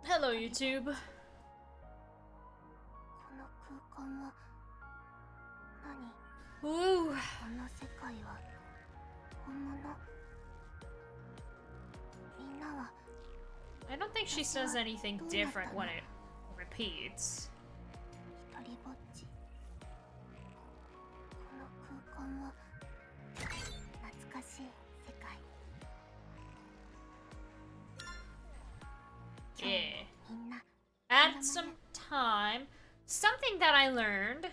Hello, YouTube. Woo. I don't think she says anything different when it repeats. Yeah. Add some time. Something that I learned.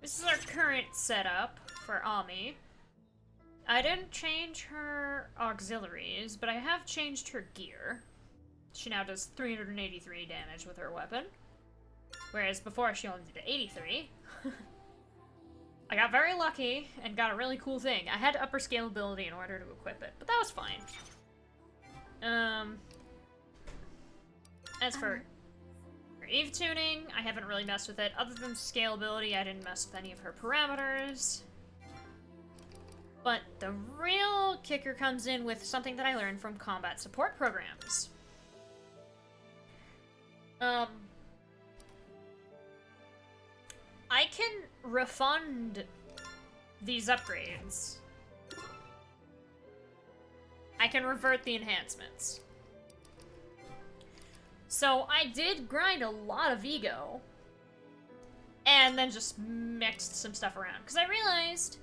This is our current setup for Ami. I didn't change her auxiliaries, but I have changed her gear. She now does 383 damage with her weapon. Whereas before she only did 83. I got very lucky and got a really cool thing. I had to up her scalability in order to equip it, but that was fine. As for her Eve tuning, I haven't really messed with it. Other than scalability, I didn't mess with any of her parameters. But the real kicker comes in with something that I learned from combat support programs. I can refund these upgrades. I can revert the enhancements. So I did grind a lot of ego, and then just mixed some stuff around. Because I realized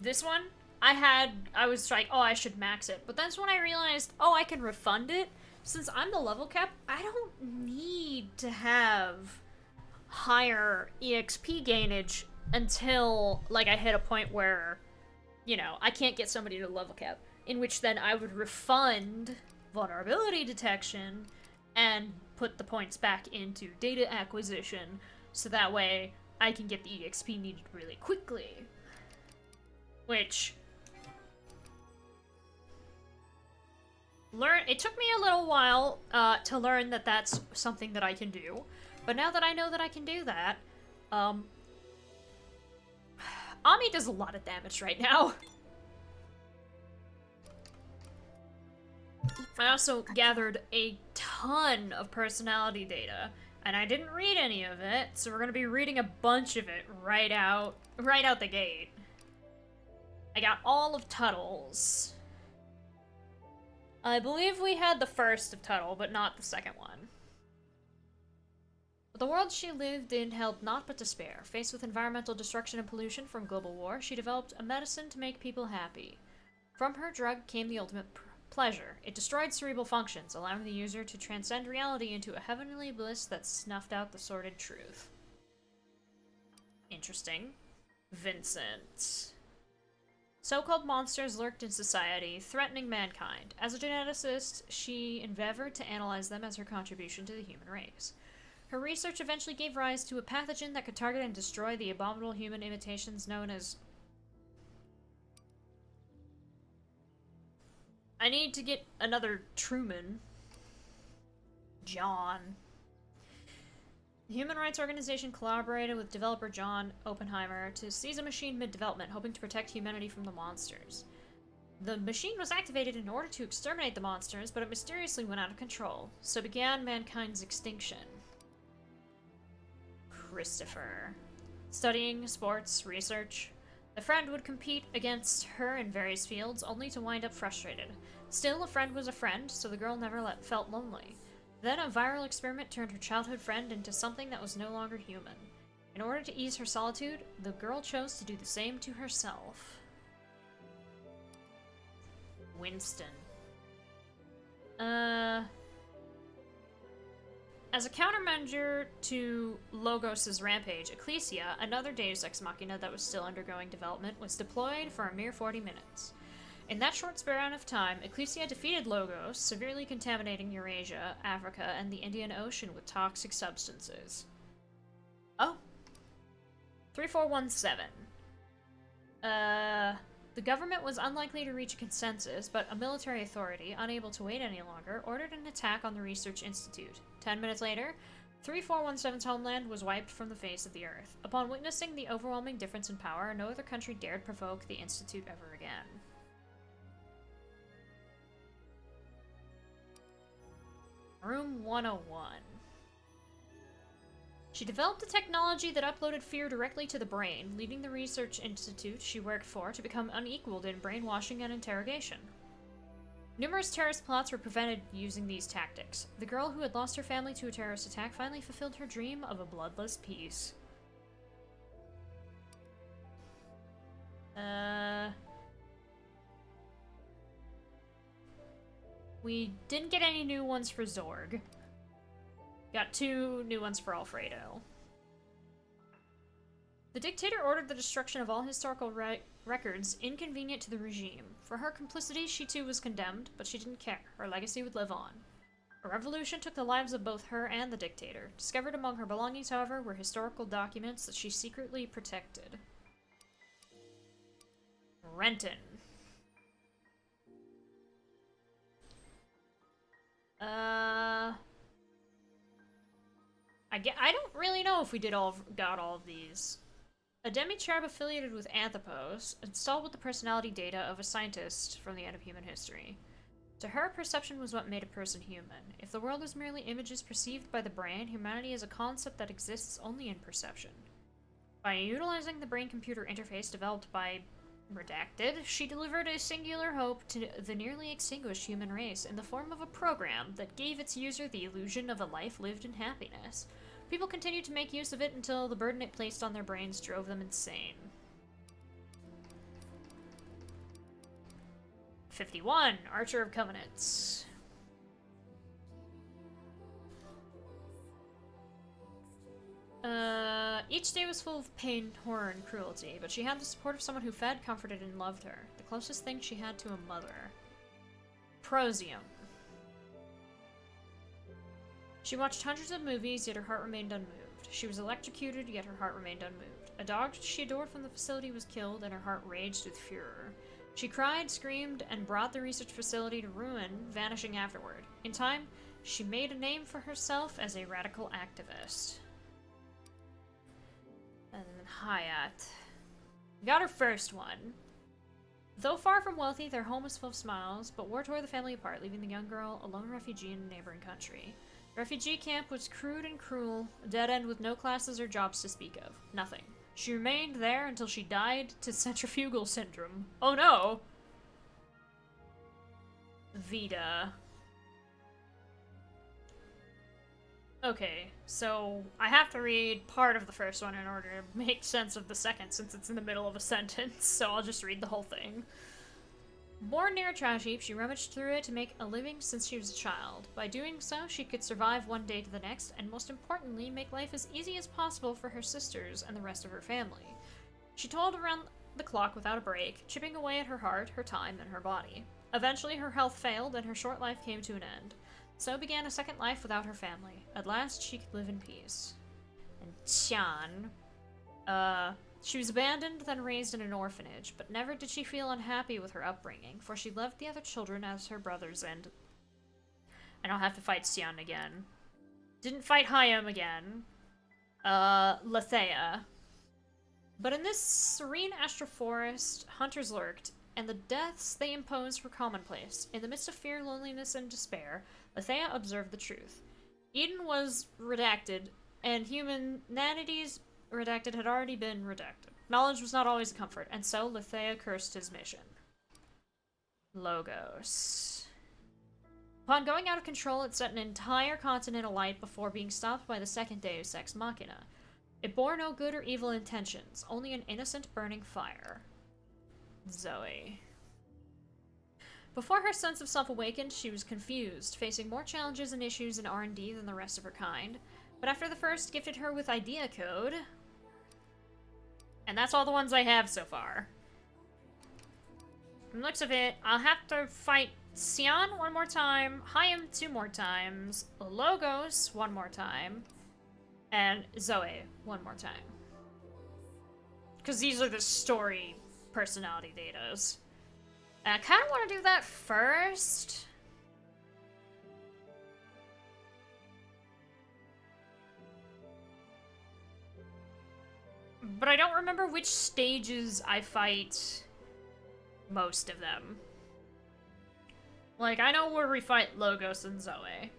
this one, I was like, oh, I should max it. But that's when I realized, oh, I can refund it. Since I'm the level cap, I don't need to have higher EXP gainage until, like, I hit a point where, you know, I can't get somebody to level cap. In which then I would refund vulnerability detection and put the points back into data acquisition, so that way I can get the EXP needed really quickly. Which it took me a little while to learn that that's something that I can do, but now that I know that I can do that, Ami does a lot of damage right now. I also gathered a ton of personality data, and I didn't read any of it, so we're gonna be reading a bunch of it right out the gate. I got all of Tuttle's. I believe we had the first of Tuttle, but not the second one. But the world she lived in held naught but despair. Faced with environmental destruction and pollution from global war, she developed a medicine to make people happy. From her drug came the ultimate pleasure. It destroyed cerebral functions, allowing the user to transcend reality into a heavenly bliss that snuffed out the sordid truth. Interesting. Vincent. So-called monsters lurked in society, threatening mankind. As a geneticist, she endeavored to analyze them as her contribution to the human race. Her research eventually gave rise to a pathogen that could target and destroy the abominable human imitations known as... I need to get another Truman. John. The Human Rights Organization collaborated with developer John Oppenheimer to seize a machine mid-development, hoping to protect humanity from the monsters. The machine was activated in order to exterminate the monsters, but it mysteriously went out of control, so began mankind's extinction. Christopher. Studying, sports, research. A friend would compete against her in various fields, only to wind up frustrated. Still, a friend was a friend, so the girl never felt lonely. Then a viral experiment turned her childhood friend into something that was no longer human. In order to ease her solitude, the girl chose to do the same to herself. Winston. As a countermeasure to Logos' rampage, Ecclesia, another Deus Ex Machina that was still undergoing development, was deployed for a mere 40 minutes. In that short span of time, Ecclesia defeated Logos, severely contaminating Eurasia, Africa, and the Indian Ocean with toxic substances. Oh. 3417. The government was unlikely to reach a consensus, but a military authority, unable to wait any longer, ordered an attack on the Research Institute. 10 minutes later, 3417's homeland was wiped from the face of the earth. Upon witnessing the overwhelming difference in power, no other country dared provoke the Institute ever again. Room 101. She developed a technology that uploaded fear directly to the brain, leading the research institute she worked for to become unequaled in brainwashing and interrogation. Numerous terrorist plots were prevented using these tactics. The girl who had lost her family to a terrorist attack finally fulfilled her dream of a bloodless peace. We didn't get any new ones for Zorg. Got 2 new ones for Alfredo. The dictator ordered the destruction of all historical records inconvenient to the regime. For her complicity, she too was condemned, but she didn't care. Her legacy would live on. A revolution took the lives of both her and the dictator. Discovered among her belongings, however, were historical documents that she secretly protected. Renton. I don't really know if we got all of these. A demi-cherub affiliated with Anthropos, installed with the personality data of a scientist from the end of human history. To her, perception was what made a person human. If the world is merely images perceived by the brain, humanity is a concept that exists only in perception. By utilizing the brain-computer interface developed by Redacted, she delivered a singular hope to the nearly extinguished human race in the form of a program that gave its user the illusion of a life lived in happiness. People continued to make use of it until the burden it placed on their brains drove them insane. 51. Archer of Covenants. Each day was full of pain, horror, and cruelty, but she had the support of someone who fed, comforted, and loved her. The closest thing she had to a mother. Prosium. She watched hundreds of movies, yet her heart remained unmoved. She was electrocuted, yet her heart remained unmoved. A dog she adored from the facility was killed, and her heart raged with furor. She cried, screamed, and brought the research facility to ruin, vanishing afterward. In time, she made a name for herself as a radical activist. And then Hayat. Got her first one. Though far from wealthy, their home was full of smiles, but war tore the family apart, leaving the young girl a lone refugee in a neighboring country. The refugee camp was crude and cruel, a dead end with no classes or jobs to speak of. Nothing. She remained there until she died to centrifugal syndrome. Oh no! Vita. Okay, so I have to read part of the first one in order to make sense of the second, since it's in the middle of a sentence, so I'll just read the whole thing. Born near a trash heap, she rummaged through it to make a living since she was a child. By doing so, she could survive one day to the next, and most importantly, make life as easy as possible for her sisters and the rest of her family. She toiled around the clock without a break, chipping away at her heart, her time, and her body. Eventually, her health failed, and her short life came to an end. So began a second life without her family. At last, she could live in peace. And Tian, she was abandoned, then raised in an orphanage, but never did she feel unhappy with her upbringing, for she loved the other children as her brothers, and I'll have to fight Xian again. Didn't fight Hayam again. Lethea. But in this serene astral forest, hunters lurked, and the deaths they imposed were commonplace. In the midst of fear, loneliness, and despair, Lethea observed the truth. Eden was redacted, and humanity's redacted had already been redacted. Knowledge was not always a comfort, and so Lethea cursed his mission. Logos. Upon going out of control, it set an entire continent alight before being stopped by the second Deus Ex Machina. It bore no good or evil intentions, only an innocent burning fire. Zoe. Before her sense of self awakened, she was confused, facing more challenges and issues in R&D than the rest of her kind. But after the first gifted her with idea code, and that's all the ones I have so far. From the looks of it, I'll have to fight Xian one more time, Hayam 2 more times, Logos 1 more time, and Zoe 1 more time. Because these are the story personality datas. And I kind of want to do that first. But I don't remember which stages I fight most of them. Like, I know where we fight Logos and Zoe.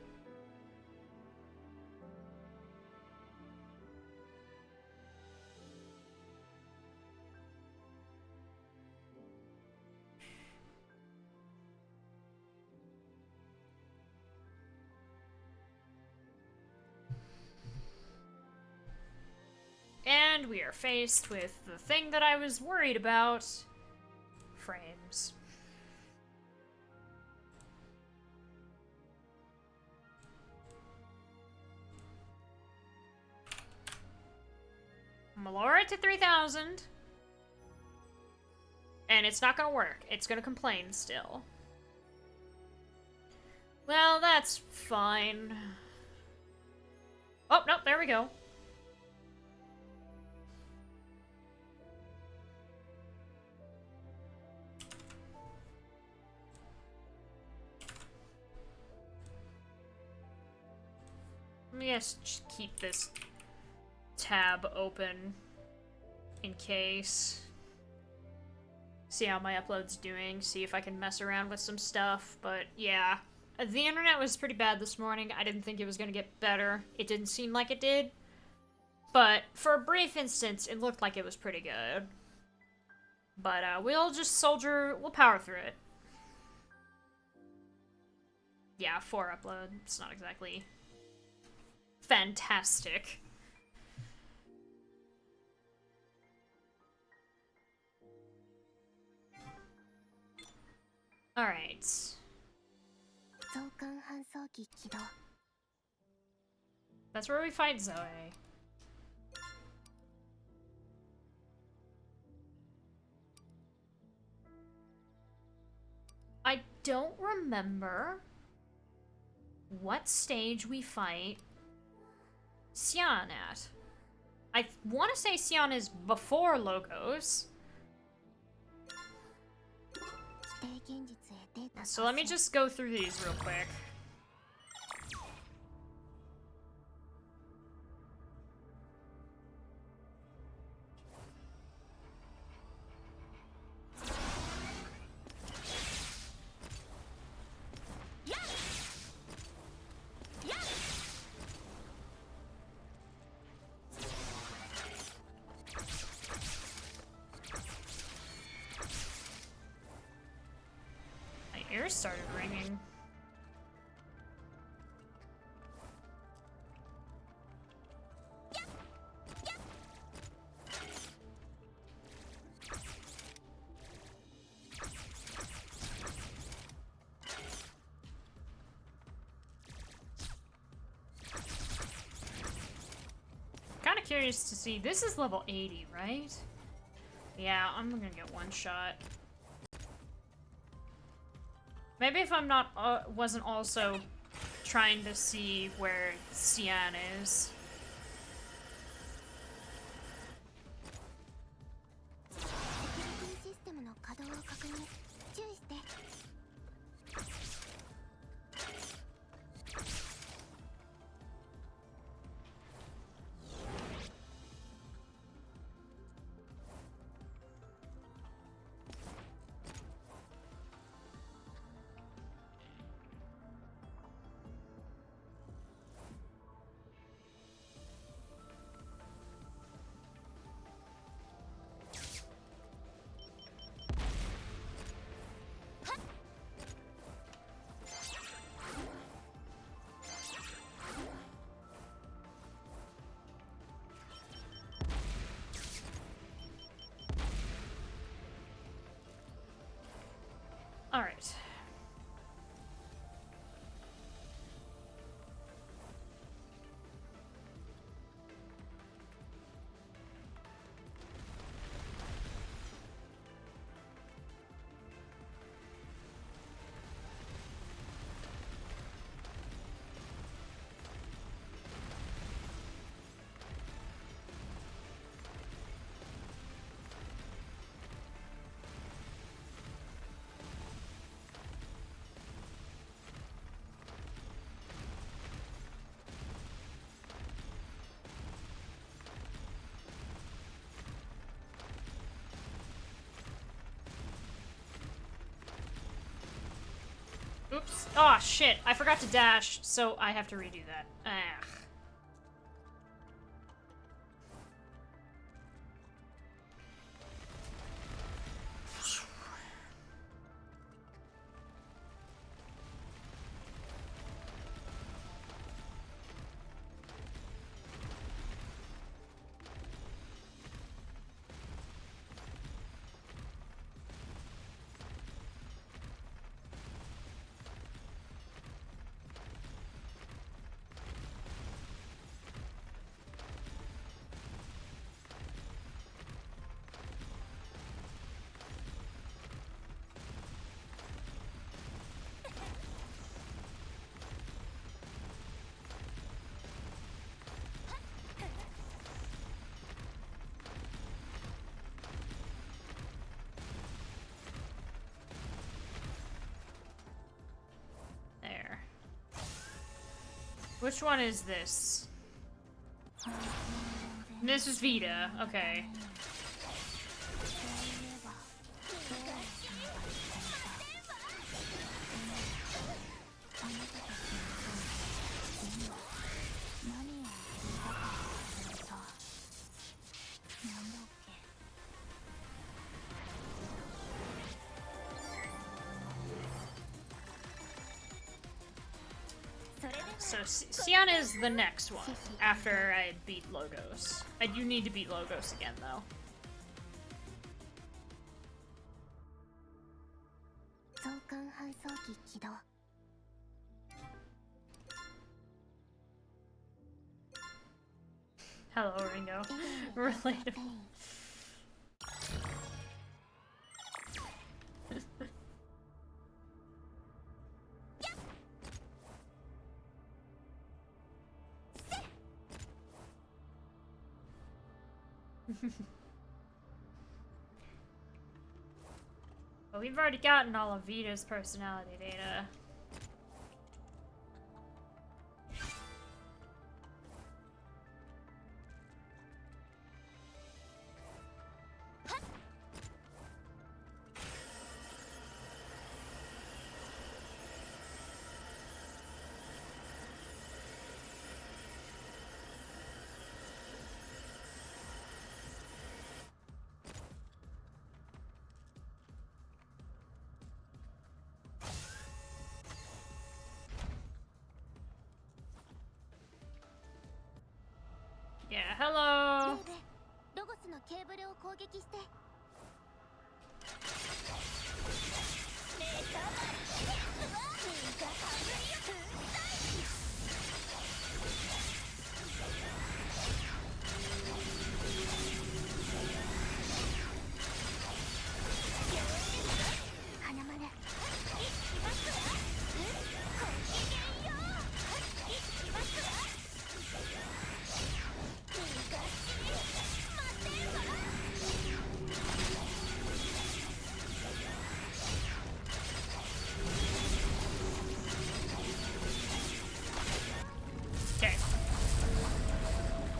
And we are faced with the thing that I was worried about. Frames. I'm gonna lower it to 3,000. And it's not gonna work. It's gonna complain still. Well, that's fine. Oh, no, there we go. Let me just keep this tab open in case. See how my upload's doing, see if I can mess around with some stuff, but yeah. The internet was pretty bad this morning. I didn't think it was gonna get better. It didn't seem like it did. But for a brief instance, it looked like it was pretty good. But we'll just we'll power through it. Yeah, 4 upload. It's not exactly fantastic. Alright. That's where we fight Zoe. I don't remember what stage we fight Xian at. I want to say Xian is before Logos. So let me just go through these real quick. Ears started ringing. Kind of curious to see. This is level 80, right? Yeah, I'm gonna get one shot. Maybe if I'm not, wasn't also trying to see where Xian is. All right. Oops. Oh, shit. I forgot to dash, so I have to redo that. Ugh. Which one is this? This is Vita. Okay. So Sienna is the next one after I beat Logos. I do need to beat Logos again though. Hello, Ringo. Relatable. But we've already gotten all of Vita's personality data. Yeah, hello.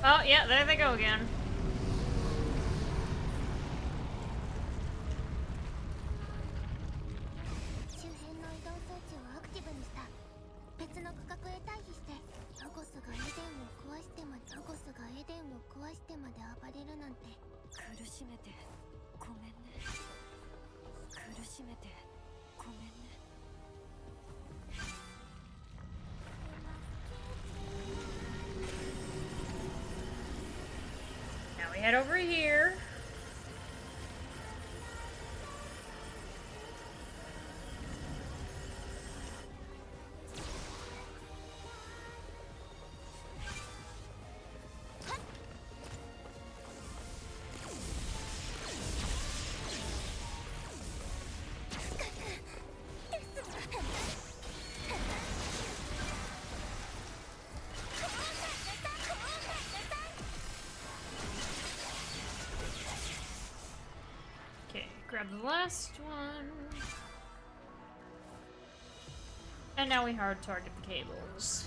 Oh, yeah, there they go again. Head over here. Grab the last one. And now we hard target the cables.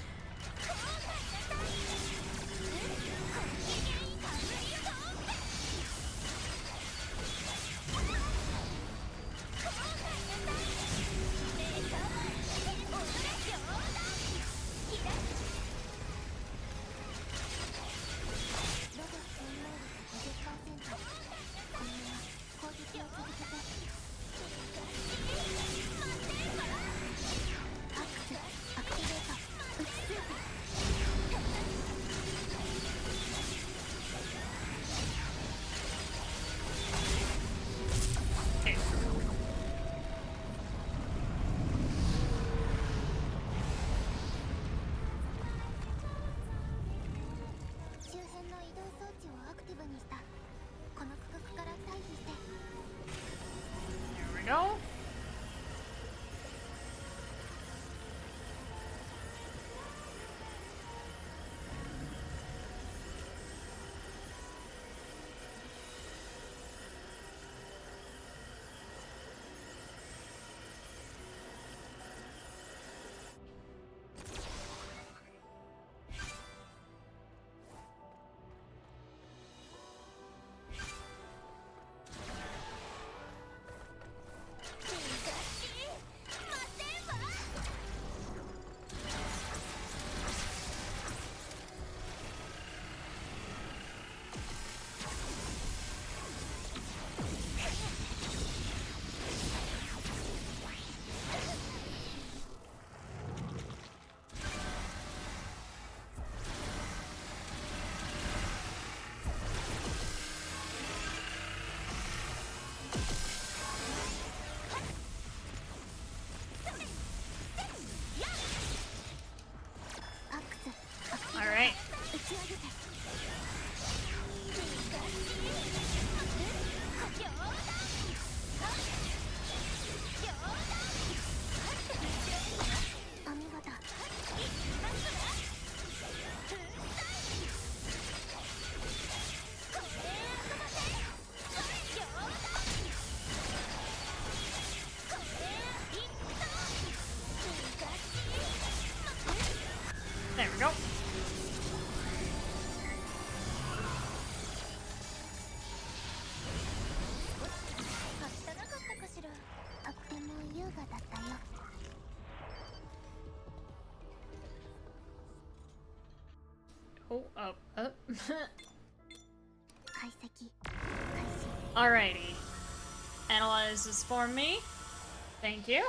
No? oh. Alrighty. Analyze this for me. Thank you.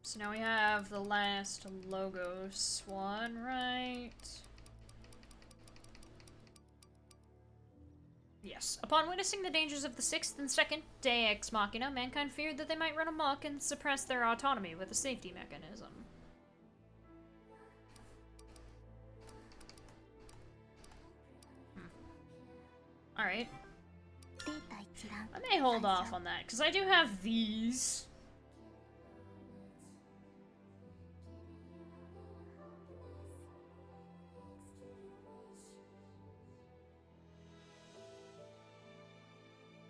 So now we have the last Logos one, right? Yes. Upon witnessing the dangers of the sixth and second Deus Ex Machina, mankind feared that they might run amok and suppress their autonomy with a safety mechanism. Alright. I may hold off on that, because I do have these.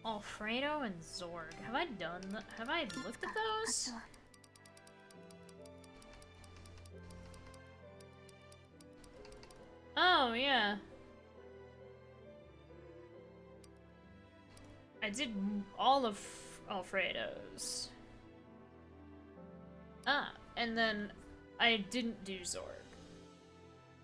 Alfredo and Zorg. Have I done that? Have I looked at those? Oh, yeah. I did all of Alfredo's. Ah, and then I didn't do Zorg.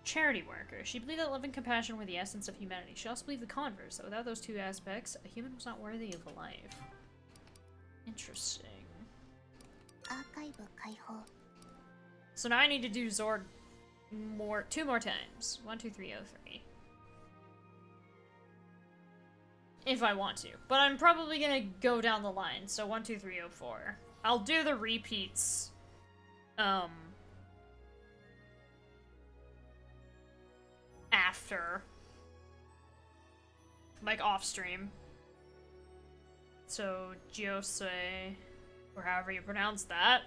Charity worker. She believed that love and compassion were the essence of humanity. She also believed the converse, that without those two aspects, a human was not worthy of a life. Interesting. So now I need to do Zorg two more times. 1, 2, 3, 0, 3. If I want to. But I'm probably gonna go down the line, so 1, 2, 3, 0, 4. I'll do the repeats. After. Like, off-stream. So, Jose, or however you pronounce that.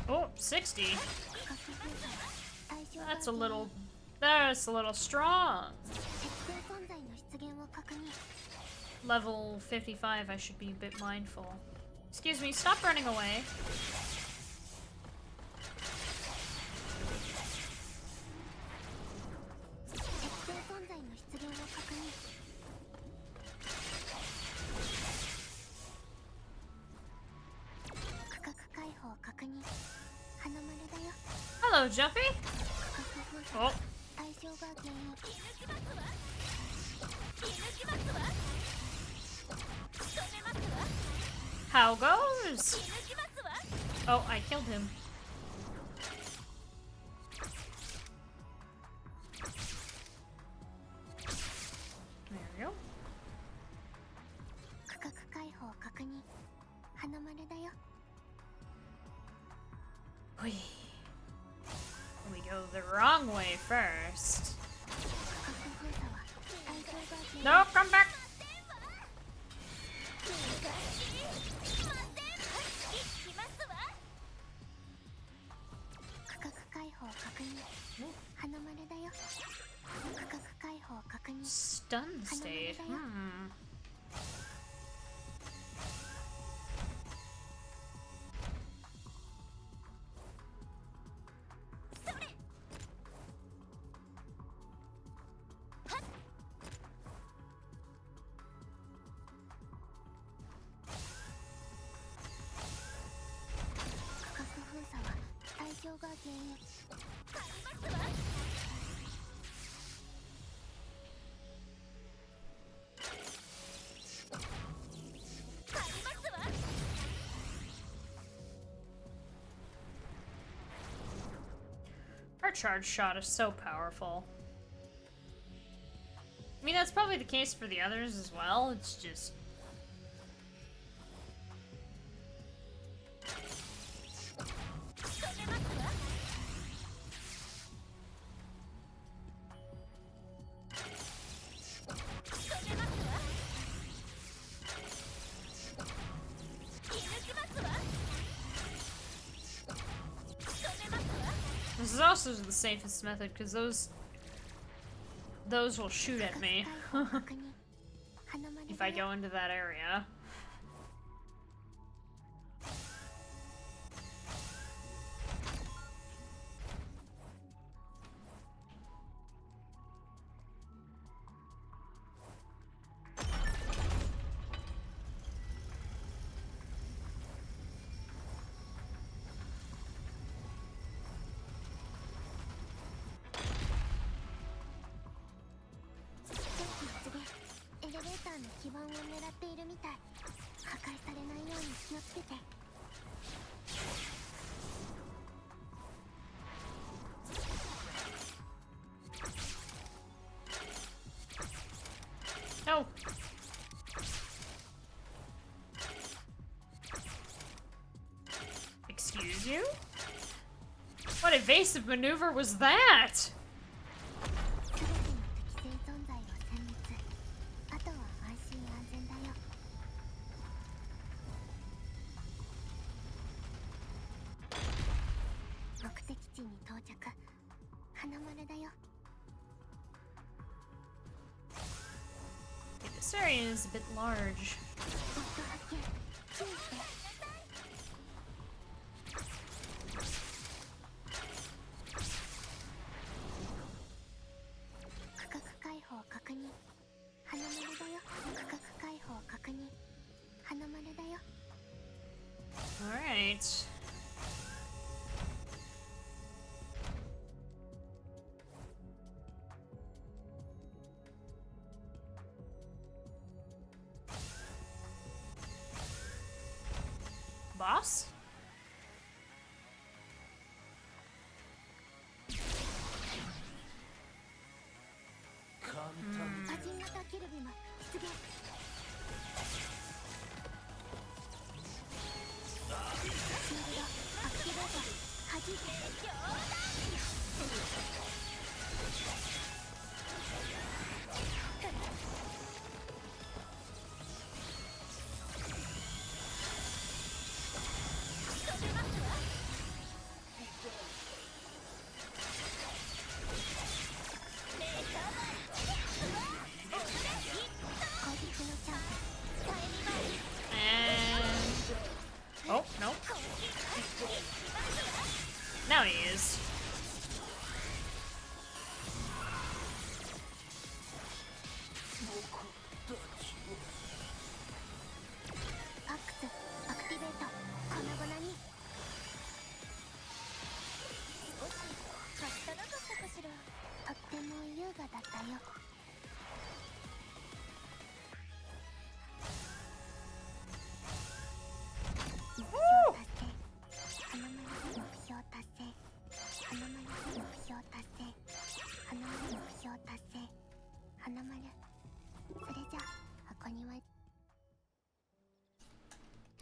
Oh, 60. That's a little strong. Level 55, I should be a bit mindful. Excuse me, stop running away. Hello, Jumpy. Oh. How goes? Oh, I killed him. There we go. Whee. We go the wrong way first. No, come back! Stun state. Our charge shot is so powerful. I mean, that's probably the case for the others as well. It's just... bosses are the safest method, because those will shoot at me if I go into that area. No. Excuse you? What evasive maneuver was that? This area is a bit large. Alright. Boss? Oh, no. Now he is.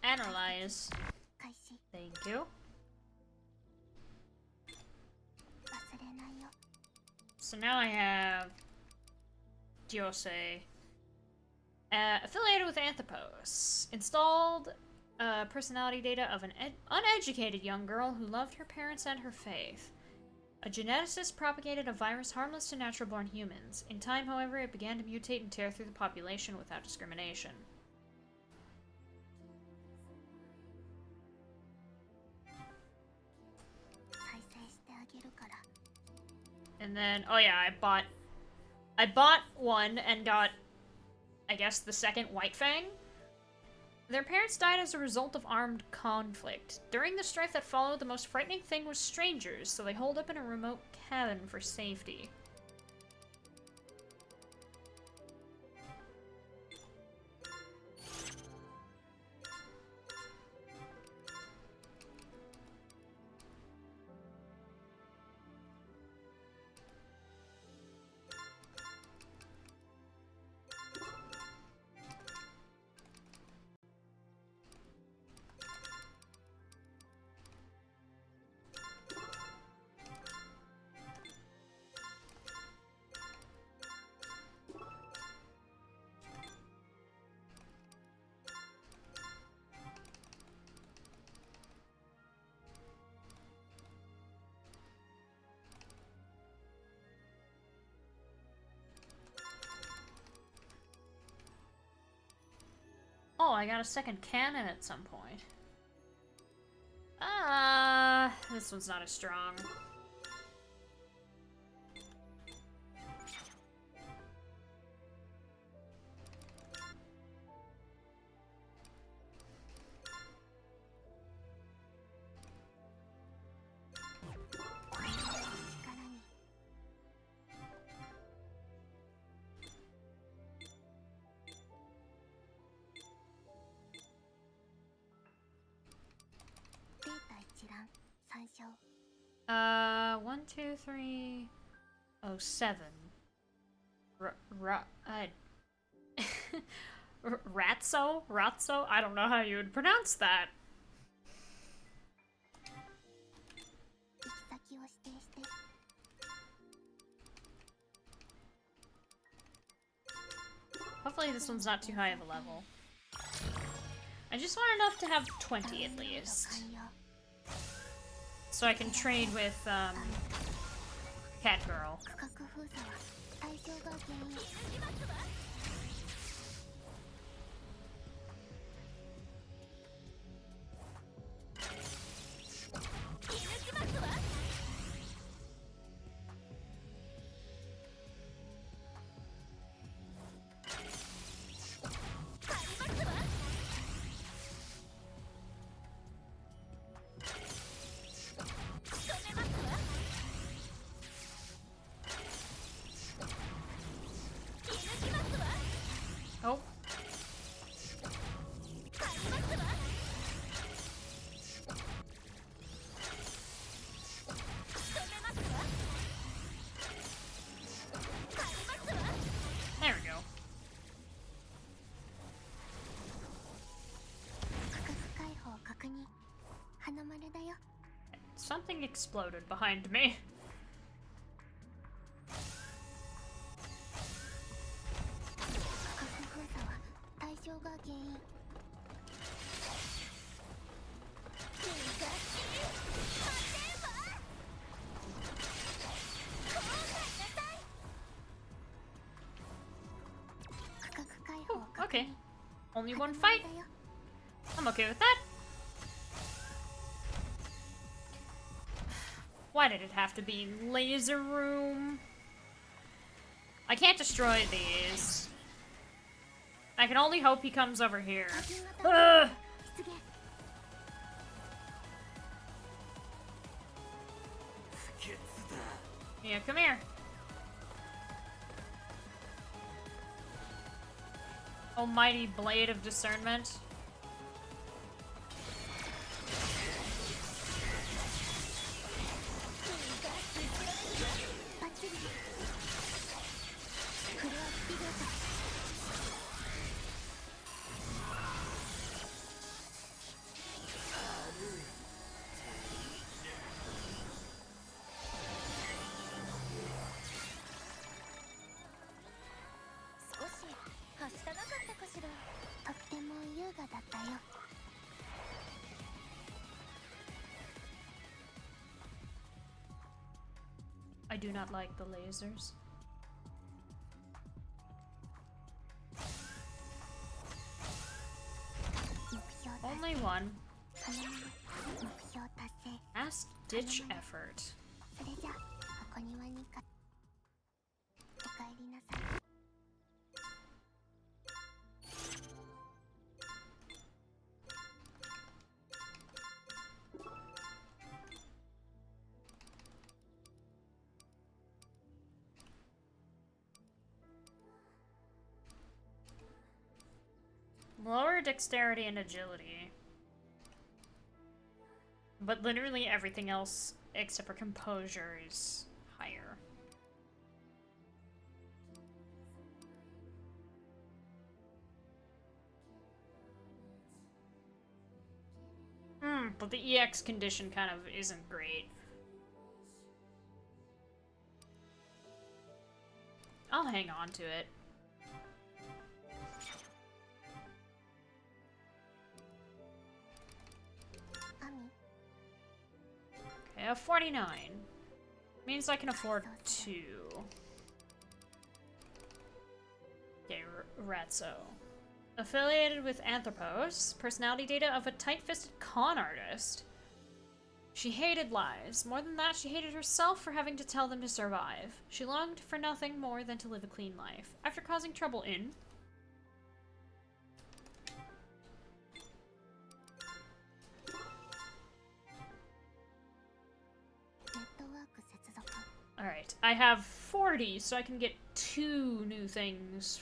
Analyze. Thank you. So now I have Diose. Affiliated with Anthropos. Installed personality data of an uneducated young girl who loved her parents and her faith. A geneticist propagated a virus harmless to natural-born humans. In time, however, it began to mutate and tear through the population without discrimination. And then, oh yeah, I bought one and got, I guess, the second White Fang. Their parents died as a result of armed conflict. During the strife that followed, the most frightening thing was strangers, so they holed up in a remote cabin for safety. Oh, I got a second cannon at some point. This one's not as strong. One, two, three, oh, 7. Ratso? I don't know how you would pronounce that. Hopefully this one's not too high of a level. I just want enough to have 20 at least. So I can trade with, Cat Girl. Oh. There we go. Something exploded behind me. Ooh, okay. Only one fight. I'm okay with that. Why did it have to be laser room? I can't destroy these. I can only hope he comes over here. Ugh. Yeah, come here. Almighty Blade of Discernment. I do not like the lasers. Only one. Last ditch effort. Lower dexterity and agility. But literally everything else, except for composure, is higher. But the EX condition kind of isn't great. I'll hang on to it. Okay, I have 49. Means I can afford 2. Okay, Ratso. Affiliated with Anthropos, personality data of a tight-fisted con artist. She hated lies. More than that, she hated herself for having to tell them to survive. She longed for nothing more than to live a clean life. After causing trouble in... Alright, I have 40, so I can get 2 new things.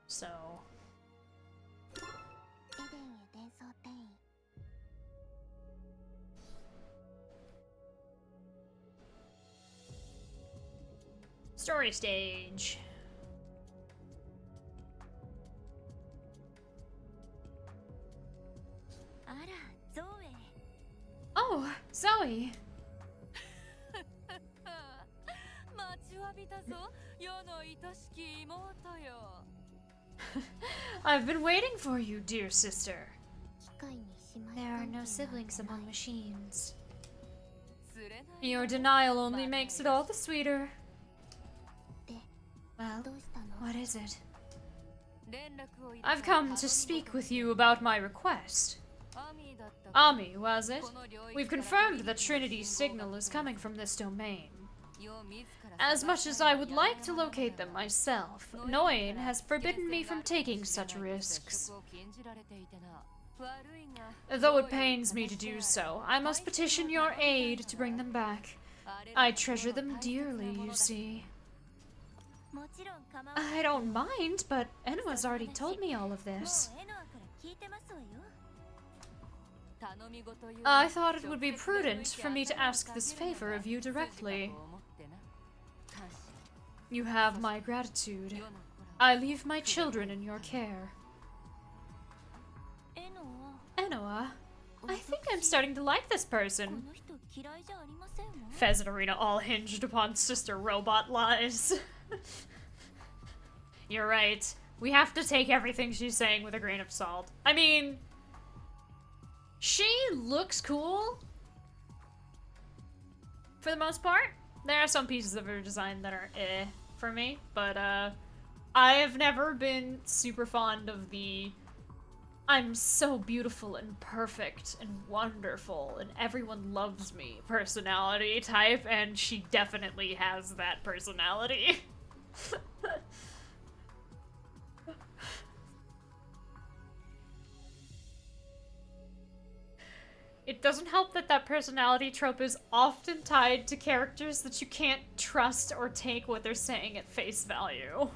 So... Story stage. Oh, Zoe. I've been waiting for you, dear sister. There are no siblings among machines. Your denial only makes it all the sweeter. Well, what is it? I've come to speak with you about my request. Ami, was it? We've confirmed that Trinity's signal is coming from this domain. As much as I would like to locate them myself, Noin has forbidden me from taking such risks. Though it pains me to do so, I must petition your aid to bring them back. I treasure them dearly, you see. I don't mind, but Enua's already told me all of this. I thought it would be prudent for me to ask this favor of you directly. You have my gratitude. I leave my children in your care. Enua, I think I'm starting to like this person. Pheasant Arena all hinged upon sister robot lies. You're right. We have to take everything she's saying with a grain of salt. I mean, she looks cool. For the most part. There are some pieces of her design that are for me, but I have never been super fond of the I'm so beautiful and perfect and wonderful and everyone loves me personality type, and she definitely has that personality. It doesn't help that that personality trope is often tied to characters that you can't trust or take what they're saying at face value.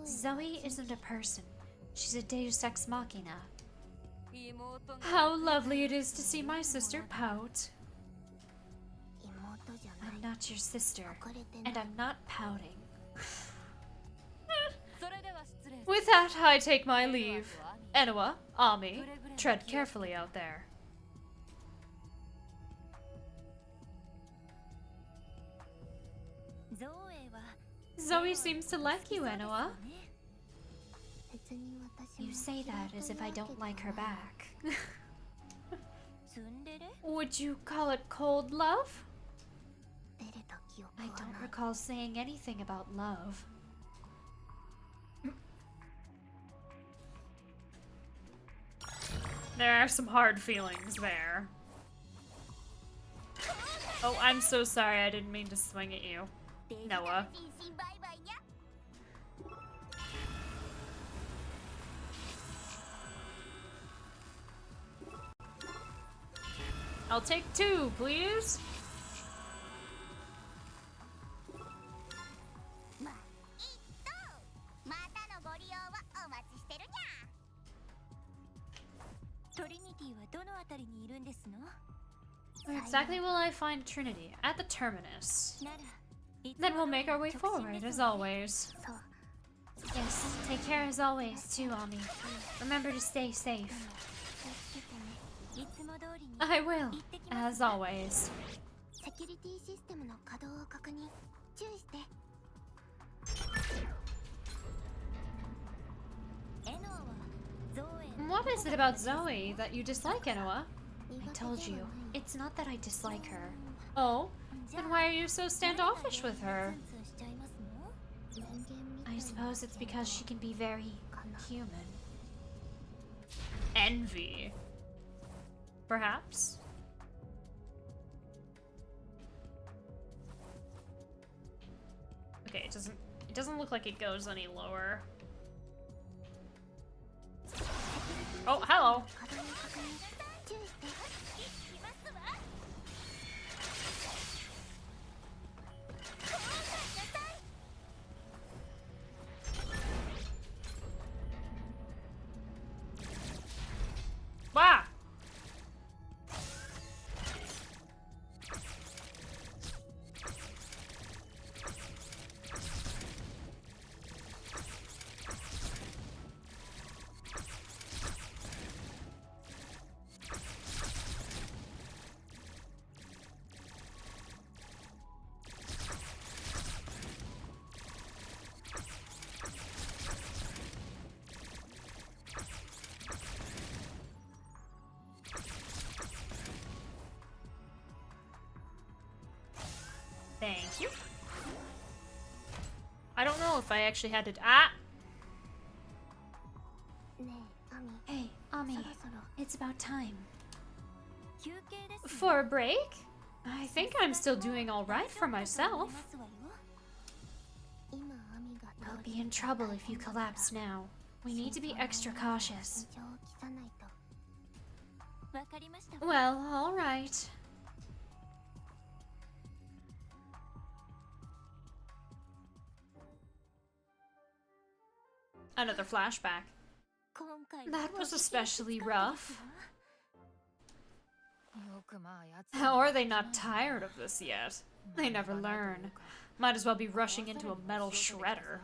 Zoe isn't a person. She's a deus ex machina. How lovely it is to see my sister pout. I'm not your sister, and I'm not pouting. With that, I take my leave. Enua, Ami, tread carefully out there. Zoe seems to like you, Enua. You say that as if I don't like her back. Would you call it cold love? I don't recall saying anything about love. There are some hard feelings there. Oh, I'm so sorry. I didn't mean to swing at you, Noah. I'll take 2, please. Where exactly will I find Trinity? At the terminus. Then we'll make our way forward, as always. Yes, take care as always, too, Ami. Remember to stay safe. I will, as always. What is it about Zoe that you dislike, Enua? I told you, it's not that I dislike her. Oh? Then why Why are you so standoffish with her? I suppose it's because she can be very human. Envy. Perhaps? Okay, it doesn't look like it goes any lower. Oh, hello. Wow. Thank you. I don't know if I actually had to. Ah! Hey, Ami. It's about time. For a break? I think I'm still doing alright for myself. We'll be in trouble if you collapse now. We need to be extra cautious. Well, alright. Another flashback. That was especially rough. How are they not tired of this yet? They never learn. Might as well be rushing into a metal shredder.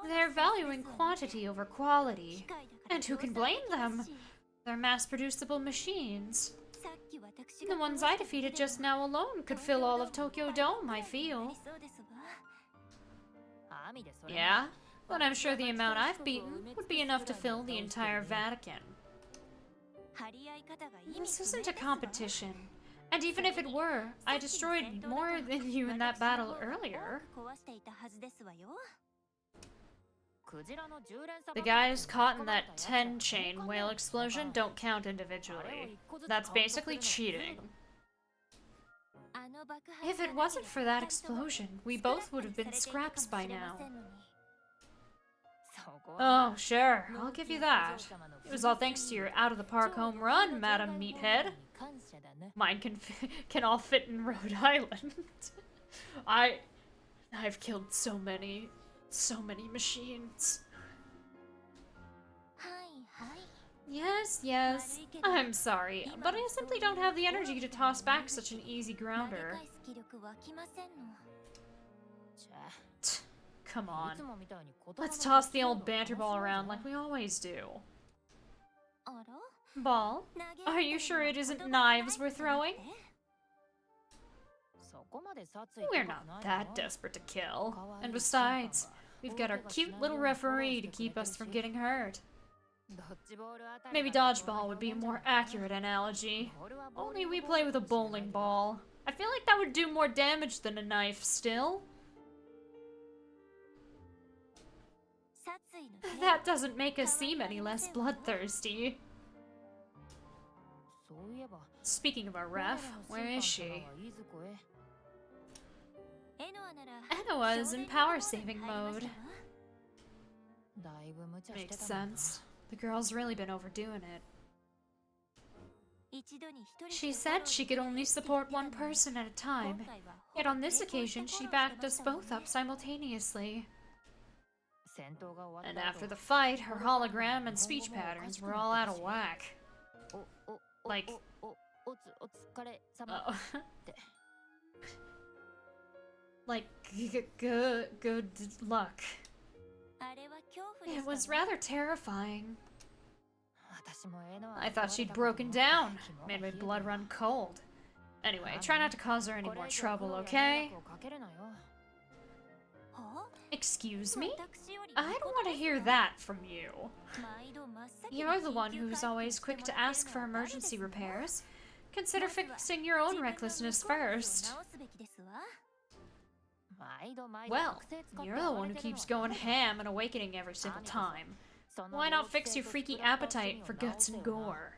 They're valuing quantity over quality. And who can blame them? They're mass-producible machines. The ones I defeated just now alone could fill all of Tokyo Dome, I feel. Yeah? But I'm sure the amount I've beaten would be enough to fill the entire Vatican. This isn't a competition. And even if it were, I destroyed more than you in that battle earlier. The guys caught in that 10-chain whale explosion don't count individually. That's basically cheating. If it wasn't for that explosion, we both would have been scraps by now. Oh, sure, I'll give you that. It was all thanks to your out-of-the-park home run, Madam Meathead. Mine can all fit in Rhode Island. I've killed so many machines. Yes, I'm sorry, but I simply don't have the energy to toss back such an easy grounder. Come on. Let's toss the old banter ball around like we always do. Ball? Are you sure it isn't knives we're throwing? We're not that desperate to kill. And besides, we've got our cute little referee to keep us from getting hurt. Maybe dodgeball would be a more accurate analogy. Only we play with a bowling ball. I feel like that would do more damage than a knife still. That doesn't make us seem any less bloodthirsty. Speaking of our ref, where is she? Enoa is in power-saving mode. Makes sense. The girl's really been overdoing it. She said she could only support one person at a time, yet on this occasion she backed us both up simultaneously. And after the fight, her hologram and speech patterns were all out of whack. Like... like, good luck. It was rather terrifying. I thought she'd broken down, made my blood run cold. Anyway, try not to cause her any more trouble, okay? Excuse me? I don't want to hear that from you. You're the one who's always quick to ask for emergency repairs. Consider fixing your own recklessness first. Well, you're the one who keeps going ham and awakening every single time. Why not fix your freaky appetite for guts and gore?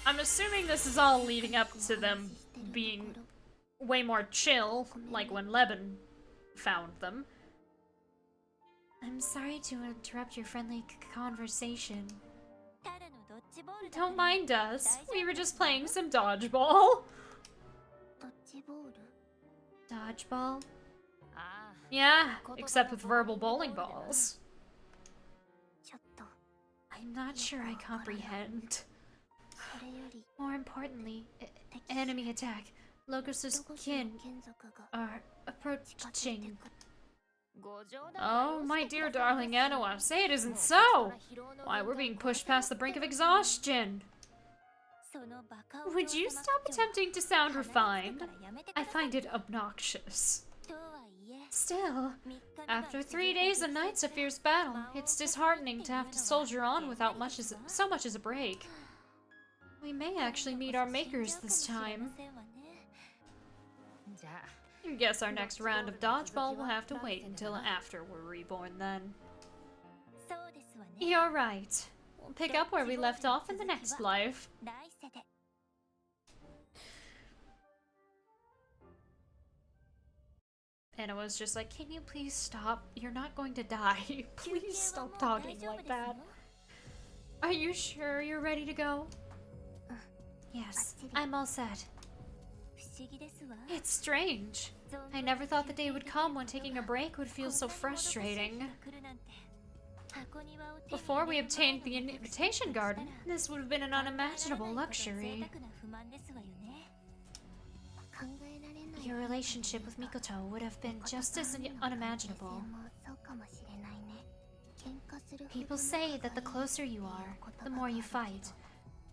I'm assuming this is all leading up to them being way more chill, like when Leben found them. I'm sorry to interrupt your friendly conversation. Don't mind us. We were just playing some dodgeball. Dodgeball? Yeah, except with verbal bowling balls. I'm not sure I comprehend. More importantly, enemy attack. Logos' kin are approaching. Oh, my dear darling Anoa, say it isn't so! Why, we're being pushed past the brink of exhaustion! Would you stop attempting to sound refined? I find it obnoxious. Still, after 3 days and nights of fierce battle, it's disheartening to have to soldier on without so much as a break. We may actually meet our makers this time. I guess our next round of dodgeball will have to wait until after we're reborn then. You're right. We'll pick up where we left off in the next life. And it was just like, can you please stop? You're not going to die. Please stop talking like that. Are you sure you're ready to go? Yes, I'm all set. It's strange. I never thought the day would come when taking a break would feel so frustrating. Before we obtained the invitation garden, this would have been an unimaginable luxury. Your relationship with Mikoto would have been just as unimaginable. People say that the closer you are, the more you fight.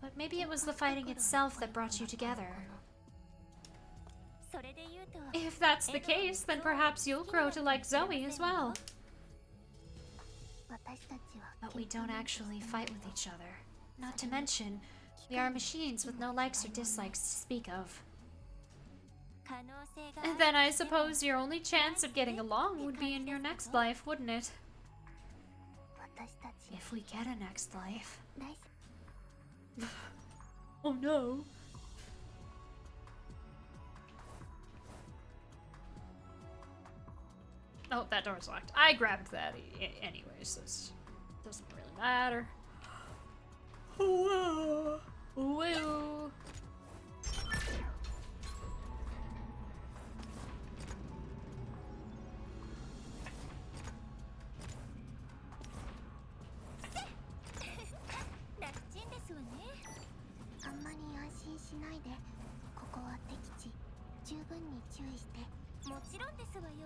But maybe it was the fighting itself that brought you together. If that's the case, then perhaps you'll grow to like Zoe as well. But we don't actually fight with each other. Not to mention, we are machines with no likes or dislikes to speak of. And then I suppose your only chance of getting along would be in your next life, wouldn't it? If we get a next life. Oh no. Oh, that door's locked. I grabbed that anyways, so it doesn't really matter. Whoa. Woo.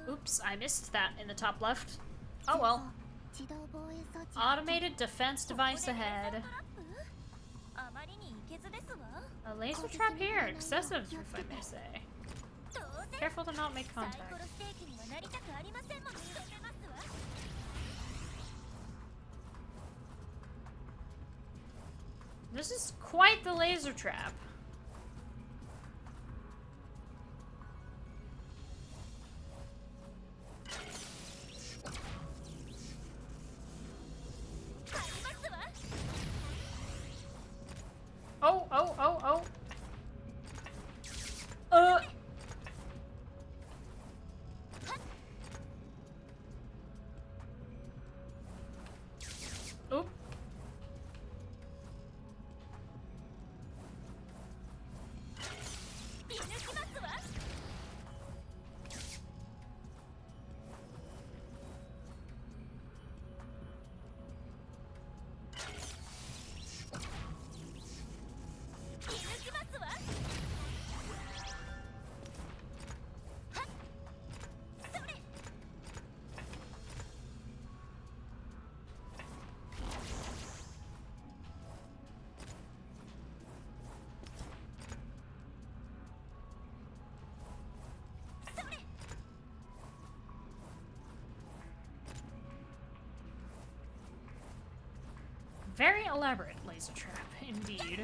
Oops, I missed that in the top left. Oh well. Automated defense device ahead. A laser trap here. Excessive, if I may say. Careful to not make contact. This is quite the laser trap. Oh. Oop. very elaborate laser trap, indeed.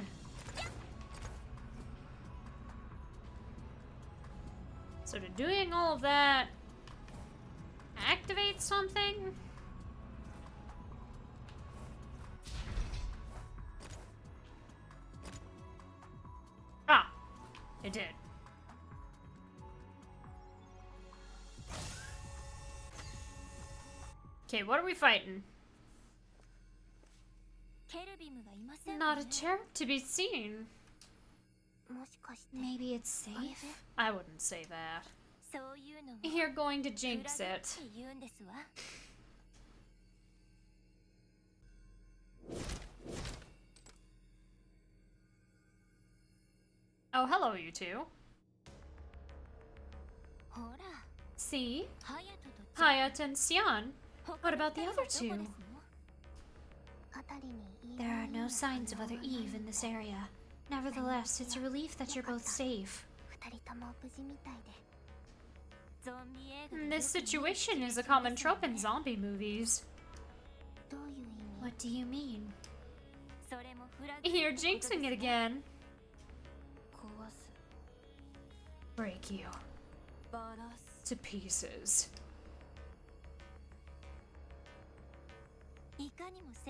So to doing all of that, activate something? Ah, it did. Okay, what are we fighting? Not a cherub to be seen. Maybe it's safe? I wouldn't say that. You're going to jinx it. Oh, hello, you two. See? Hayat and Xian. What about the other two? There are no signs of Other Eve in this area. Nevertheless, it's a relief that you're both safe. This situation is a common trope in zombie movies. What do you mean? You're jinxing it again. Break you to pieces.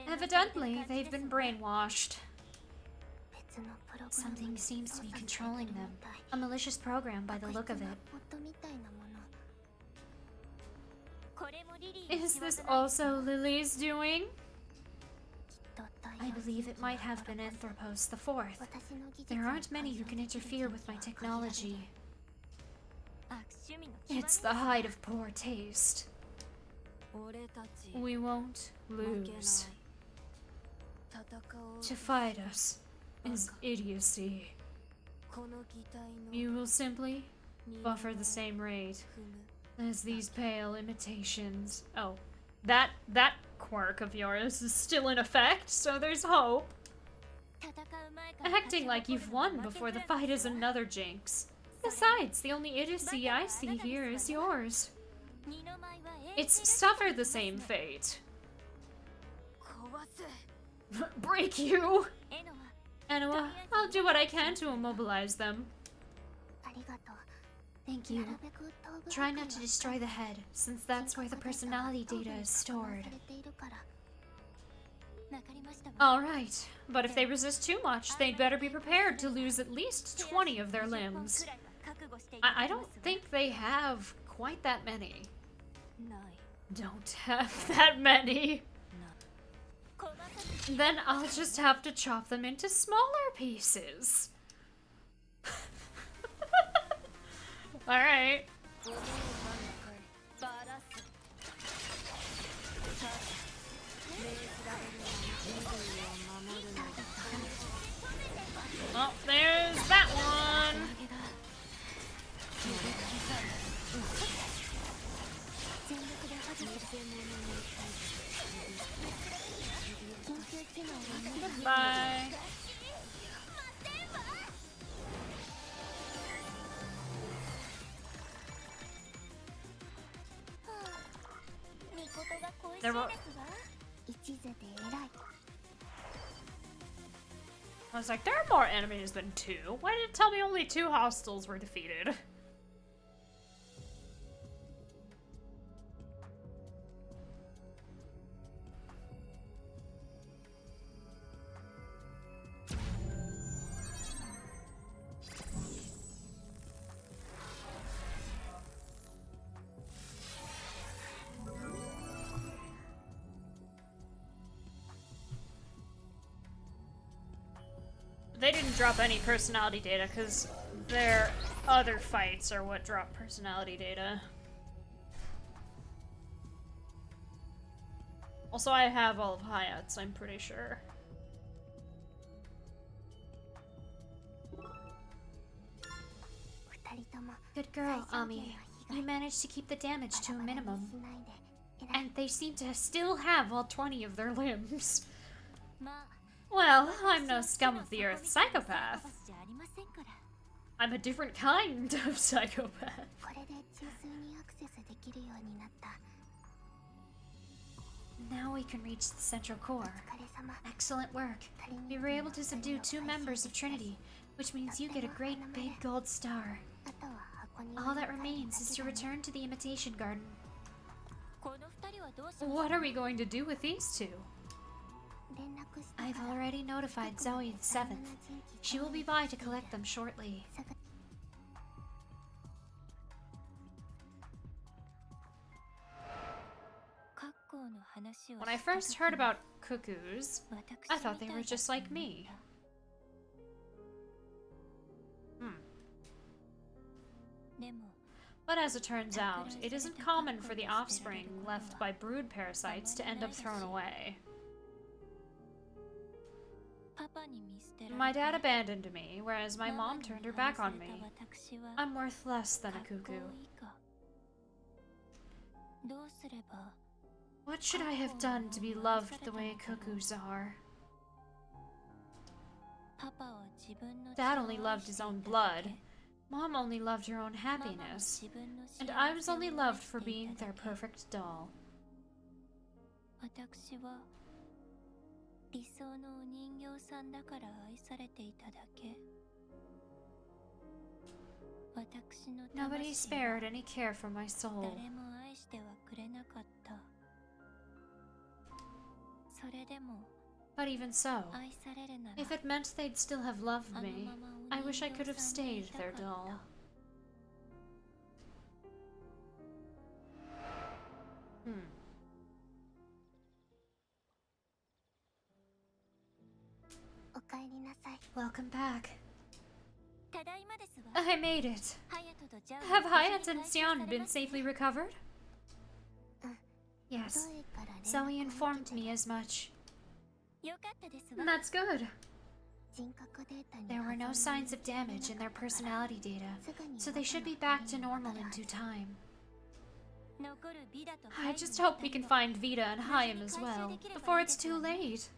Evidently, they've been brainwashed. Something seems to be controlling them. A malicious program by the look of it. Is this also Lily's doing? I believe it might have been Anthropos the Fourth. There aren't many who can interfere with my technology. It's the height of poor taste. We won't lose. To fight us is idiocy. You will simply buffer the same rate as these pale imitations. Oh, that quirk of yours is still in effect, so there's hope. Acting like you've won before the fight is another jinx. Besides, the only idiocy I see here is yours. It's suffered the same fate. Break you! Enoa, I'll do what I can to immobilize them. Thank you. Try not to destroy the head, since that's where the personality data is stored. Alright, but if they resist too much, they'd better be prepared to lose at least 20 of their limbs. I don't think they have quite that many. Don't have that many. Then I'll just have to chop them into smaller pieces. Alright. Oh, there's that one. Goodbye. There were... I was like, there are more enemies than 2. Why did it tell me only 2 hostiles were defeated? They didn't drop any personality data because their other fights are what drop personality data. Also, I have all of Hayat's, I'm pretty sure. Good girl, Ami. You managed to keep the damage to a minimum. And they seem to still have all 20 of their limbs. Well, I'm no scum of the earth psychopath. I'm a different kind of psychopath. Now we can reach the central core. Excellent work. We were able to subdue 2 members of Trinity, which means you get a great big gold star. All that remains is to return to the Imitation Garden. What are we going to do with these two? I've already notified Zoe the 7th. She will be by to collect them shortly. When I first heard about cuckoos, I thought they were just like me. But as it turns out, it isn't common for the offspring left by brood parasites to end up thrown away. My dad abandoned me, whereas my mom turned her back on me. I'm worth less than a cuckoo. What should I have done to be loved the way cuckoos are? Dad only loved his own blood. Mom only loved her own happiness. And I was only loved for being their perfect doll. Nobody spared any care for my soul. But even so, if it meant they'd still have loved me, I wish I could have stayed their doll. Welcome back. I made it. Have Hayat and Sion been safely recovered? Yes. Zoe informed me as much. That's good. There were no signs of damage in their personality data, so they should be back to normal in due time. I just hope we can find Vita and Hayam as well, before it's too late.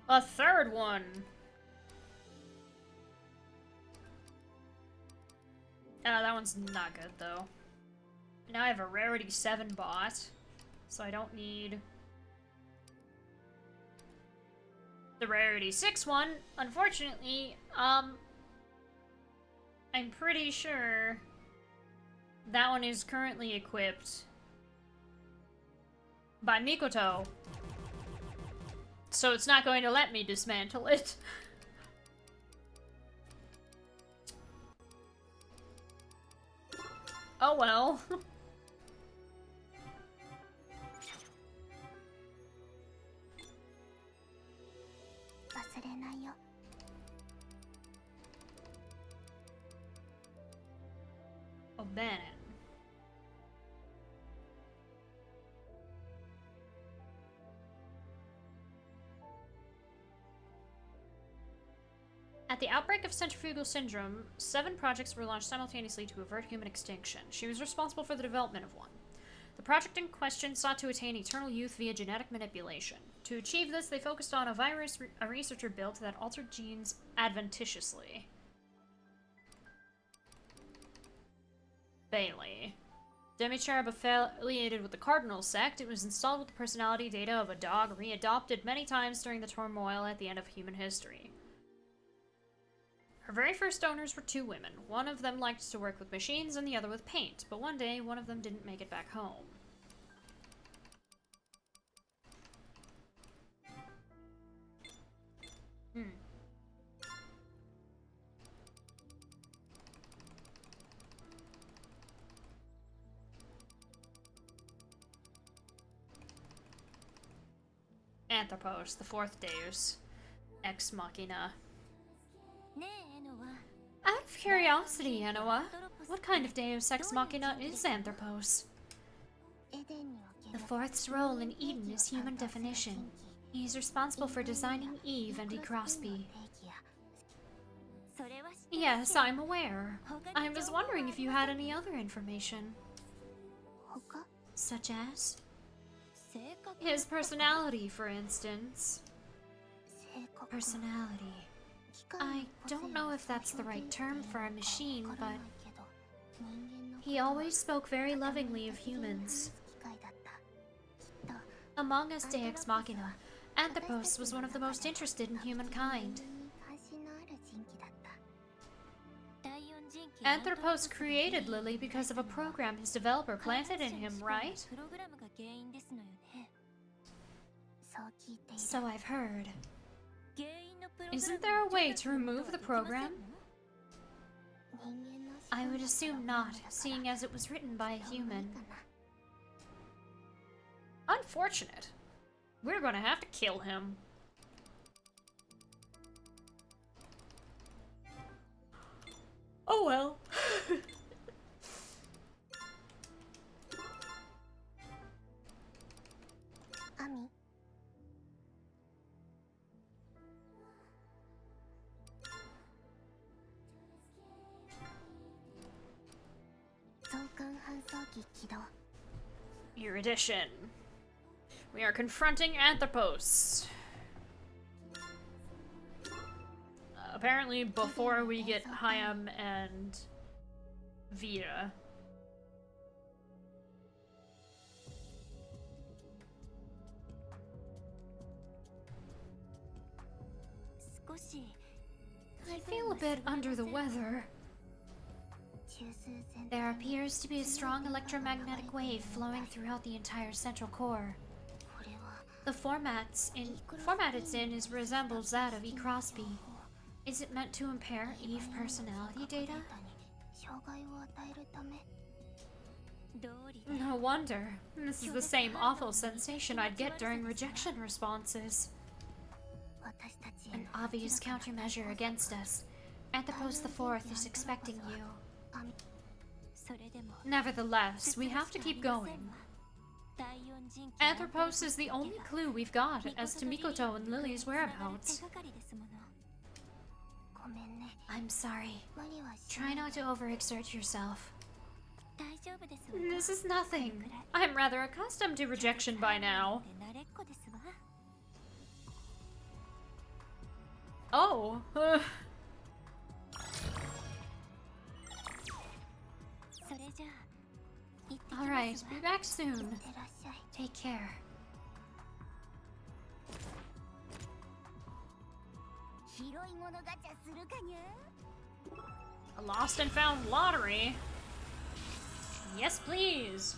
A third one! That one's not good, though. Now I have a Rarity 7 bot, so I don't need the Rarity 6 one. Unfortunately, I'm pretty sure that one is currently equipped by Mikoto. So it's not going to let me dismantle it. Oh well. Abandon. At the outbreak of centrifugal syndrome, 7 projects were launched simultaneously to avert human extinction. She was responsible for the development of one. The project in question sought to attain eternal youth via genetic manipulation. To achieve this, they focused on a virus a researcher built that altered genes adventitiously. Bailey. Demi-cherub affiliated with the Cardinal sect, it was installed with the personality data of a dog readopted many times during the turmoil at the end of human history. Her very first owners were 2 women. One of them liked to work with machines and the other with paint, but one day one of them didn't make it back home. Anthropos, the 4th Deus. Ex Machina. Out of curiosity, Enoa, What kind of Deus Ex Machina is Anthropos? The fourth's role in Eden is human definition. He is responsible for designing Eve and E. Crosby. Yes, I'm aware. I was wondering if you had any other information. Such as? His personality, for instance. Personality. I don't know if that's the right term for a machine, but he always spoke very lovingly of humans. Among us Deus Machina, Anthropos was one of the most interested in humankind. Anthropos created Lily because of a program his developer planted in him, right? So I've heard. Isn't there a way to remove the program? I would assume not, seeing as it was written by a human. Unfortunate. We're gonna have to kill him. Oh well. Ami. Erudition. We are confronting Anthropos. Apparently before we get Hayam and Vita. I feel a bit under the weather. There appears to be a strong electromagnetic wave flowing throughout the entire central core. The format it's in resembles that of E. Crosby. Is it meant to impair Eve personality data? No wonder. This is the same awful sensation I'd get during rejection responses. An obvious countermeasure against us. Anthropos the Fourth is expecting you. Nevertheless, we have to keep going. Anthropos is the only clue we've got as to Mikoto and Lily's whereabouts. I'm sorry. Try not to overexert yourself. This is nothing. I'm rather accustomed to rejection by now. Oh. Alright, be back soon. Take care. A lost and found lottery? Yes, please.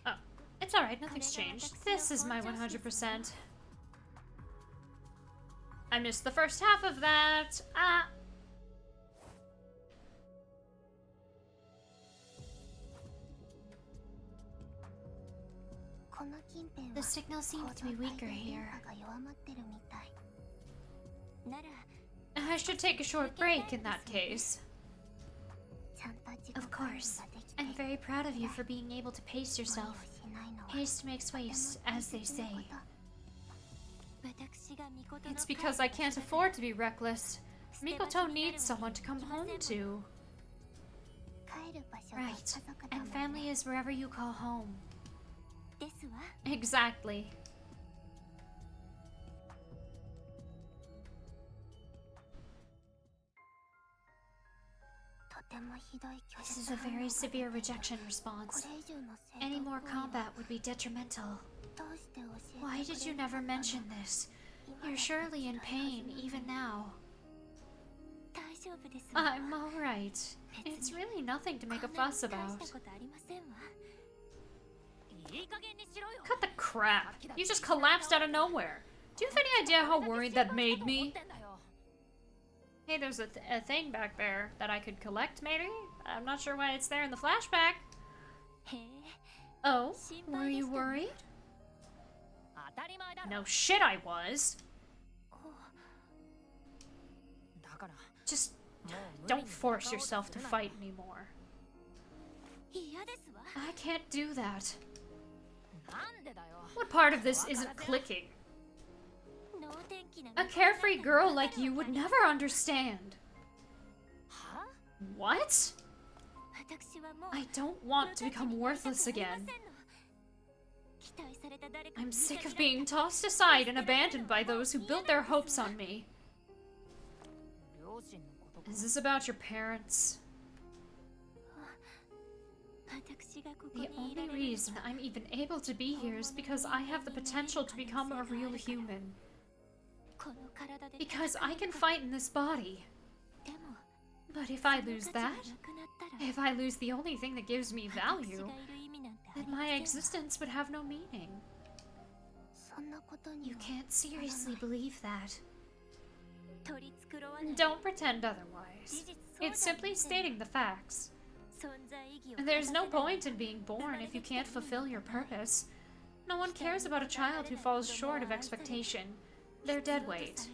Oh, it's alright, nothing's changed. This is my 100%. I missed the first half of that. The signal seems to be weaker here. I should take a short break in that case. Of course. I'm very proud of you for being able to pace yourself. Haste makes waste, as they say. It's because I can't afford to be reckless. Mikoto needs someone to come home to. Right. And family is wherever you call home. Exactly. This is a very severe rejection response. Any more combat would be detrimental. Why did you never mention this? You're surely in pain, even now. I'm alright. It's really nothing to make a fuss about. Cut the crap. You just collapsed out of nowhere. Do you have any idea how worried that made me? Hey, there's a thing back there that I could collect, maybe? I'm not sure why it's there in the flashback. Oh, were you worried? No shit I was. Just don't force yourself to fight anymore. I can't do that. What part of this isn't clicking? A carefree girl like you would never understand. What? I don't want to become worthless again. I'm sick of being tossed aside and abandoned by those who built their hopes on me. Is this about your parents? The only reason I'm even able to be here is because I have the potential to become a real human. Because I can fight in this body. But if I lose that, if I lose the only thing that gives me value, then my existence would have no meaning. You can't seriously believe that. Don't pretend otherwise. It's simply stating the facts. There's no point in being born if you can't fulfill your purpose. No one cares about a child who falls short of expectation. They're dead weight.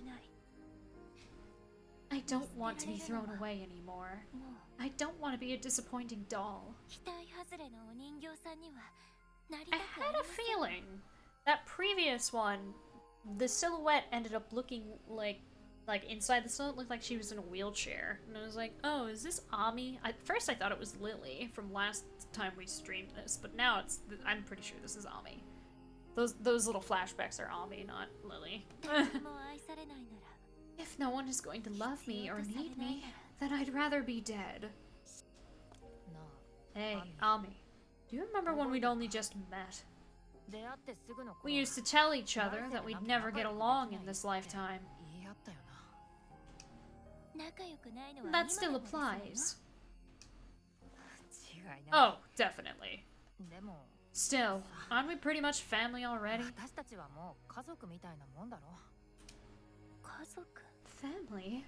I don't want to be thrown away anymore. I don't want to be a disappointing doll. I had a feeling that previous one, the silhouette ended up looking like inside the silhouette looked like she was in a wheelchair. And I was like, oh, is this Ami? At first I thought it was Lily from last time we streamed this, but now I'm pretty sure this is Ami. Those little flashbacks are Ami, not Lily. If no one is going to love me or need me, then I'd rather be dead. Hey, Ami, do you remember when we'd only just met? We used to tell each other that we'd never get along in this lifetime. That still applies. Oh, definitely. Still, aren't we pretty much family already? Family?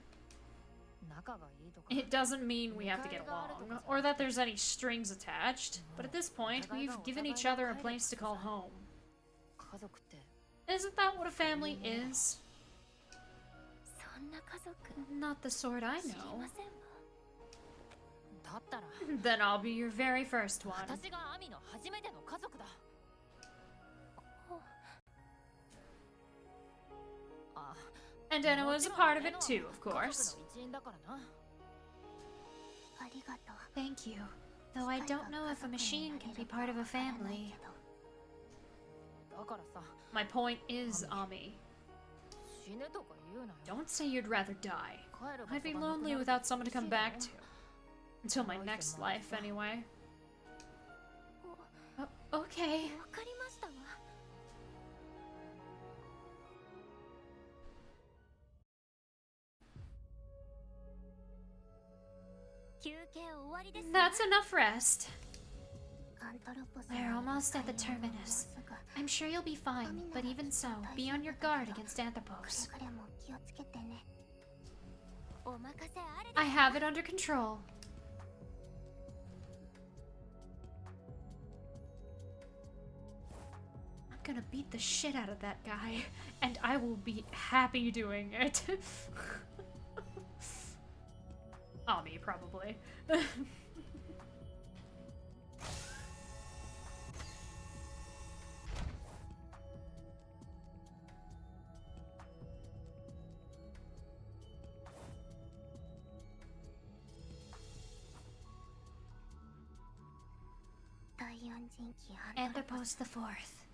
It doesn't mean we have to get along, or that there's any strings attached, but at this point, we've given each other a place to call home. Isn't that what a family is? Not the sort I know. Then I'll be your very first one. And Enno is a part of it too, of course. Thank you. Though I don't know if a machine can be part of a family. My point is, Ami. Don't say you'd rather die. I'd be lonely without someone to come back to. Until my next life, anyway. Okay. That's enough rest. We're almost at the terminus. I'm sure you'll be fine, but even so, be on your guard against Anthropos. I have it under control. I'm gonna beat the shit out of that guy, and I will be happy doing it. Ami, probably. Anthropos the Fourth.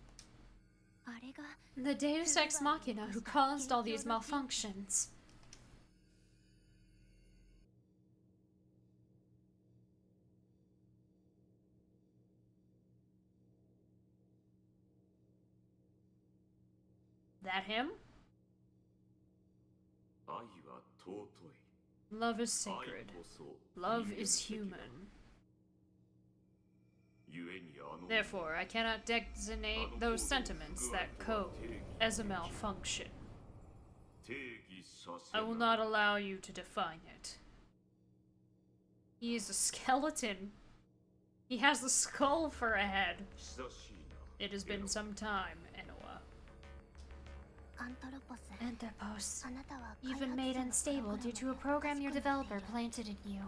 The Deus Ex Machina who caused all these malfunctions. That him? Love is sacred. Love is human. Therefore, I cannot designate those sentiments that code as a malfunction. I will not allow you to define it. He is a skeleton. He has a skull for a head. It has been some time, Enoa. Anthropos, you've been made unstable due to a program your developer planted in you.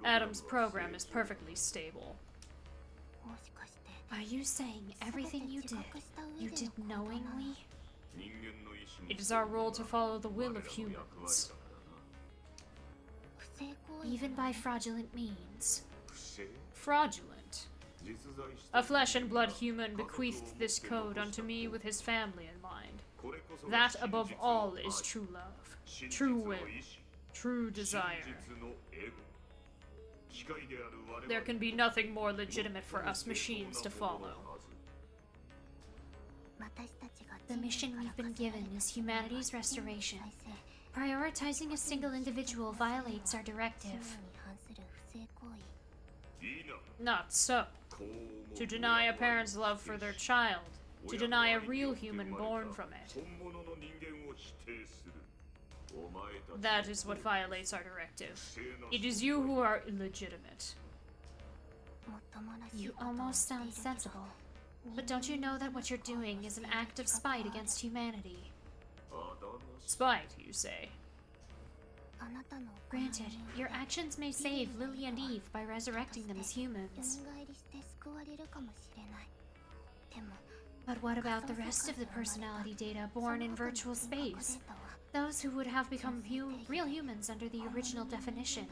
Adam's program is perfectly stable. Are you saying everything you did knowingly? It is our role to follow the will of humans. Even by fraudulent means? Fraudulent. A flesh and blood human bequeathed this code unto me with his family in mind. That, above all, is true love, true will, true desire. There can be nothing more legitimate for us machines to follow. The mission we've been given is humanity's restoration. Prioritizing a single individual violates our directive. Not so. To deny a parent's love for their child, to deny a real human born from it. That is what violates our directive. It is you who are illegitimate. You almost sound sensible. But don't you know that what you're doing is an act of spite against humanity? Spite, you say? Granted, your actions may save Lily and Eve by resurrecting them as humans. But what about the rest of the personality data born in virtual space? Those who would have become real humans under the original definition.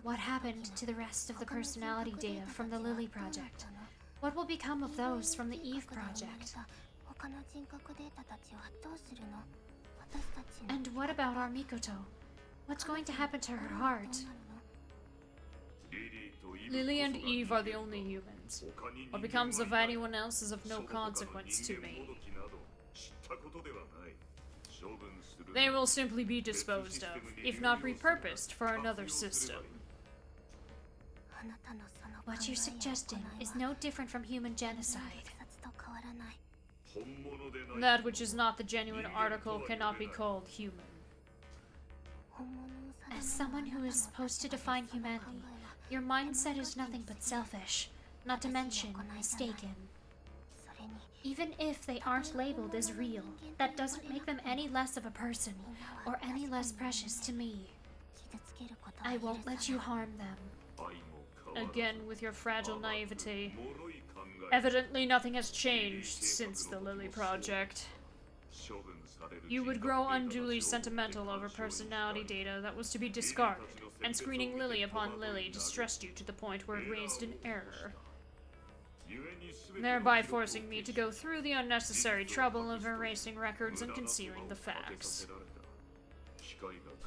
What happened to the rest of the personality data from the Lily Project? What will become of those from the Eve Project? And what about our Mikoto? What's going to happen to her heart? Lily and Eve are the only humans. What becomes of anyone else is of no consequence to me. They will simply be disposed of, if not repurposed for another system. What you're suggesting is no different from human genocide. That which is not the genuine article cannot be called human. As someone who is supposed to define humanity, your mindset is nothing but selfish, not to mention mistaken. Even if they aren't labeled as real, that doesn't make them any less of a person, or any less precious to me. I won't let you harm them. Again, with your fragile naivety. Evidently nothing has changed since the Lily Project. You would grow unduly sentimental over personality data that was to be discarded, and screening Lily upon Lily distressed you to the point where it raised an error, thereby forcing me to go through the unnecessary trouble of erasing records and concealing the facts.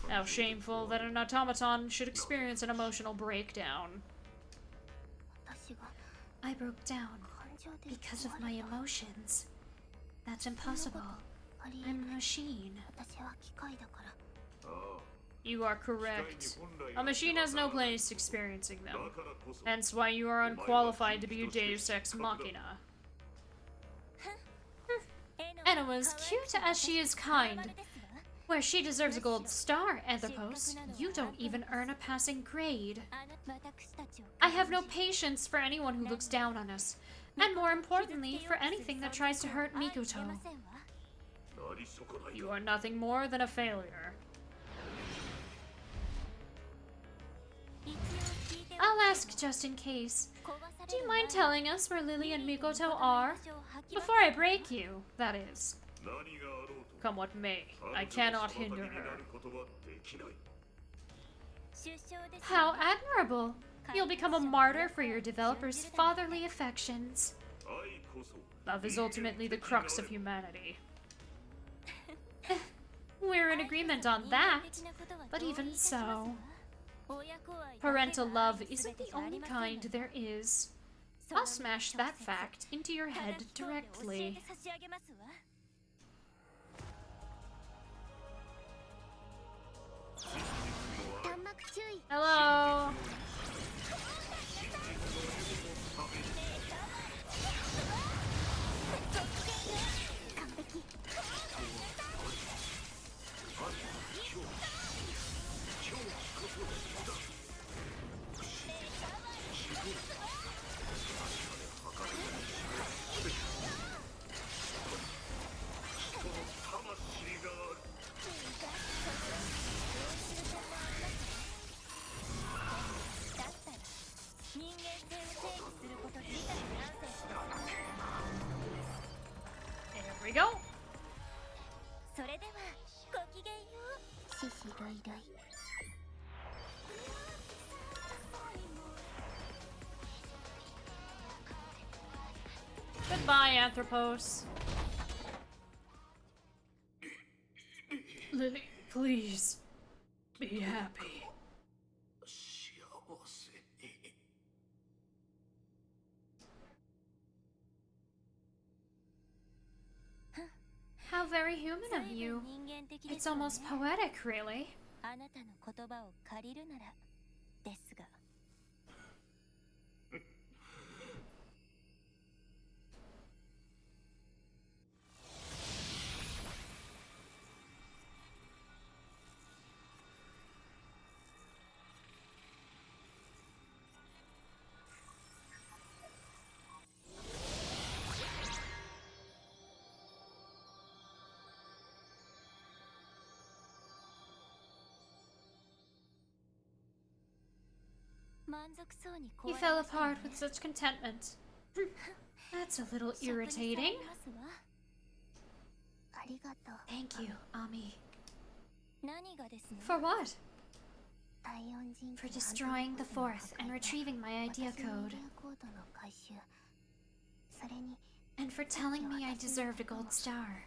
How shameful that an automaton should experience an emotional breakdown. I broke down because of my emotions. That's impossible. I'm a machine. You are correct. A machine has no place experiencing them. Hence why you are unqualified to be a Deus Ex Machina. Enowa's cute as she is kind. Where she deserves a gold star, Anthropos, you don't even earn a passing grade. I have no patience for anyone who looks down on us, and more importantly, for anything that tries to hurt Mikoto. You are nothing more than a failure. I'll ask just in case. Do you mind telling us where Lily and Mikoto are? Before I break you, that is. Come what may, I cannot hinder her. How admirable! You'll become a martyr for your developer's fatherly affections. Love is ultimately the crux of humanity. We're in agreement on that, but even so... Parental love isn't the only kind there is. I'll smash that fact into your head directly. Hello. There we go. Goodbye, Anthropos. Lily, please. Be happy. How very human of you. It's almost poetic, really. He fell apart with such contentment. That's a little irritating. Thank you, Ami. For what? For destroying the fourth and retrieving my idea code. And for telling me I deserved a gold star.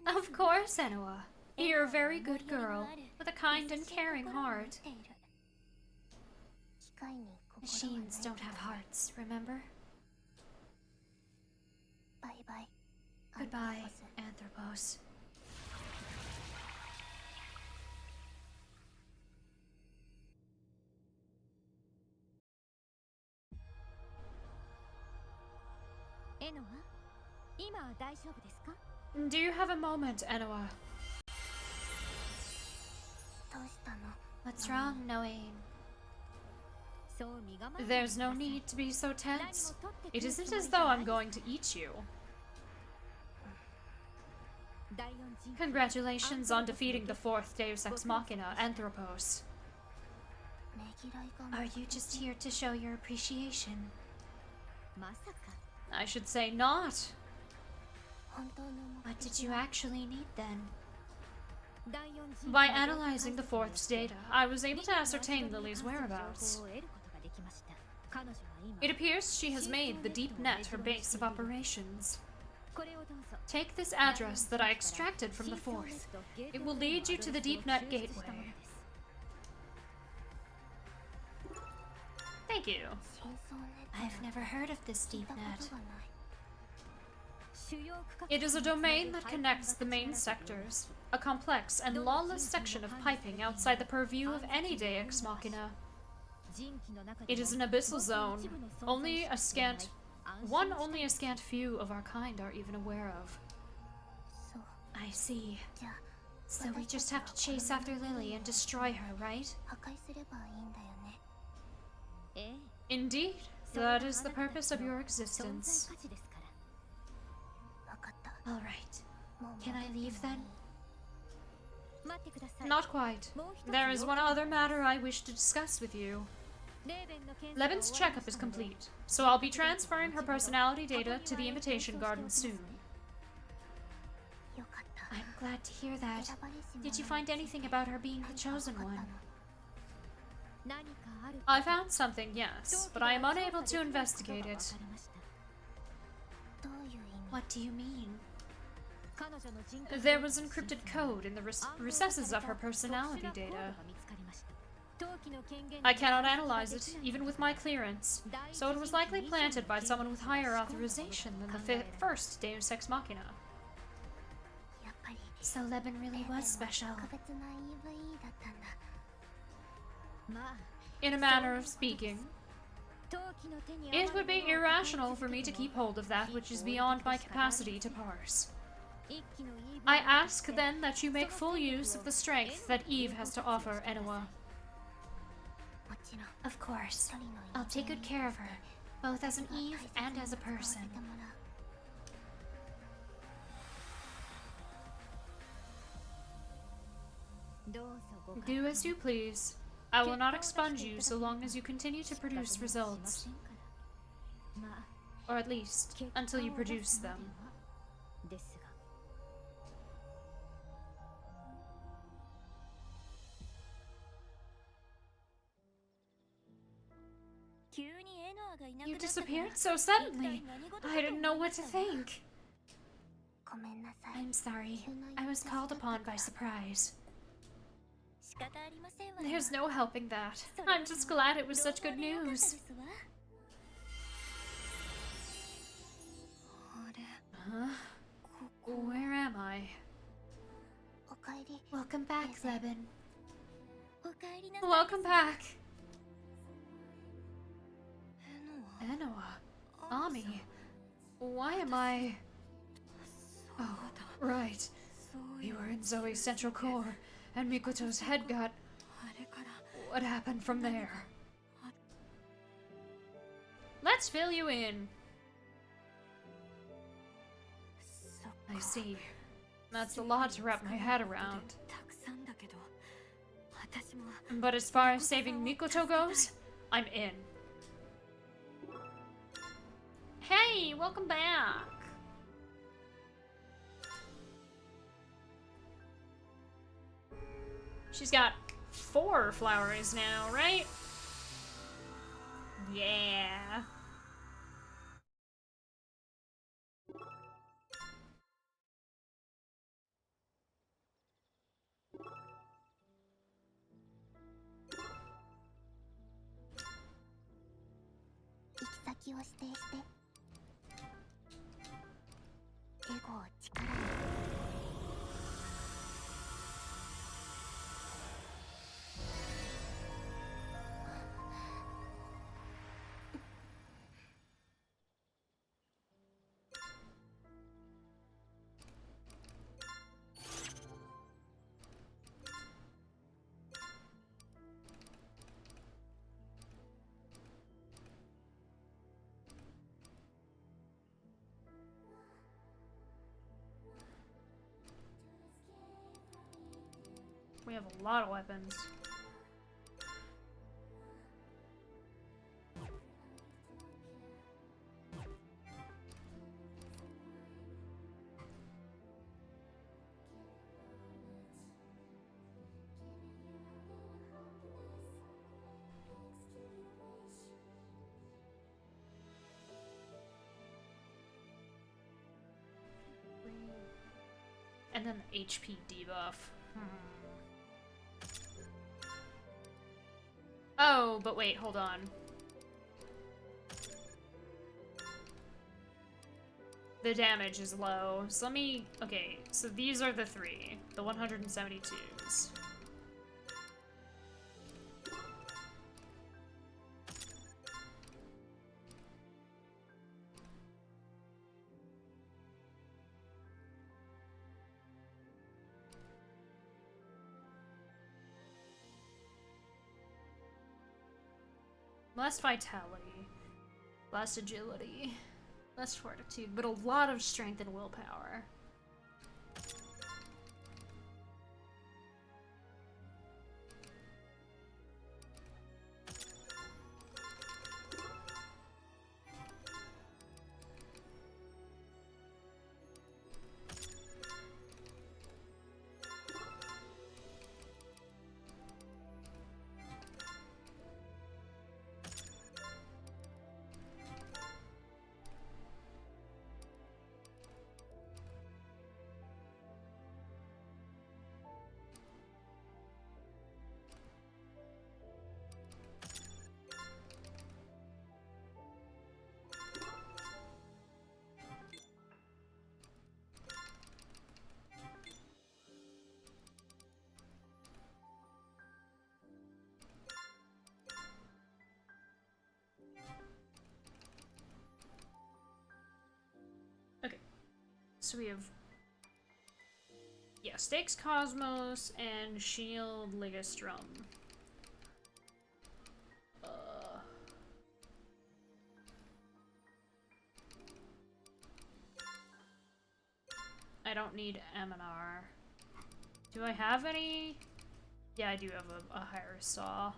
Of course, Enoa. You're a very good girl, with a kind and caring heart. Machines don't have hearts, remember? Goodbye, Anthropos. Do you have a moment, Enoa? What's wrong, Noain? There's no need to be so tense. It isn't as though I'm going to eat you. Congratulations on defeating the fourth Deus Ex Machina, Anthropos. Are you just here to show your appreciation? I should say not. What did you actually need then? By analyzing the fourth's data, I was able to ascertain Lily's whereabouts. It appears she has made the deep net her base of operations. Take this address that I extracted from the fourth. It will lead you to the deep net gateway. Thank you. I've never heard of this deep net. It is a domain that connects the main sectors, a complex and lawless section of piping outside the purview of any Deus Machina. It is an abyssal zone, only a scant few of our kind are even aware of. I see. So we just have to chase after Lily and destroy her, right? Indeed, that is the purpose of your existence. Alright. Can I leave then? Not quite. There is one other matter I wish to discuss with you. Levin's checkup is complete, so I'll be transferring her personality data to the Imitation Garden soon. I'm glad to hear that. Did you find anything about her being the chosen one? I found something, yes, but I am unable to investigate it. What do you mean? There was encrypted code in the recesses of her personality data. I cannot analyze it, even with my clearance, so it was likely planted by someone with higher authorization than the first Deus Ex Machina. So Leben really was special. In a manner of speaking, it would be irrational for me to keep hold of that which is beyond my capacity to parse. I ask then that you make full use of the strength that Eve has to offer Enoa. Of course. I'll take good care of her, both as an Eve and as a person. Do as you please. I will not expunge you so long as you continue to produce results. Or at least, until you produce them. You disappeared so suddenly. I didn't know what to think. I'm sorry. I was called upon by surprise. There's no helping that. I'm just glad it was such good news. Huh? Where am I? Welcome back, Leben. Welcome back. Enoa. Ami. Why am I... Oh, right. You were in Zoe's central core, and Mikoto's head got... What happened from there? Let's fill you in. I see. That's a lot to wrap my head around. But as far as saving Mikoto goes, I'm in. Hey, welcome back. She's got 4 flowers now, right? Yeah. We have a lot of weapons. And then the HP debuff. Oh, but wait, hold on. The damage is low. So let me... Okay, so these are the 3. The 172s. Less vitality, less agility, less fortitude, but a lot of strength and willpower. So we have, yeah, Stakes Cosmos and Shield Ligastrum. I don't need M&R. Do I have any? Yeah, I do have a higher saw.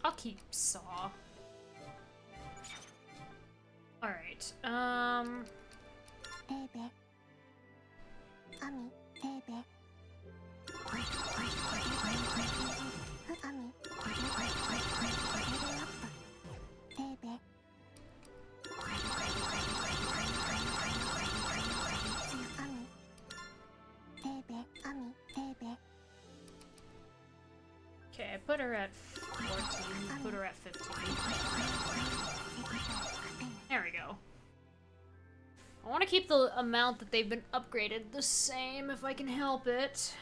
I'll keep saw. Alright, okay, I put her at 14, put her at 15. There we go. I want to keep the amount that they've been upgraded the same if I can help it.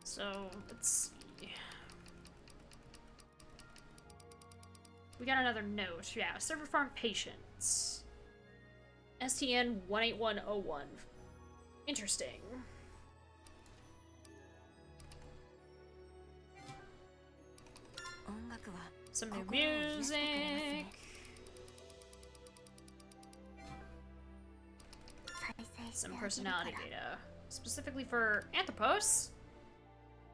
So, let's see. We got another note. Yeah, server farm patients. STN 18101. Interesting. Some new music. Some personality data. Specifically for Anthropos.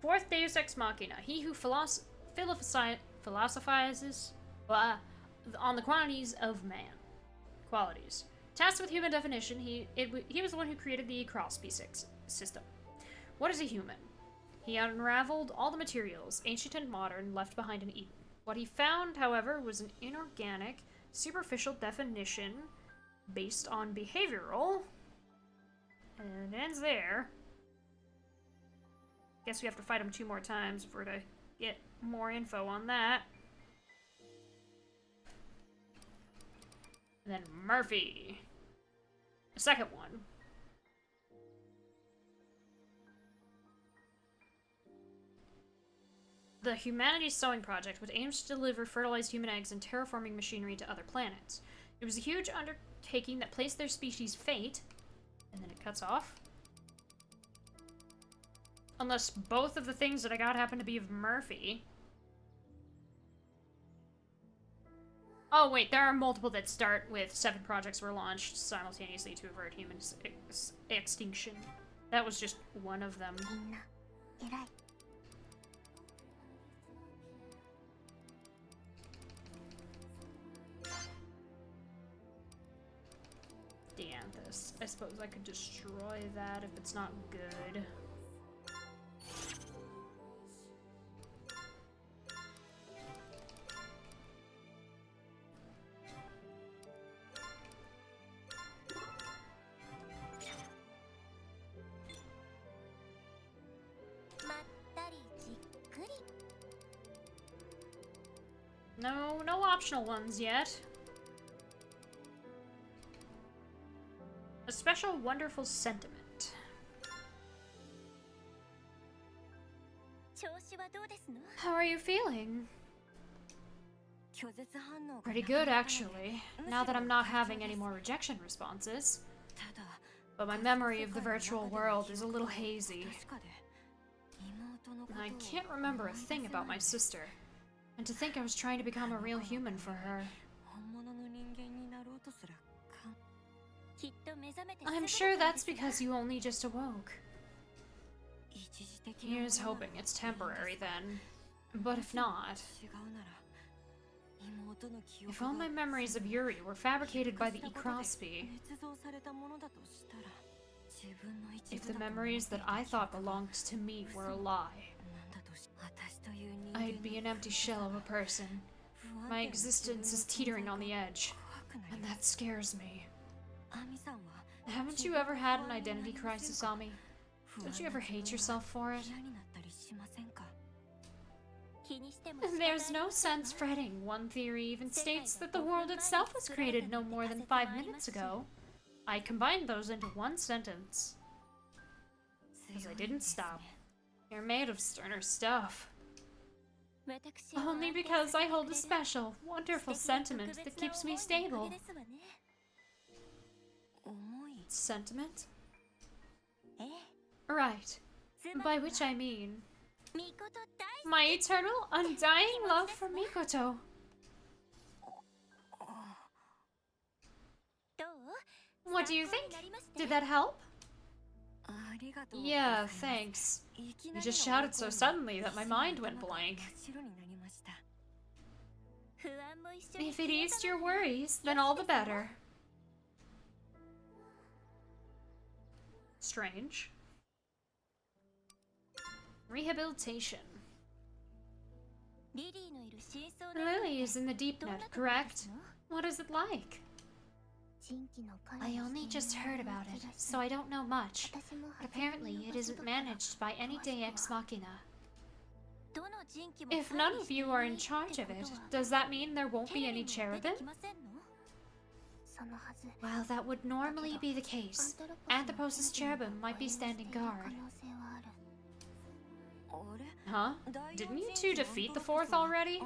Fourth Deus Ex Machina. He who philosophizes on the qualities of man. Qualities. Tasked with human definition, he was the one who created the Crosby system. What is a human? He unraveled all the materials, ancient and modern, left behind in Eden. What he found, however, was an inorganic, superficial definition based on behavioral. And it ends there. Guess we have to fight him 2 more times if we're to get more info on that. And then Murphy. The second one. The Humanity's Sowing Project, which aims to deliver fertilized human eggs and terraforming machinery to other planets. It was a huge undertaking that placed their species' fate, and then it cuts off. Unless both of the things that I got happen to be of Murphy. Oh wait, there are multiple that start with 7 projects were launched simultaneously to avert human extinction. That was just one of them. Dianthus. I suppose I could destroy that if it's not good. No optional ones yet. A special wonderful sentiment. How are you feeling? Pretty good, actually. Now that I'm not having any more rejection responses. But my memory of the virtual world is a little hazy. I can't remember a thing about my sister. And to think I was trying to become a real human for her. I'm sure that's because you only just awoke. Here's hoping it's temporary then. But if not... If all my memories of Yuri were fabricated by the Crosby, If the memories that I thought belonged to me were a lie, I'd be an empty shell of a person. My existence is teetering on the edge, and that scares me. Haven't you ever had an identity crisis, Ami? Don't you ever hate yourself for it? There's no sense fretting. One theory even states that the world itself was created no more than 5 minutes ago. I combined those into one sentence. Because I didn't stop. You're made of sterner stuff. Only because I hold a special, wonderful sentiment that keeps me stable. Sentiment? Right. By which I mean my eternal, undying love for Mikoto. What do you think? Did that help? Yeah, thanks. You just shouted so suddenly that my mind went blank. If it eased your worries, then all the better. Strange. Rehabilitation. Lily is in the deep net, correct? What is it like? I only just heard about it, so I don't know much. But apparently, it isn't managed by any Deus Ex Machina. If none of you are in charge of it, does that mean there won't be any cherubim? Well, that would normally be the case. Anthropos' cherubim might be standing guard. Huh? Didn't you two defeat the fourth already?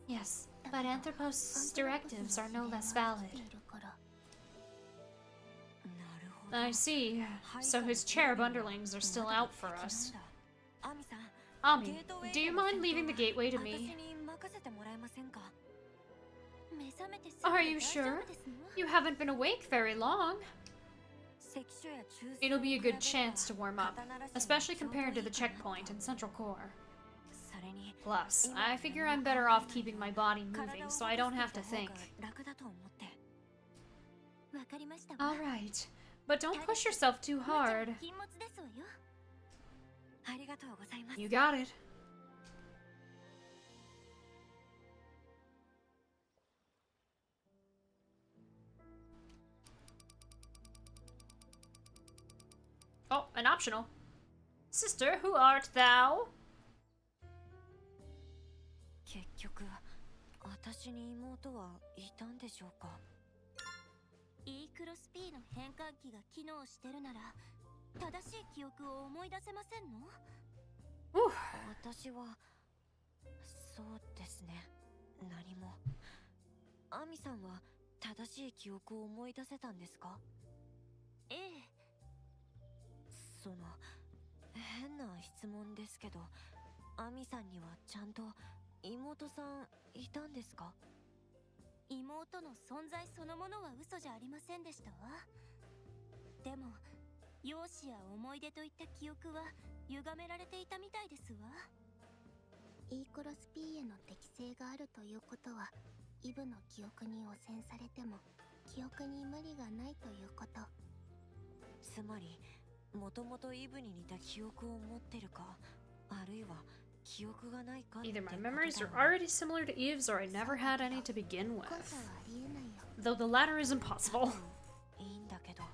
Yes, but Anthropos' directives are no less valid. I see. So his cherub underlings are still out for us. Ami, do you mind leaving the gateway to me? Are you sure? You haven't been awake very long. It'll be a good chance to warm up, especially compared to the checkpoint in Central Core. Plus, I figure I'm better off keeping my body moving so I don't have to think. Alright, but don't push yourself too hard. You got it. Oh, an optional. Sister, who art thou? 結局、私に妹はいたんでしょうか。E クロス P の変換器が機能してるなら、正しい記憶を思い出せませんの？私は、そうですね。何も。アミさんは正しい記憶を思い出せたんですか？ええ。その変な質問ですけど、アミさんにはちゃんと妹さんいたんですか？妹の存在そのものは嘘じゃありませんでしたわ。でも容姿や思い出といった記憶は歪められていたみたいですわ。E クロス P への適性があるということは、イブの記憶に汚染されても記憶に無理がないということ。つまりもともとイブに似た記憶を持ってるか、あるいは記憶がないか。 Either my memories are already similar to Eve's or I never had any to begin with. Though the latter is impossible. いいんだけど。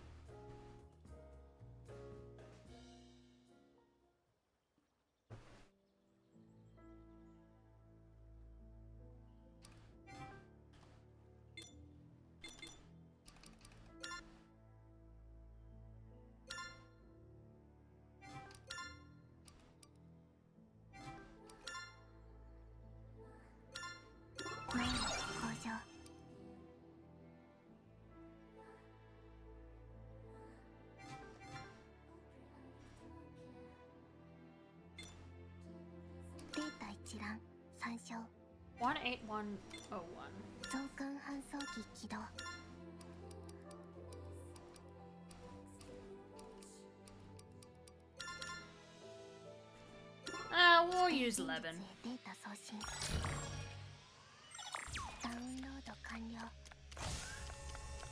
18101. 増刊搬送機起動。We'll use 11. データ送信。ダウンロード完了。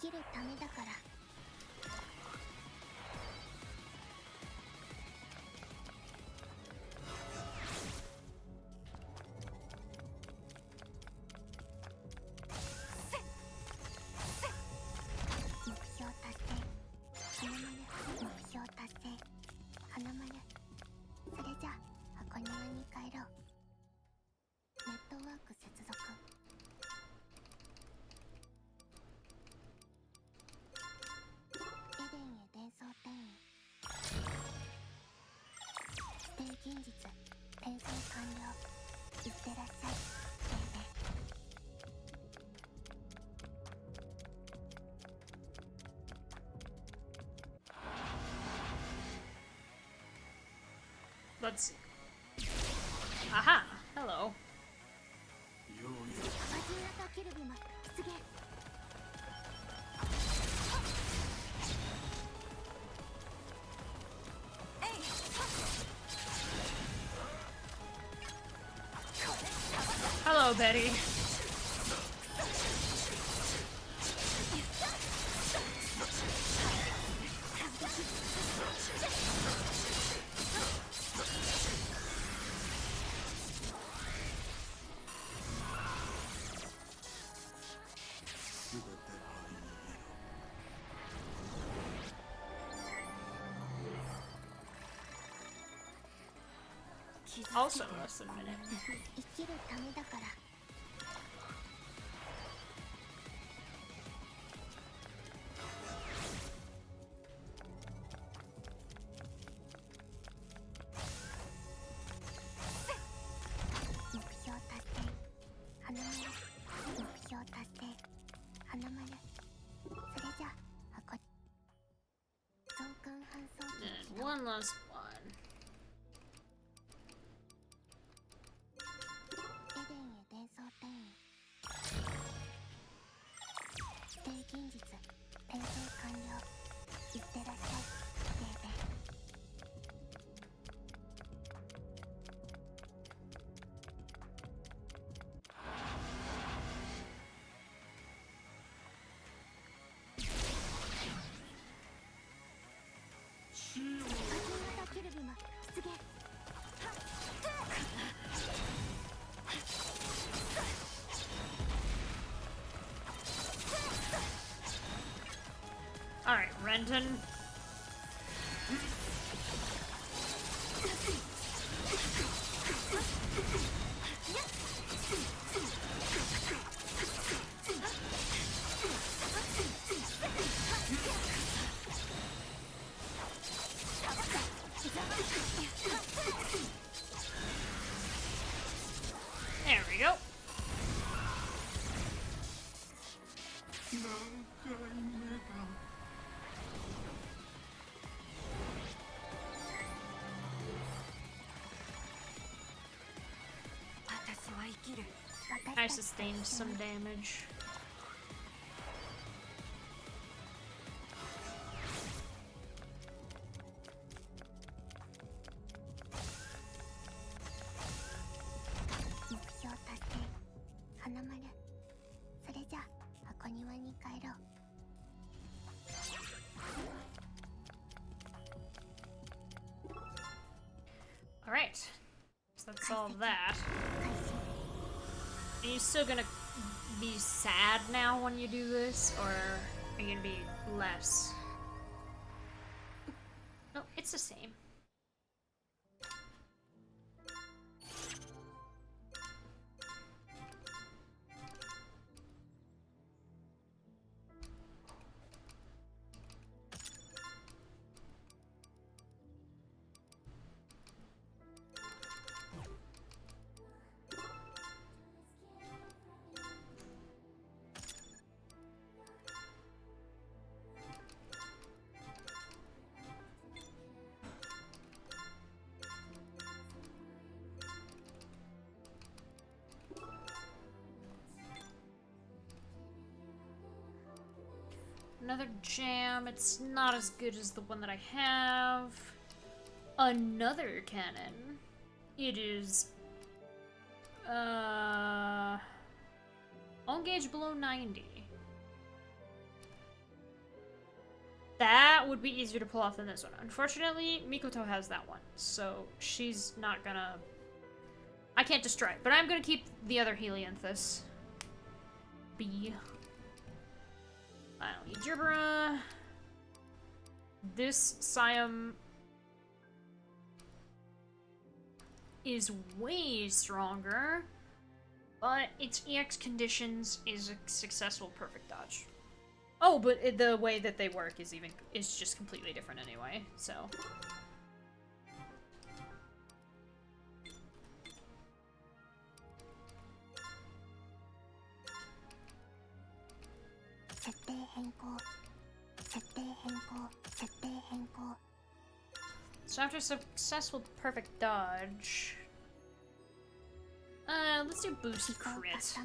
きるためだから。目標達成。花丸。目標達成。花丸。それじゃ箱庭に帰ろう。ネットワーク接続。エデンへ伝送転移。指定近日転送完了。いってらっしゃい。メイデン。Let's see. Aha! Hello. マジンアタキルビム出現。Hello, Betty. Also less than a minute. 生きるためだから。目標達成。花丸。目標達成。花丸。それじゃ箱。増刊搬送機 And one last one. エデンへ伝送転移。指定近日転送完了。いってらっしゃい。メイデン。マジンアタキルビム出現。Alright, Renton. There we go. I sustained some damage. Alright. So that's all that. Are you still gonna be sad now when you do this, or are you gonna be less? No, it's the same. Another jam. It's not as good as the one that I have. Another cannon. It is on gauge below 90. That would be easier to pull off than this one. Unfortunately, Mikoto has that one, so she's not gonna... I can't destroy it, but I'm gonna keep the other Helianthus. B. I don't need Gerbera. This Siam is way stronger, but its EX conditions is a successful perfect dodge. Oh, but the way that they work is just completely different anyway, so... So after successful perfect dodge... let's do boost crit.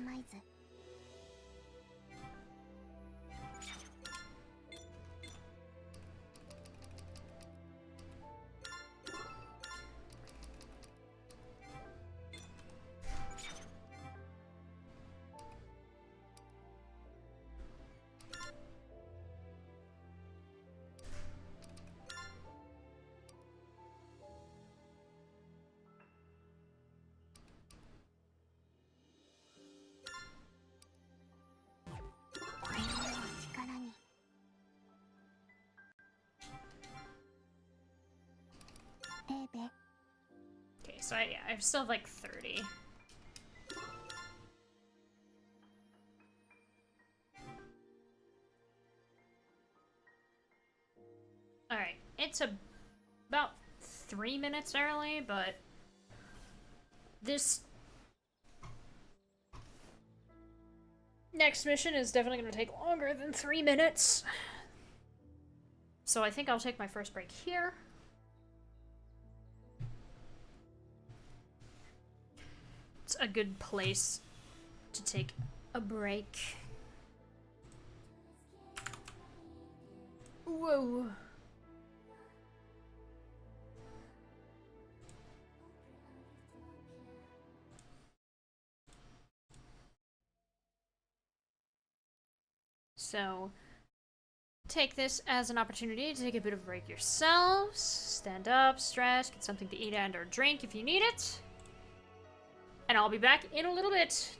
Okay, so I still have like 30. Alright, it's about 3 minutes early, but this next mission is definitely going to take longer than 3 minutes. So I think I'll take my first break here. It's a good place to take a break. Whoa. So, take this as an opportunity to take a bit of a break yourselves. Stand up, stretch, get something to eat and or drink if you need it. And I'll be back in a little bit.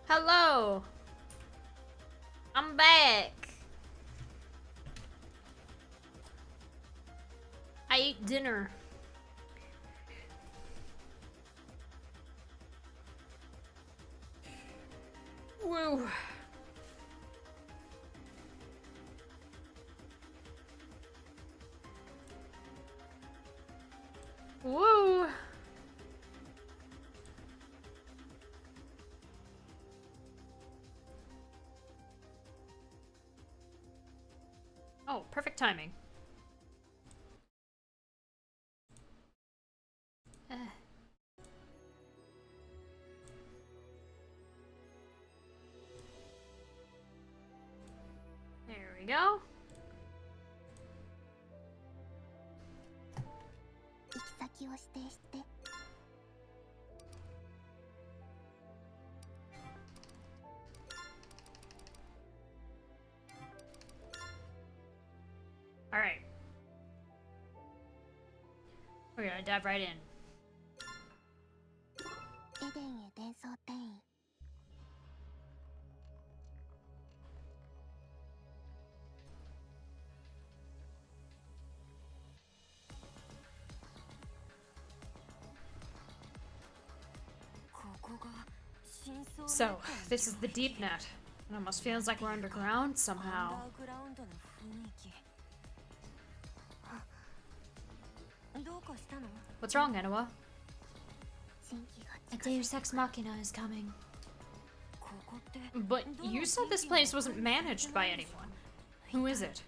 Hello! I'm back! I ate dinner. Woo! Woo! Oh, perfect timing. There we go. 行き先を指定して。 Alright. We're gonna dive right in. エデンへ伝送転移。 So, this is the deep net. It almost feels like we're underground somehow. What's wrong, Enoa? A Deus Ex Machina is coming. But you said this place wasn't managed by anyone. Who is it?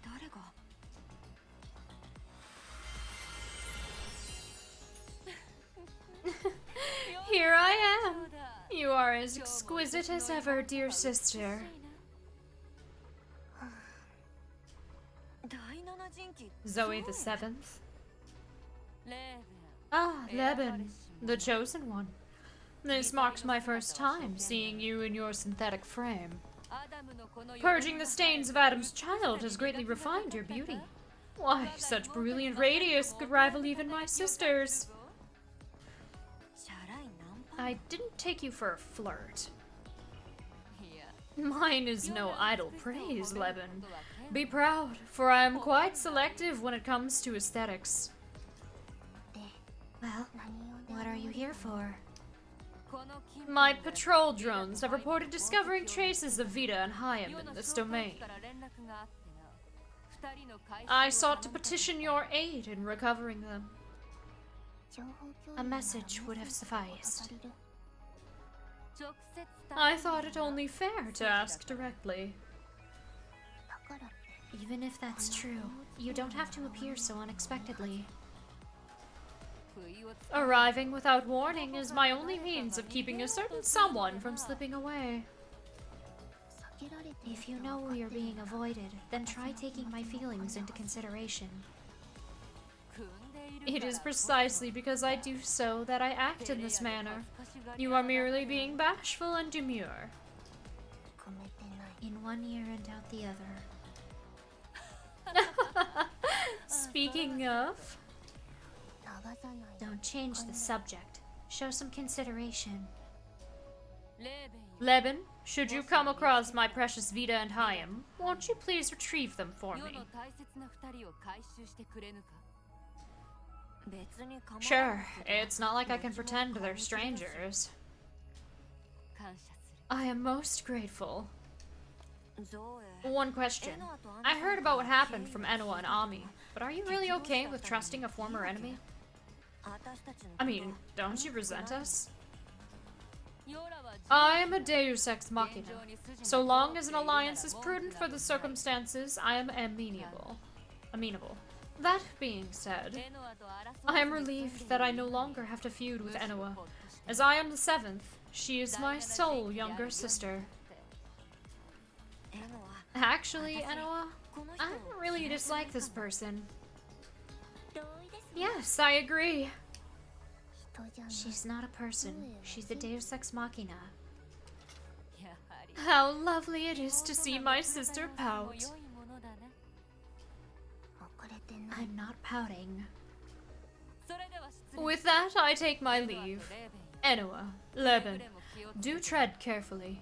Here I am. You are as exquisite as ever, dear sister. Zoe the Seventh? Ah, Leben, the chosen one. This marks my first time seeing you in your synthetic frame. Purging the stains of Adam's child has greatly refined your beauty. Why, such brilliant radius could rival even my sister's. I didn't take you for a flirt. Mine is no idle praise, Leben. Be proud, for I am quite selective when it comes to aesthetics. Well, what are you here for? My patrol drones have reported discovering traces of Vita and Hayam in this domain. I sought to petition your aid in recovering them. A message would have sufficed. I thought it only fair to ask directly. Even if that's true, you don't have to appear so unexpectedly. Arriving without warning is my only means of keeping a certain someone from slipping away. If you know we are being avoided, then try taking my feelings into consideration. It is precisely because I do so that I act in this manner. You are merely being bashful and demure. In one ear and out the other. Speaking of... Don't change the subject. Show some consideration. Leben, should you come across my precious Vita and Hayam, won't you please retrieve them for me? Sure, it's not like I can pretend they're strangers. I am most grateful. One question. I heard about what happened from Enoa and Ami, but are you really okay with trusting a former enemy? I mean, don't you resent us? I am a Deus Ex Machina. So long as an alliance is prudent for the circumstances, I am amenable. That being said, I am relieved that I no longer have to feud with Enoa. As I am the seventh, she is my sole younger sister. Actually, Enoa, I don't really dislike this person. Yes, I agree. She's not a person. She's a Deus Ex Machina. How lovely it is to see my sister pout. I'm not pouting. With that, I take my leave. Enoa, Leben, do tread carefully.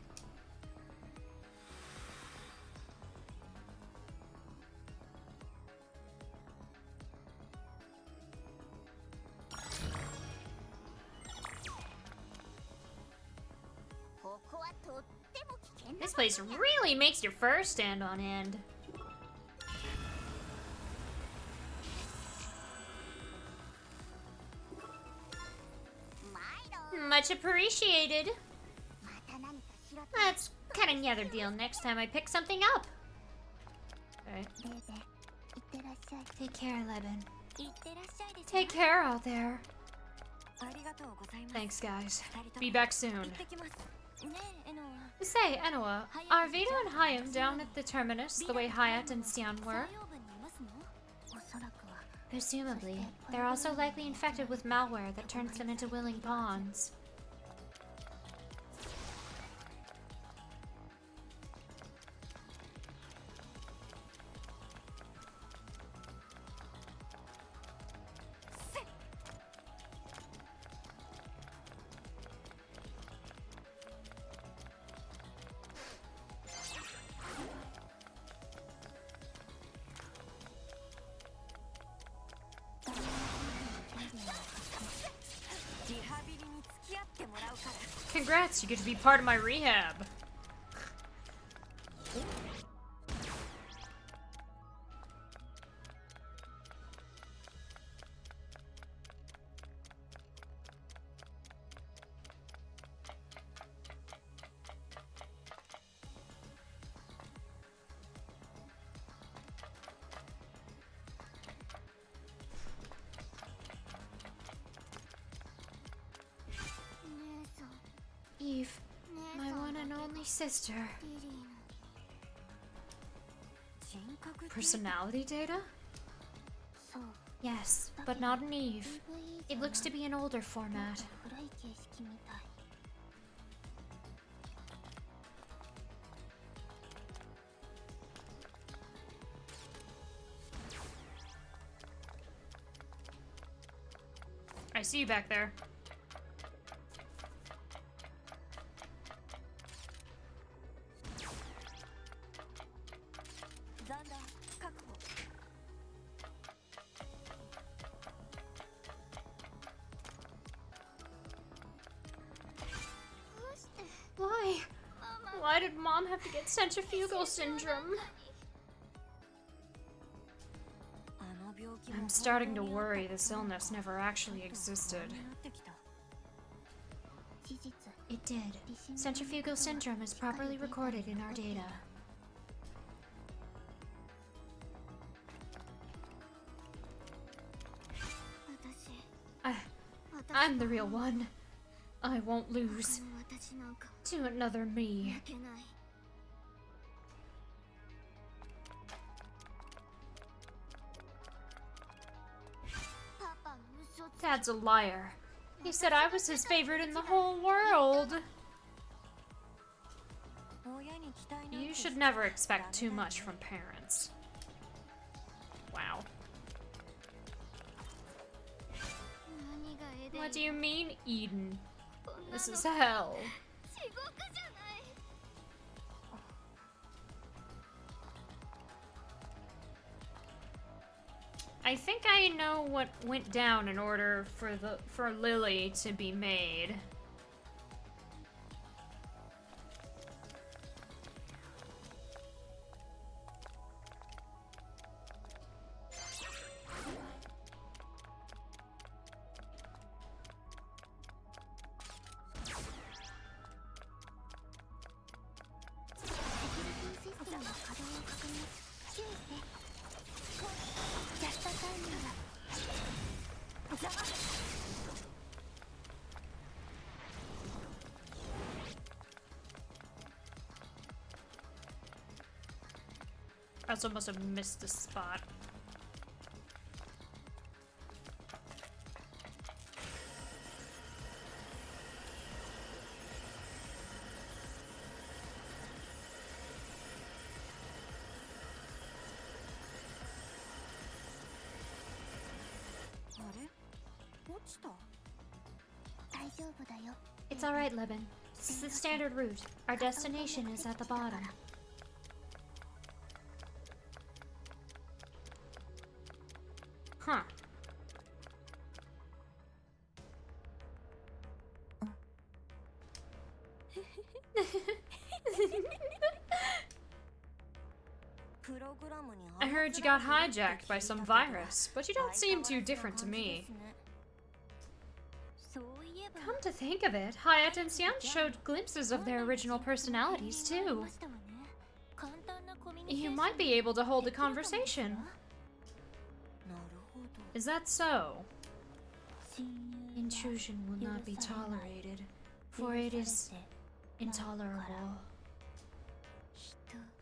This place really makes your fur stand on end. Much appreciated. Let's cut another deal next time I pick something up. Okay. Take care, Leben. Take care out there. Thanks, guys. Be back soon. Say, Enoa, are Vito and Hayam down at the terminus the way Hayat and Xian were? Presumably. They're also likely infected with malware that turns them into willing pawns. Congrats, you get to be part of my rehab. Eve, my one and only sister. Personality data? Yes, but not an Eve. It looks to be an older format. I see you back there. Why? Why did Mom have to get centrifugal syndrome? I'm starting to worry this illness never actually existed. It did. Centrifugal syndrome is properly recorded in our data. I'm the real one. I won't lose to another me. Dad's a liar. He said I was his favorite in the whole world. You should never expect too much from parents. Wow. What do you mean, Eden? This is hell. I think I know what went down in order for Lily to be made. I also must have missed a spot. It's alright, Leben. This is the standard route. Our destination is at the bottom. Huh. I heard you got hijacked by some virus, but you don't seem too different to me. Come to think of it, Hayat and Xian showed glimpses of their original personalities too. You might be able to hold a conversation. Is that so? Intrusion will not be tolerated, for it is intolerable.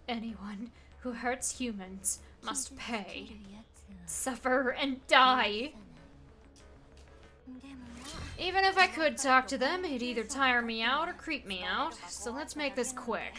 Anyone who hurts humans must pay, suffer, and die. Even if I could talk to them, it'd either tire me out or creep me out, so let's make this quick.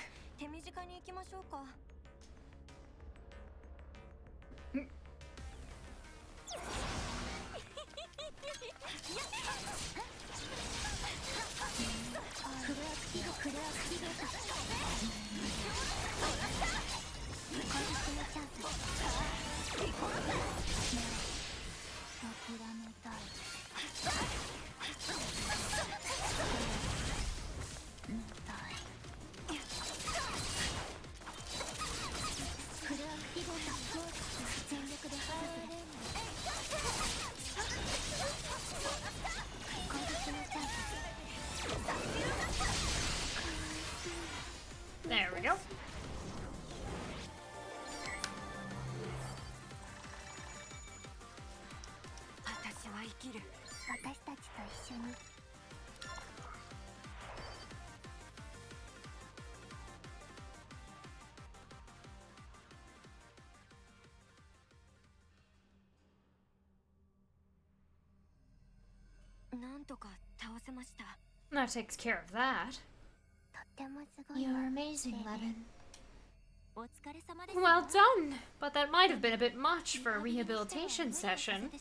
There we go. That takes care of that. You're amazing, Levin. Well done! But that might have been a bit much for a rehabilitation session.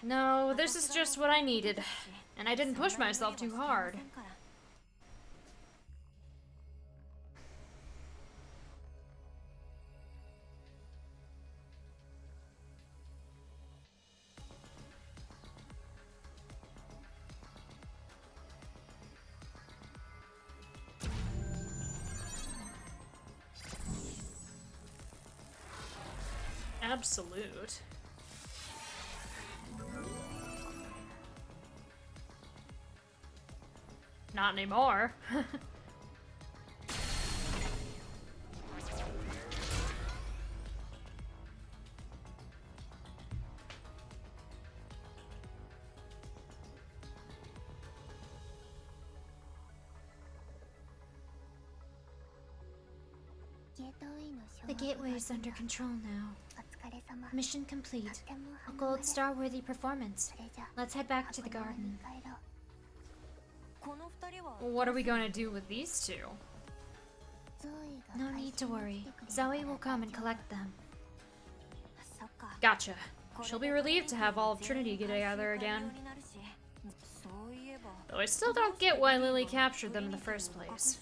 No, this is just what I needed. And I didn't push myself too hard. Absolute. Not anymore. The gateway is under control now. Mission complete. A gold star-worthy performance. Let's head back to the garden. What are we going to do with these two? No need to worry. Zoe will come and collect them. Gotcha. She'll be relieved to have all of Trinity get together again. Though I still don't get why Lily captured them in the first place.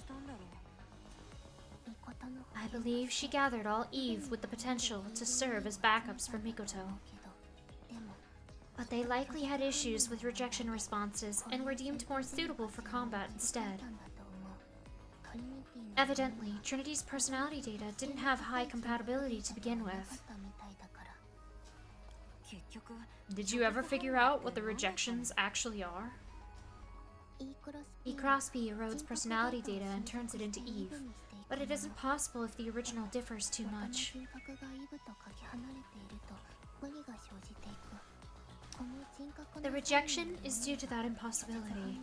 I believe she gathered all Eve with the potential to serve as backups for Mikoto. But they likely had issues with rejection responses and were deemed more suitable for combat instead. Evidently, Trinity's personality data didn't have high compatibility to begin with. Did you ever figure out what the rejections actually are? E Crosby erodes personality data and turns it into Eve, but it isn't possible if the original differs too much. The rejection is due to that impossibility.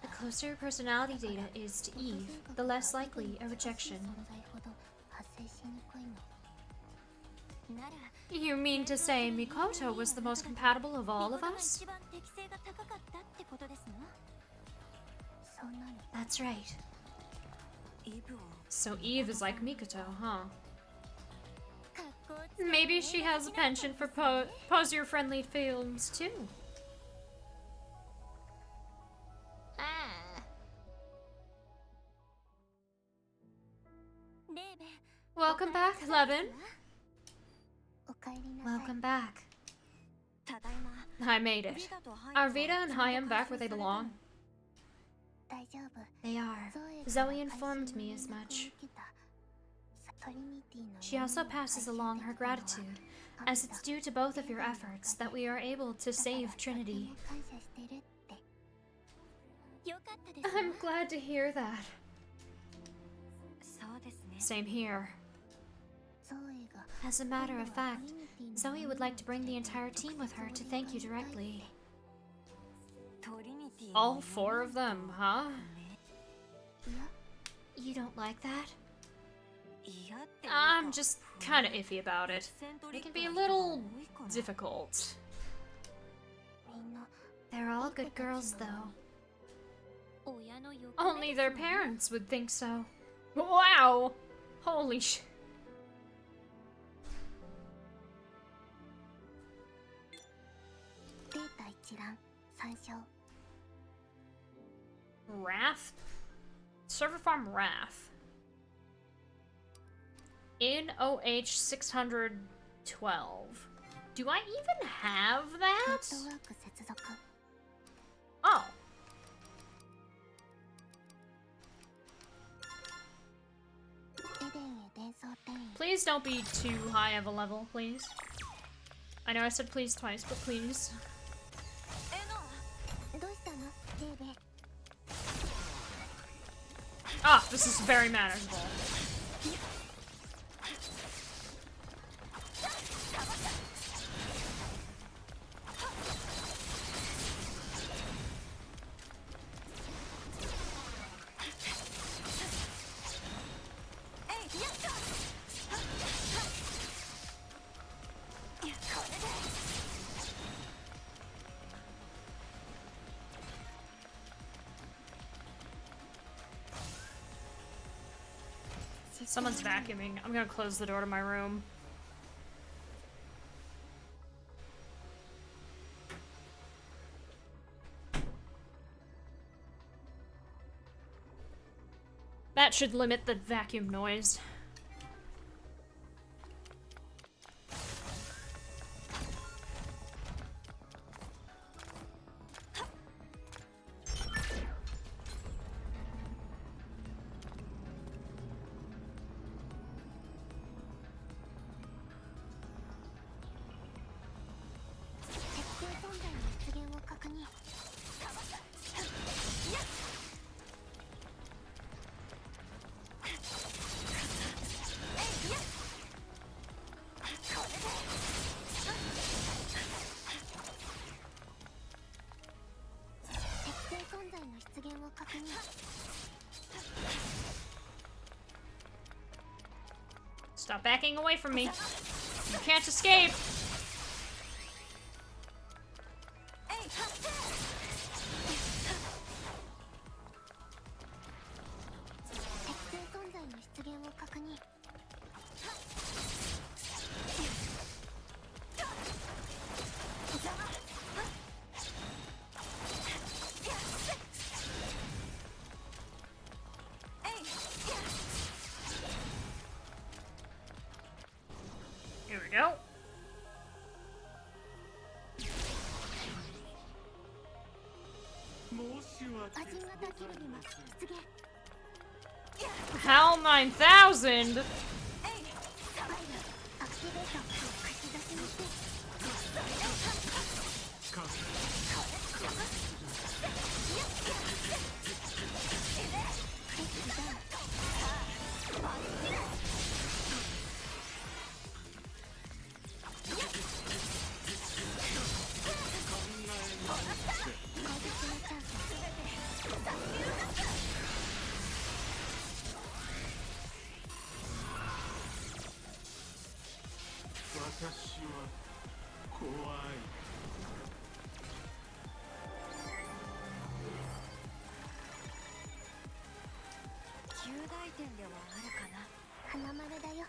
The closer personality data is to Eve, the less likely a rejection. You mean to say Mikoto was the most compatible of all of us? That's right. So Eve is like Mikoto, huh? Maybe she has a penchant for pose-your-friendly films, too. Welcome back, Levin. Welcome back. I made it. Are Vita and Hayam back where they belong? They are. Zoe informed me as much. She also passes along her gratitude, as it's due to both of your efforts that we are able to save Trinity. I'm glad to hear that. Same here. As a matter of fact, Zoe would like to bring the entire team with her to thank you directly. All 4 of them, huh? You don't like that? I'm just kind of iffy about it. It can be a little difficult. They're all good girls, though. Only their parents would think so. Wow! Holy sh... Wrath? Server farm Wrath. In OH 612. Do I even have that? Oh. Please don't be too high of a level, please. I know I said please twice, but please. Ah, this is very manageable. Someone's vacuuming. I'm gonna close the door to my room. That should limit the vacuum noise. Stop backing away from me. You can't escape. Here we go. HAL 9000?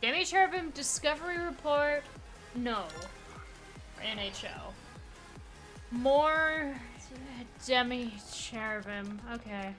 Demi Cherubim Discovery Report? No. NHO. More Demi Cherubim. Okay.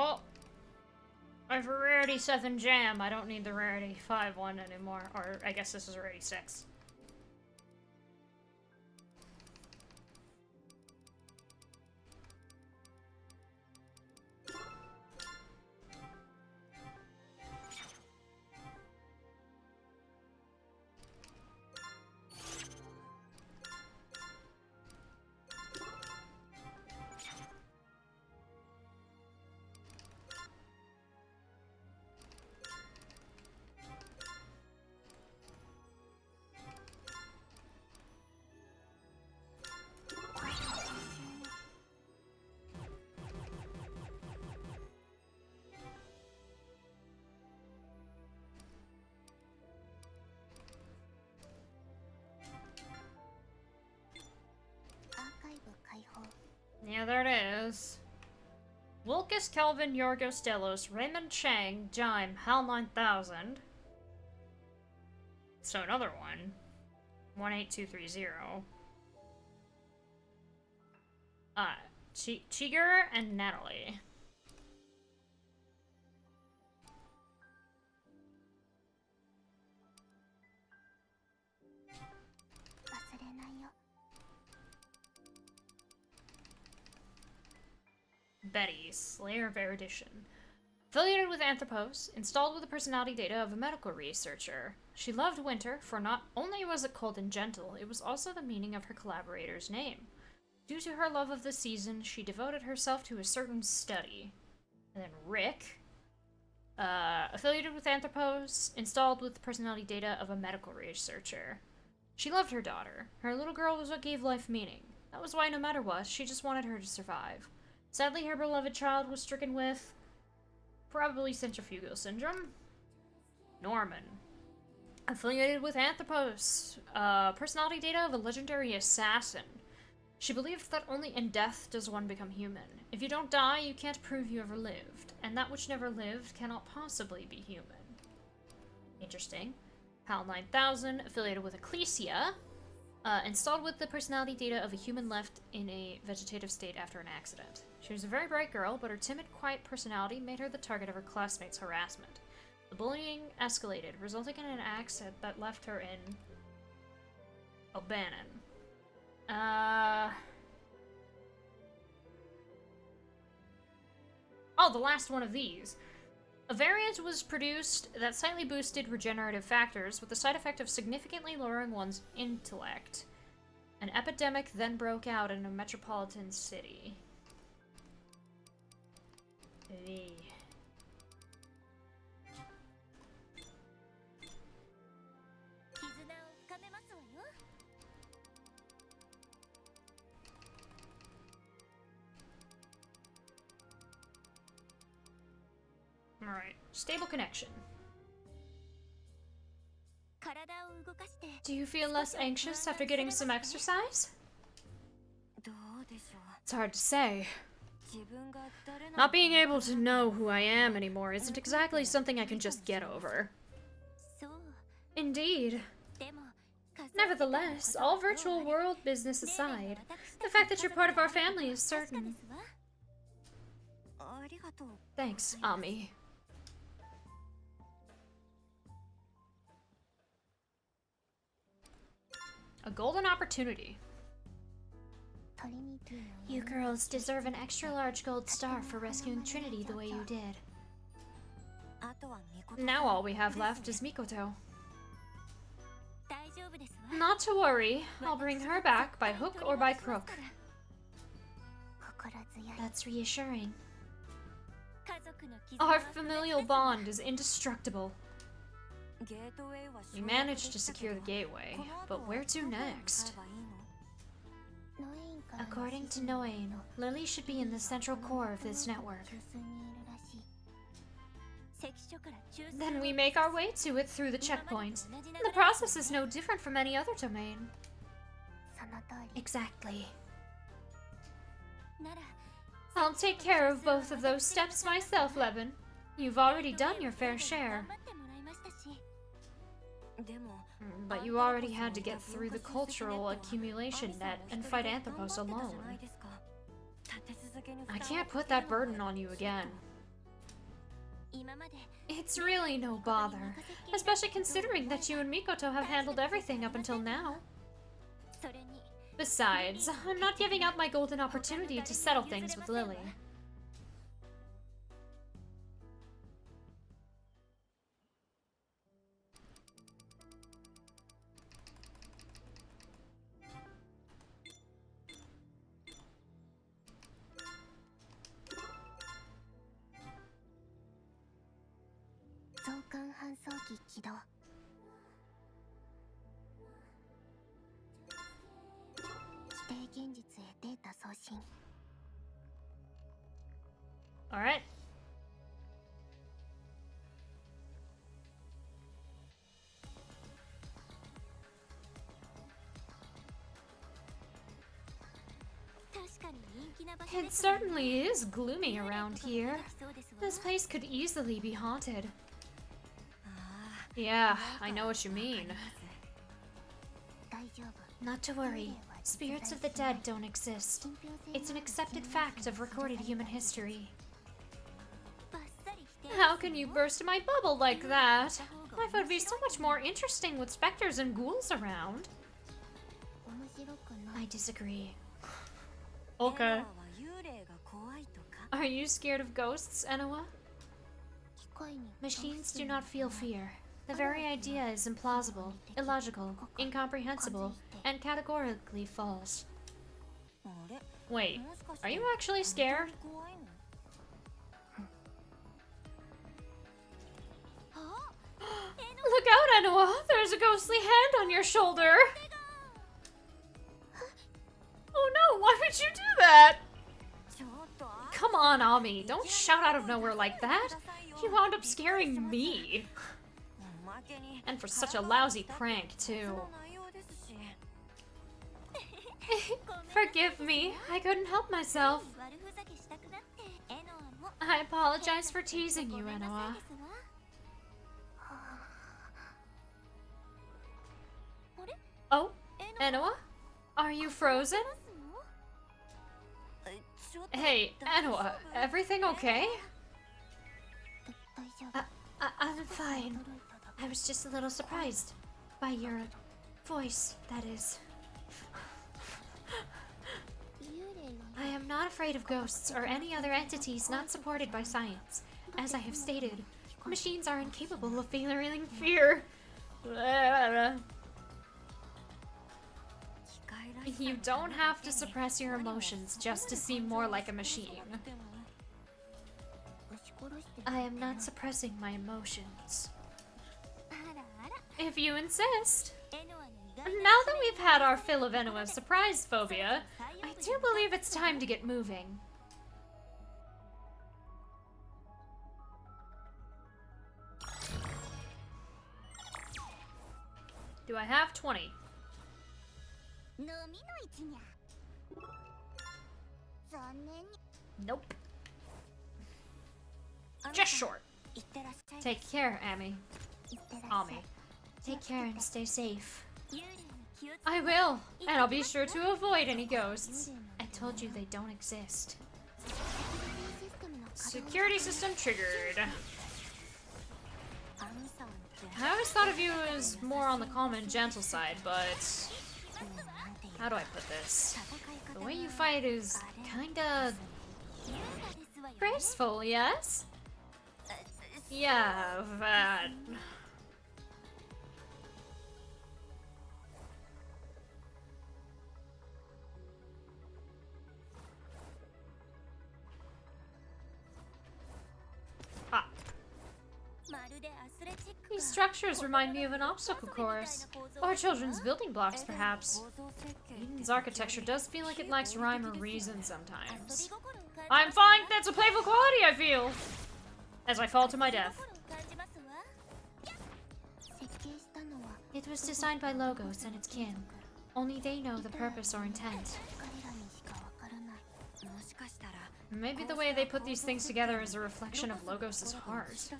Oh! I have a rarity 7 jam. I don't need the rarity 5 one anymore. Or I guess this is rarity 6. Yeah, there it is. Wilkes, Kelvin, Yorgos, Delos, Raymond Chang, Jime, Hal 9000. So another one. 18230. Chigur and Natalie. Betty, Slayer of Erudition. Affiliated with Anthropos, installed with the personality data of a medical researcher. She loved winter, for not only was it cold and gentle, it was also the meaning of her collaborator's name. Due to her love of the season, she devoted herself to a certain study. And then Rick, affiliated with Anthropos, installed with the personality data of a medical researcher. She loved her daughter. Her little girl was what gave life meaning. That was why, no matter what, she just wanted her to survive. Sadly, her beloved child was stricken with probably centrifugal syndrome. Norman. Affiliated with Anthropos. Personality data of a legendary assassin. She believed that only in death does one become human. If you don't die, you can't prove you ever lived. And that which never lived cannot possibly be human. Interesting. HAL 9000. Affiliated with Ecclesia. Installed with the personality data of a human left in a vegetative state after an accident. She was a very bright girl, but her timid, quiet personality made her the target of her classmates' harassment. The bullying escalated, resulting in an accident that left her in O'Bannon. Oh, the last one of these. A variant was produced that slightly boosted regenerative factors with the side effect of significantly lowering one's intellect. An epidemic then broke out in a metropolitan city. Alright, stable connection. Do you feel less anxious after getting some exercise? It's hard to say. Not being able to know who I am anymore isn't exactly something I can just get over. Indeed. Nevertheless, all virtual world business aside, the fact that you're part of our family is certain. Thanks, Ami. A golden opportunity. You girls deserve an extra-large gold star for rescuing Trinity the way you did. Now all we have left is Mikoto. Not to worry, I'll bring her back by hook or by crook. That's reassuring. Our familial bond is indestructible. We managed to secure the gateway, but where to next? According to Noain, Lily should be in the central core of this network. Then we make our way to it through the checkpoint. The process is no different from any other domain. Exactly. I'll take care of both of those steps myself, Levin. You've already done your fair share. But you already had to get through the cultural accumulation net and fight Anthropos alone. I can't put that burden on you again. It's really no bother, especially considering that you and Mikoto have handled everything up until now. Besides, I'm not giving up my golden opportunity to settle things with Lily. Alright. It certainly is gloomy around here. This place could easily be haunted. Yeah, I know what you mean. Not to worry. Spirits of the dead don't exist. It's an accepted fact of recorded human history. How can you burst my bubble like that? Life would be so much more interesting with specters and ghouls around. I disagree. Okay. Are you scared of ghosts, Enoa? Machines do not feel fear. The very idea is implausible, illogical, incomprehensible, and categorically false. Wait, are you actually scared? Look out, Enoa! There's a ghostly hand on your shoulder! Oh no, why would you do that? Come on, Ami, don't shout out of nowhere like that. You wound up scaring me. And for such a lousy prank, too. Forgive me, I couldn't help myself. I apologize for teasing you, Enoa. Oh, Enoa? Are you frozen? Hey, Enoa, everything okay? I'm fine. I was just a little surprised by your voice, that is. I am not afraid of ghosts or any other entities not supported by science. As I have stated, machines are incapable of feeling fear. You don't have to suppress your emotions just to seem more like a machine. I am not suppressing my emotions. If you insist. Now that we've had our fill of Enoa's surprise phobia, I do believe it's time to get moving. Do I have 20? Nope. Just short. Take care, Ami. Take care and stay safe. I will, and I'll be sure to avoid any ghosts. I told you they don't exist. Security system triggered. I always thought of you as more on the calm and gentle side, but... how do I put this? The way you fight is kinda... graceful, yes? Yeah, that... Ah. These structures remind me of an obstacle course. Or children's building blocks, perhaps. Eden's architecture does feel like it lacks rhyme or reason sometimes. I'm fine! That's a playful quality I feel! As I fall to my death. It was designed by Logos and its kin. Only they know the purpose or intent. Maybe the way they put these things together is a reflection of Logos' heart.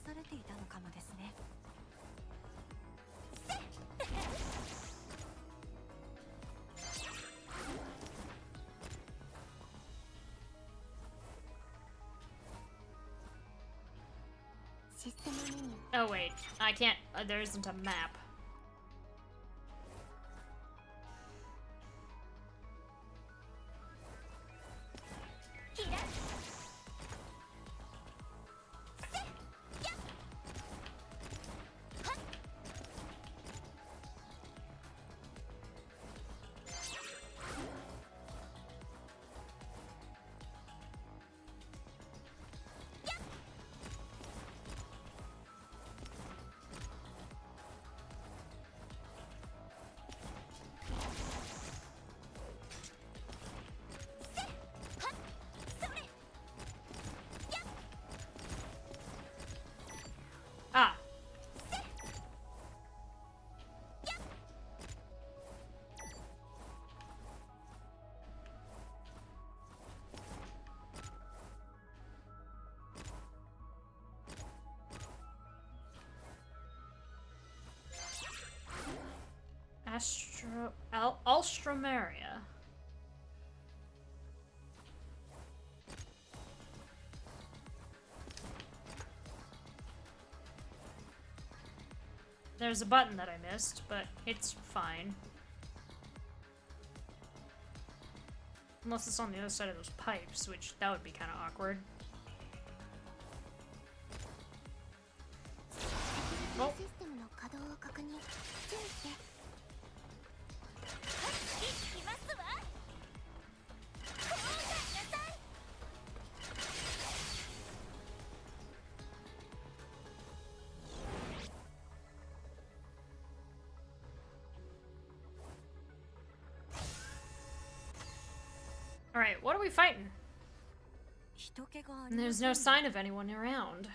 システムメニュー Oh wait, I can't. There isn't a map. キラッ Ah. Alstromeria. There's a button that I missed, but it's fine. Unless it's on the other side of those pipes, which that would be kind of awkward. Oh. システムの稼働を確認注意してはい行きますわこうなさい Alright, what are we fighting? 人気があり And ま there's せん no sign of anyone around.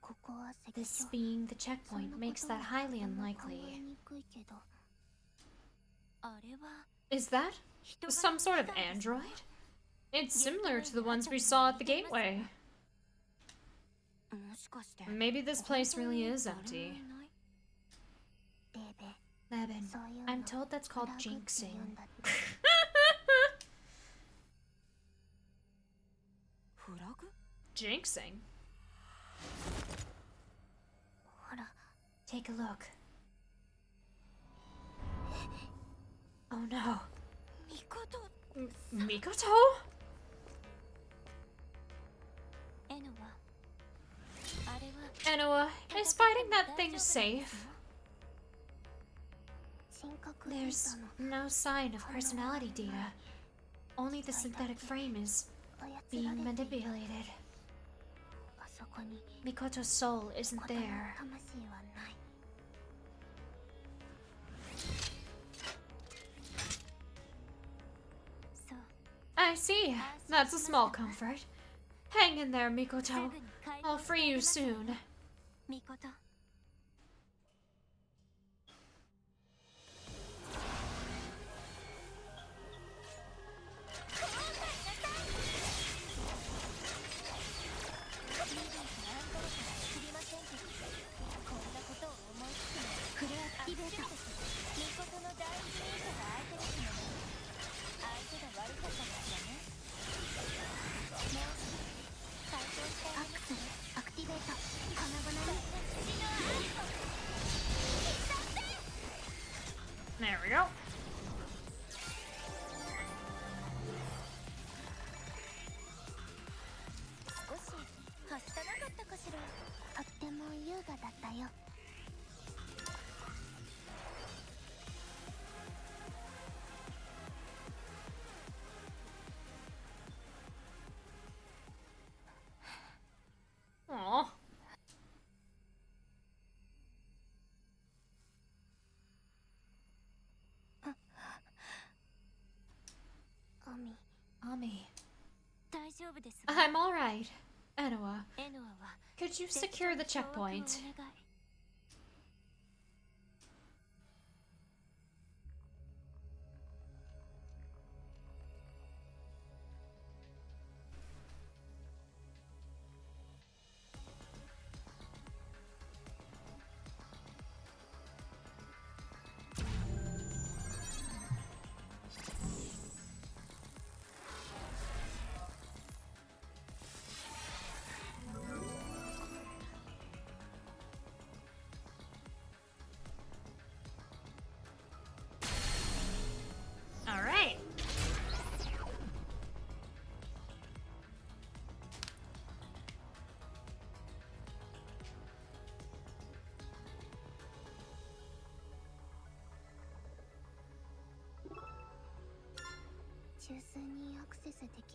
ここは関 This 所 being the checkpoint makes that highly 考え unlikely. にくいけどあれは Is that 人が some sort of 来たんですか android? It's similar to the ones we saw at the gateway. もしかして Maybe this place really is empty. ベーベ Levin, そういうの I'm told that's フ called ラグって言 jinxing. うんだってフラグ Jinxing? ほら Take a look. Oh no. ミコト Mikoto? エノはあれは Enoa, is fighting that thing safe? 人格デー There's タの no sign of personality data. Only the synthetic frame is 操ら being れている manipulated. あそこに Mikoto's soul isn't 言霊の there. 魂はない そう I see. That's a small comfort. Hang in there, す Mikoto. ぐに解 I'll 放 free you されます soon. ミコト There we go. 少しはしたなかったかしらとっても優雅だったよ Aw. Ami, 大丈夫ですわ I'm alright. Enoa, エノアは could you 絶 secure the 頂の掌握を checkpoint? お願い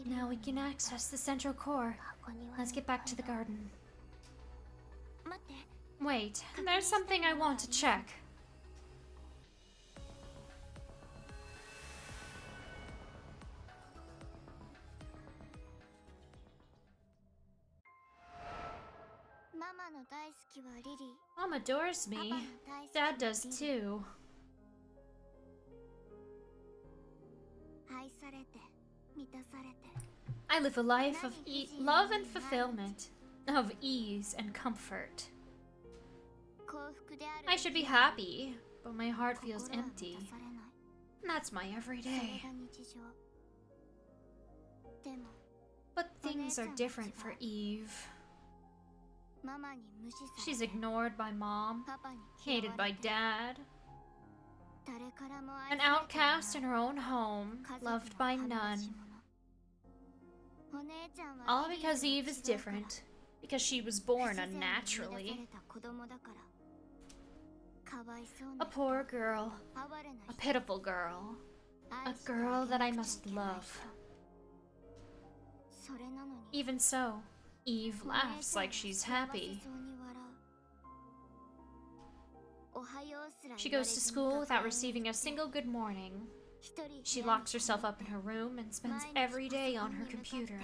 Now we can access the central core. Let's get back to the garden. 待って Wait, there's something I want to check. Mom adores me. Dad does too. I live a life of love and fulfillment, of ease and comfort. I should be happy, but my heart feels empty. That's my everyday. But things are different for Eve. She's ignored by Mom, hated by Dad, an outcast in her own home, loved by none. All because Eve is different, because she was born unnaturally. A poor girl, a pitiful girl, a girl that I must love. Even so, Eve laughs like she's happy. She goes to school without receiving a single good morning. She locks herself up in her room and spends every day on her computer.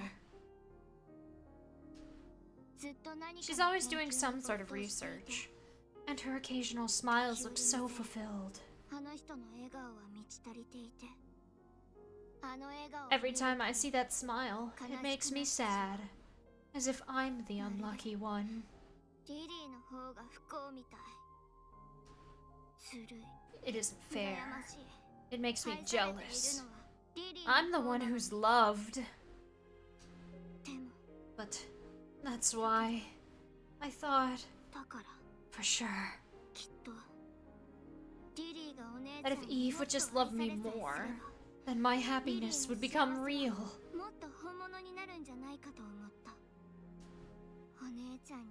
She's always doing some sort of research, and her occasional smiles look so fulfilled. Every time I see that smile, it makes me sad, as if I'm the unlucky one. It isn't fair. It makes me jealous. I'm the one who's loved. But that's why I thought, for sure, that if Eve would just love me more, then my happiness would become real.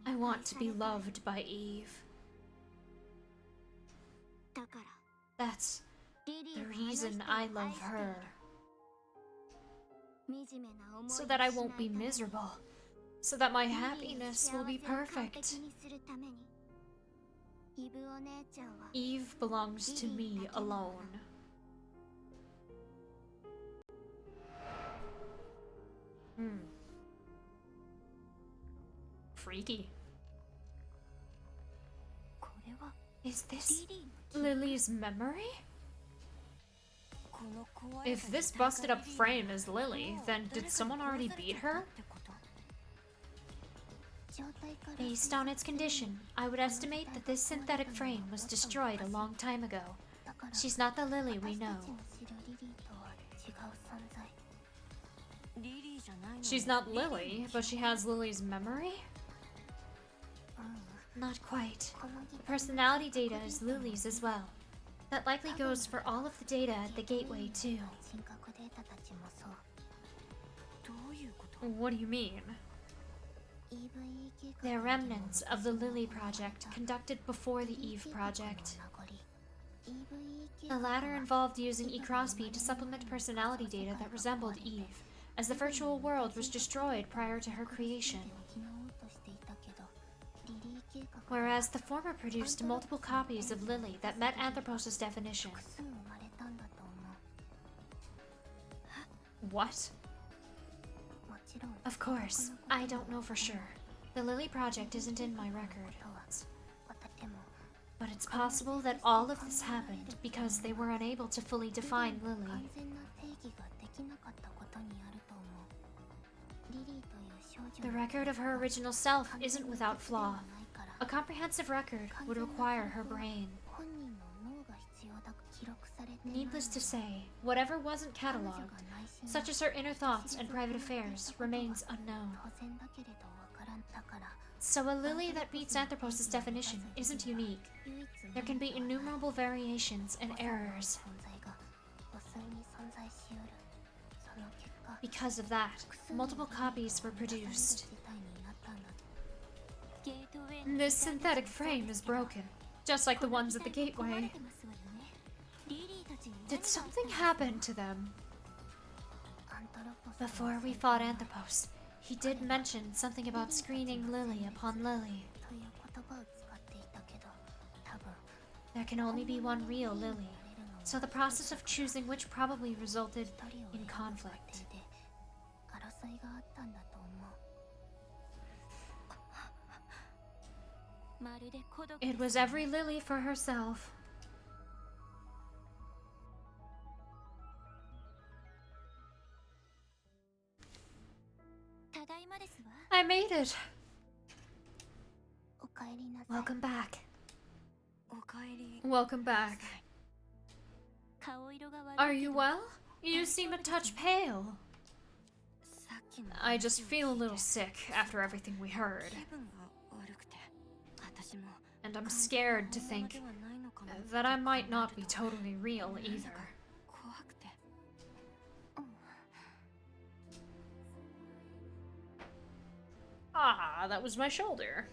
I want to be loved by Eve. That's the reason I love her. So that I won't be miserable. So that my happiness will be perfect. Eve belongs to me alone. Freaky. Is this Lily's memory? If this busted up frame is Lily, then did someone already beat her? Based on its condition, I would estimate that this synthetic frame was destroyed a long time ago. She's not the Lily we know. She's not Lily, but she has Lily's memory? Not quite. The personality data is Lily's as well. That likely goes for all of the data at the gateway, too. What do you mean? They're remnants of the Lily project conducted before the Eve project. The latter involved using E-Crosby to supplement personality data that resembled Eve, as the virtual world was destroyed prior to her creation. Whereas the former produced multiple copies of Lily that met Anthropos' definition. What? Of course, I don't know for sure. The Lily project isn't in my record. But it's possible that all of this happened because they were unable to fully define Lily. The record of her original self isn't without flaw. A comprehensive record would require her brain. Needless to say, whatever wasn't cataloged, such as her inner thoughts and private affairs, remains unknown. So a Lily that beats Anthropos' definition isn't unique. There can be innumerable variations and errors. Because of that, multiple copies were produced. This synthetic frame is broken, just like the ones at the gateway. Did something happen to them? Before we fought Anthropos, he did mention something about screening Lily upon Lily. There can only be one real Lily, so the process of choosing which probably resulted in conflict. It was every Lily for herself. I made it. Welcome back. Welcome back. Are you well? You seem a touch pale. I just feel a little sick after everything we heard. And I'm scared to think that I might not be totally real either. Ah, that was my shoulder.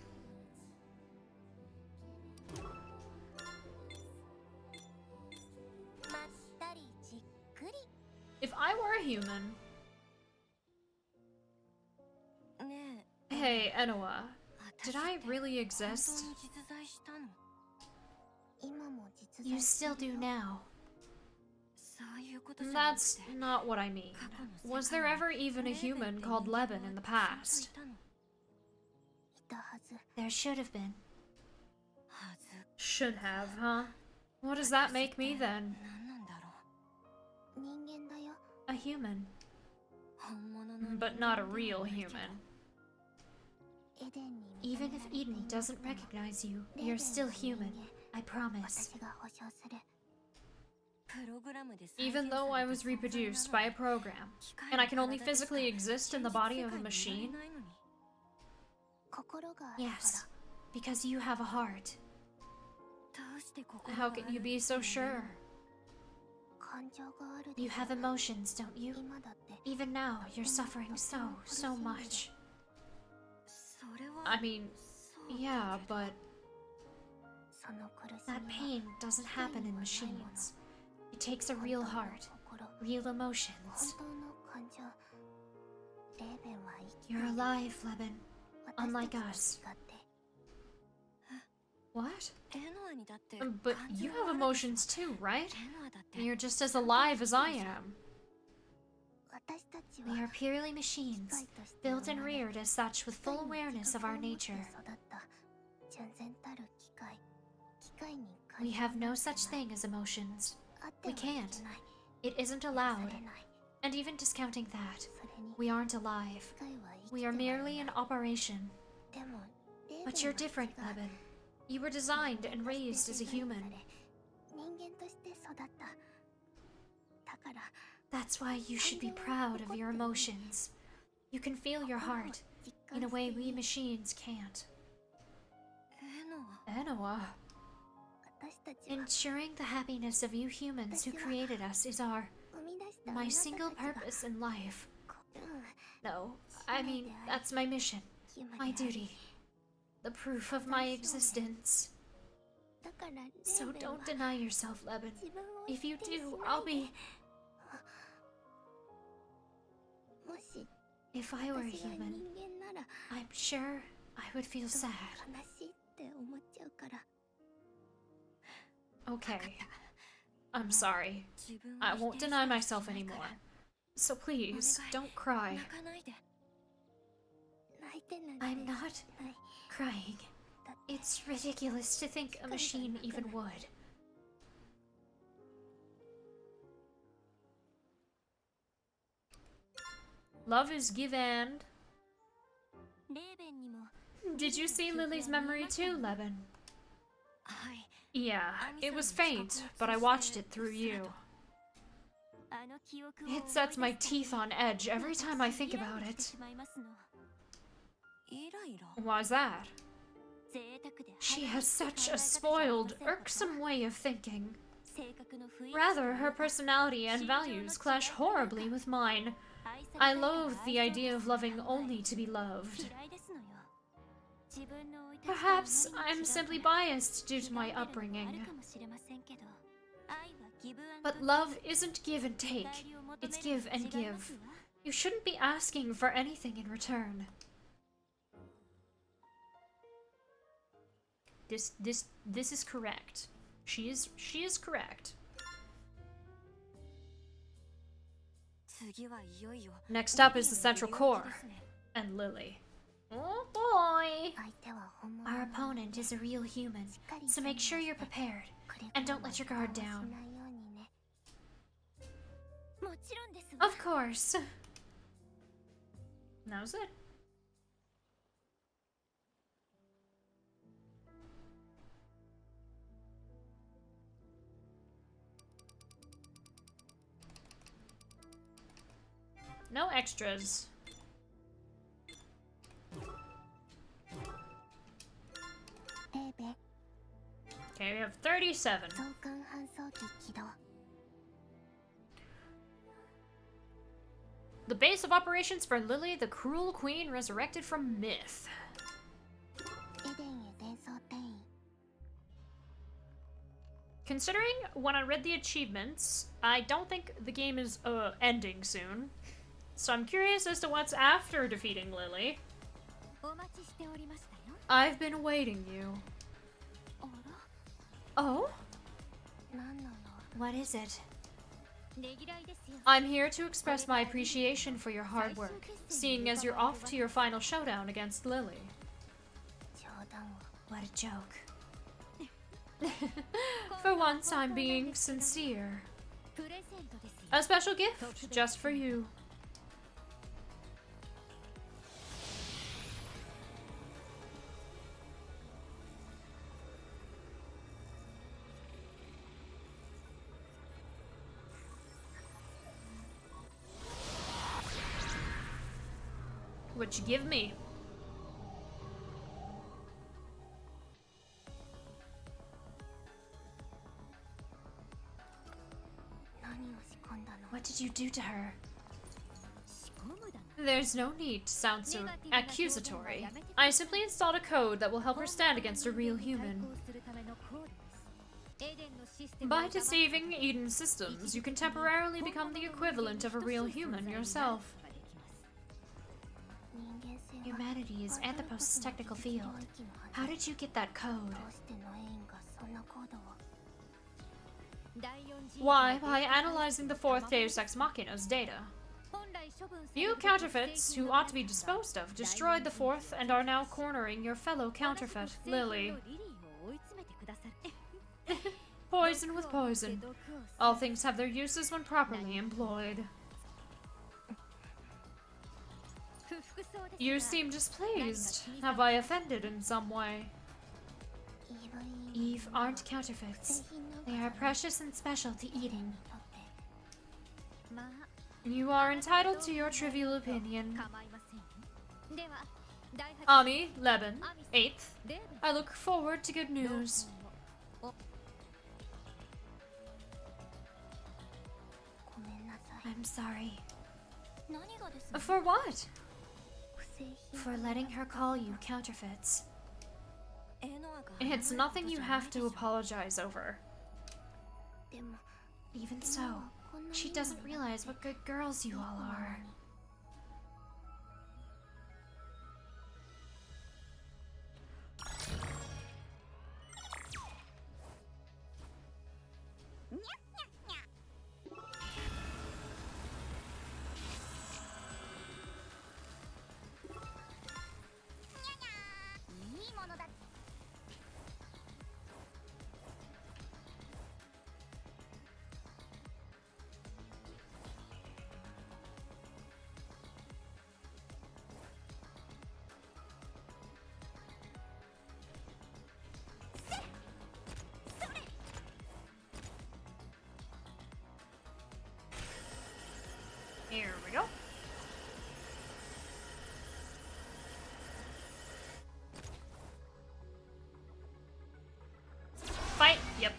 If I were a human... Hey, Enoa, did I really exist? You still do now. That's not what I mean. Was there ever even a human called Leben in the past? There should have been. Should have, huh? What does that make me then? A human. But not a real human. Even if Eden doesn't recognize you, you're still human. I promise. Even though I was reproduced by a program, and I can only physically exist in the body of a machine? Yes, because you have a heart. How can you be so sure? You have emotions, don't you? Even now, you're suffering so much. I mean, yeah, but... That pain doesn't happen in machines. It takes a real heart, real emotions. You're alive, Leben. Unlike us. What? But you have emotions too, right? You're just as alive as I am. We are purely machines, built and reared as such with full awareness of our nature. We have no such thing as emotions. We can't. It isn't allowed. And even discounting that, we aren't alive. We are merely an operation. But you're different, Leben. You were designed and raised as a human. That's why you should be proud of your emotions. You can feel your heart in a way we machines can't. Enoa. Ensuring the happiness of you humans who created us is my single purpose in life. No, I mean, that's my mission, my duty, the proof of my existence. So don't deny yourself, Leben. If you do, I'll be... If I were a human, I'm sure I would feel sad. Okay. I'm sorry. I won't deny myself anymore. So please, don't cry. I'm not crying. It's ridiculous to think a machine even would. Love is give and... Did you see Lily's memory too, Leben? Yeah, it was faint, but I watched it through you. It sets my teeth on edge every time I think about it. Why's that? She has such a spoiled, irksome way of thinking. Rather, her personality and values clash horribly with mine. I loathe the idea of loving only to be loved. Perhaps I'm simply biased due to my upbringing. But love isn't give and take, it's give and give. You shouldn't be asking for anything in return. This is correct. She is correct. Next up is the Central Core and Lily. Oh boy! Our opponent is a real human, so make sure you're prepared, and don't let your guard down. Of course. That was it. No extras. Okay, we have 37. The base of operations for Lily, the Cruel Queen resurrected from myth. Considering when I read the achievements, I don't think the game is ending soon. So I'm curious as to what's after defeating Lily. I've been awaiting you. Oh? What is it? I'm here to express my appreciation for your hard work, seeing as you're off to your final showdown against Lily. What a joke. For once, I'm being sincere. A special gift just for you. What you give me? What did you do to her? There's no need to sound so accusatory. I simply installed a code that will help her stand against a real human. By deceiving Eden's systems, you can temporarily become the equivalent of a real human yourself. Humanity is Anthropos' technical field. How did you get that code? Why? By analyzing the fourth Deus Ex Machina's data. You counterfeits, who ought to be disposed of, destroyed the fourth and are now cornering your fellow counterfeit, Lily. Poison with poison. All things have their uses when properly employed. You seem displeased. Have I offended in some way? Eve aren't counterfeits. They are precious and special to Eden. You are entitled to your trivial opinion. Ami, Leben, 8th. I look forward to good news. I'm sorry. For what? For letting her call you counterfeits. It's nothing you have to apologize over. Even so, she doesn't realize what good girls you all are. Here we go. Fight. Yep.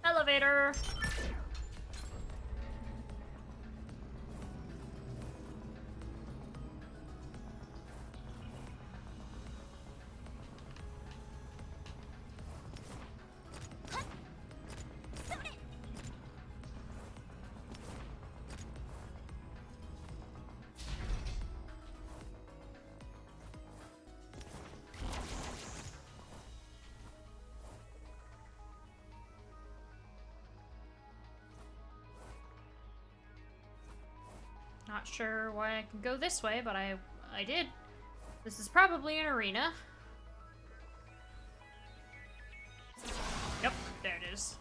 Elevator. Not sure why I can go this way, but I did. This is probably an arena. Yep, there it is.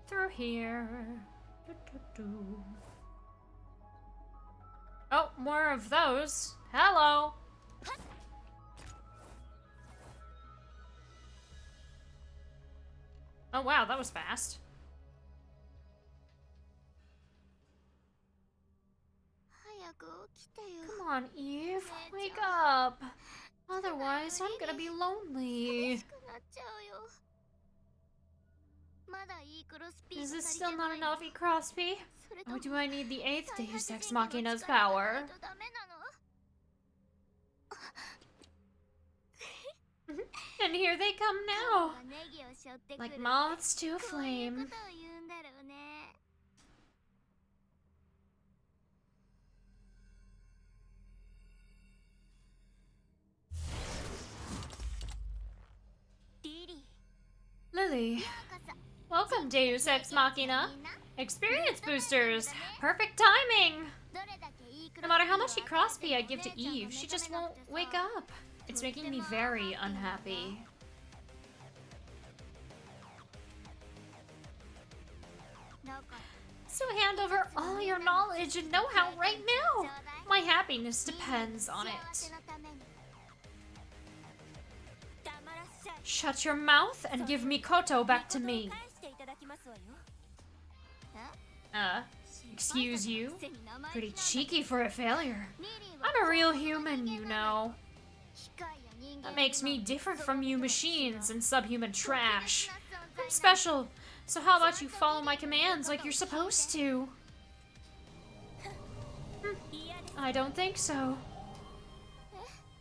Through here. Oh, more of those. Hello. Oh wow, that was fast. Come on, Eve. Wake up. Otherwise, I'm gonna be lonely. Is this still not enough, Crosby? Or do I need the 8th Deus Ex Machina's power? And here they come now, like moths to a flame. Lily. Welcome, Deus Ex Machina. Experience boosters. Perfect timing. No matter how much Crosby I give to Eve, she just won't wake up. It's making me very unhappy. So hand over all your knowledge and know-how right now. My happiness depends on it. Shut your mouth and give Mikoto back to me. Excuse you? Pretty cheeky for a failure. I'm a real human, you know. That makes me different from you machines and subhuman trash. I'm special, so how about you follow my commands like you're supposed to? I don't think so.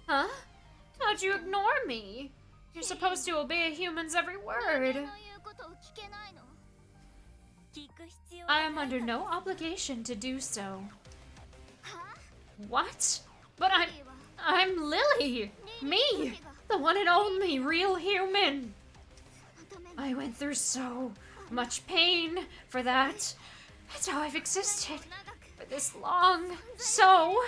Huh? How'd you ignore me? You're supposed to obey a human's every word. I am under no obligation to do so. What? But I'm Lily! Me! The one and only real human! I went through so much pain for that. That's how I've existed for this long. So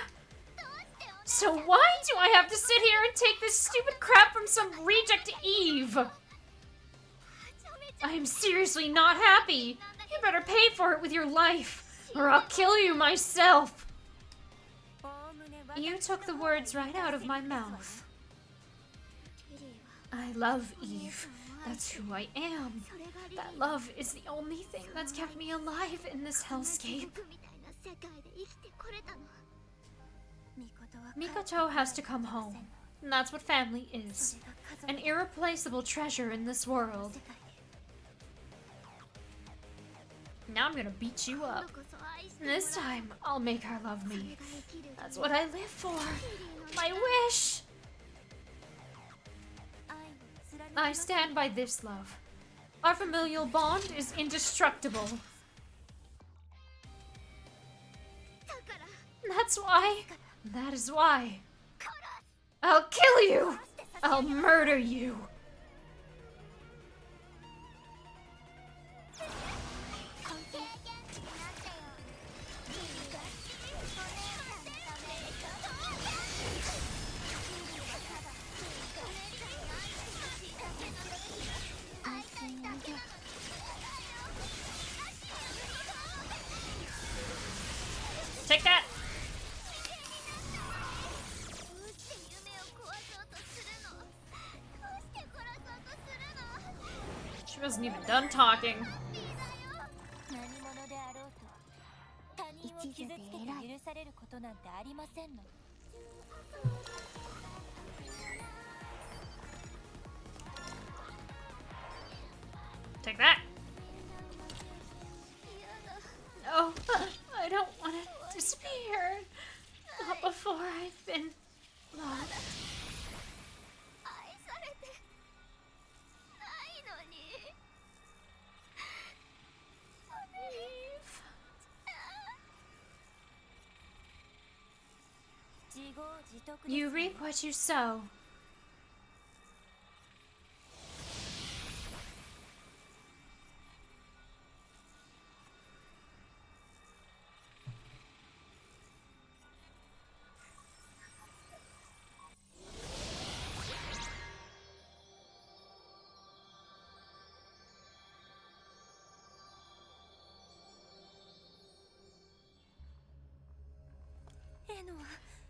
why do I have to sit here and take this stupid crap from some reject Eve? I am seriously not happy. You better pay for it with your life, or I'll kill you myself. You took the words right out of my mouth. I love Eve. That's who I am. That love is the only thing that's kept me alive in this hellscape. Mikoto has to come home. And that's what family is. An irreplaceable treasure in this world. Now I'm gonna beat you up. This time, I'll make her love me. That's what I live for. My wish! I stand by this love. Our familial bond is indestructible. That is why. I'll kill you! I'll murder you! Take that! She wasn't even done talking. Take that. No, I don't want to disappear. Not before I've been loved. You reap what you sow.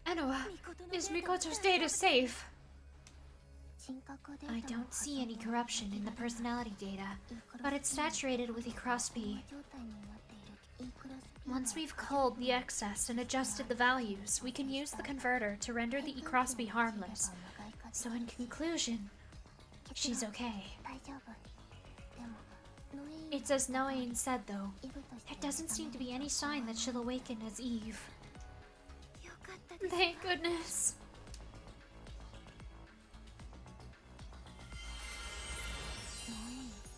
Enoa, is Mikoto's data safe? I don't see any corruption in the personality data, but it's saturated with E-B. Once we've culled the excess and adjusted the values, we can use the converter to render the E-B harmless. So in conclusion, she's okay. It's as Noain said though, there doesn't seem to be any sign that she'll awaken as Eve. Thank goodness.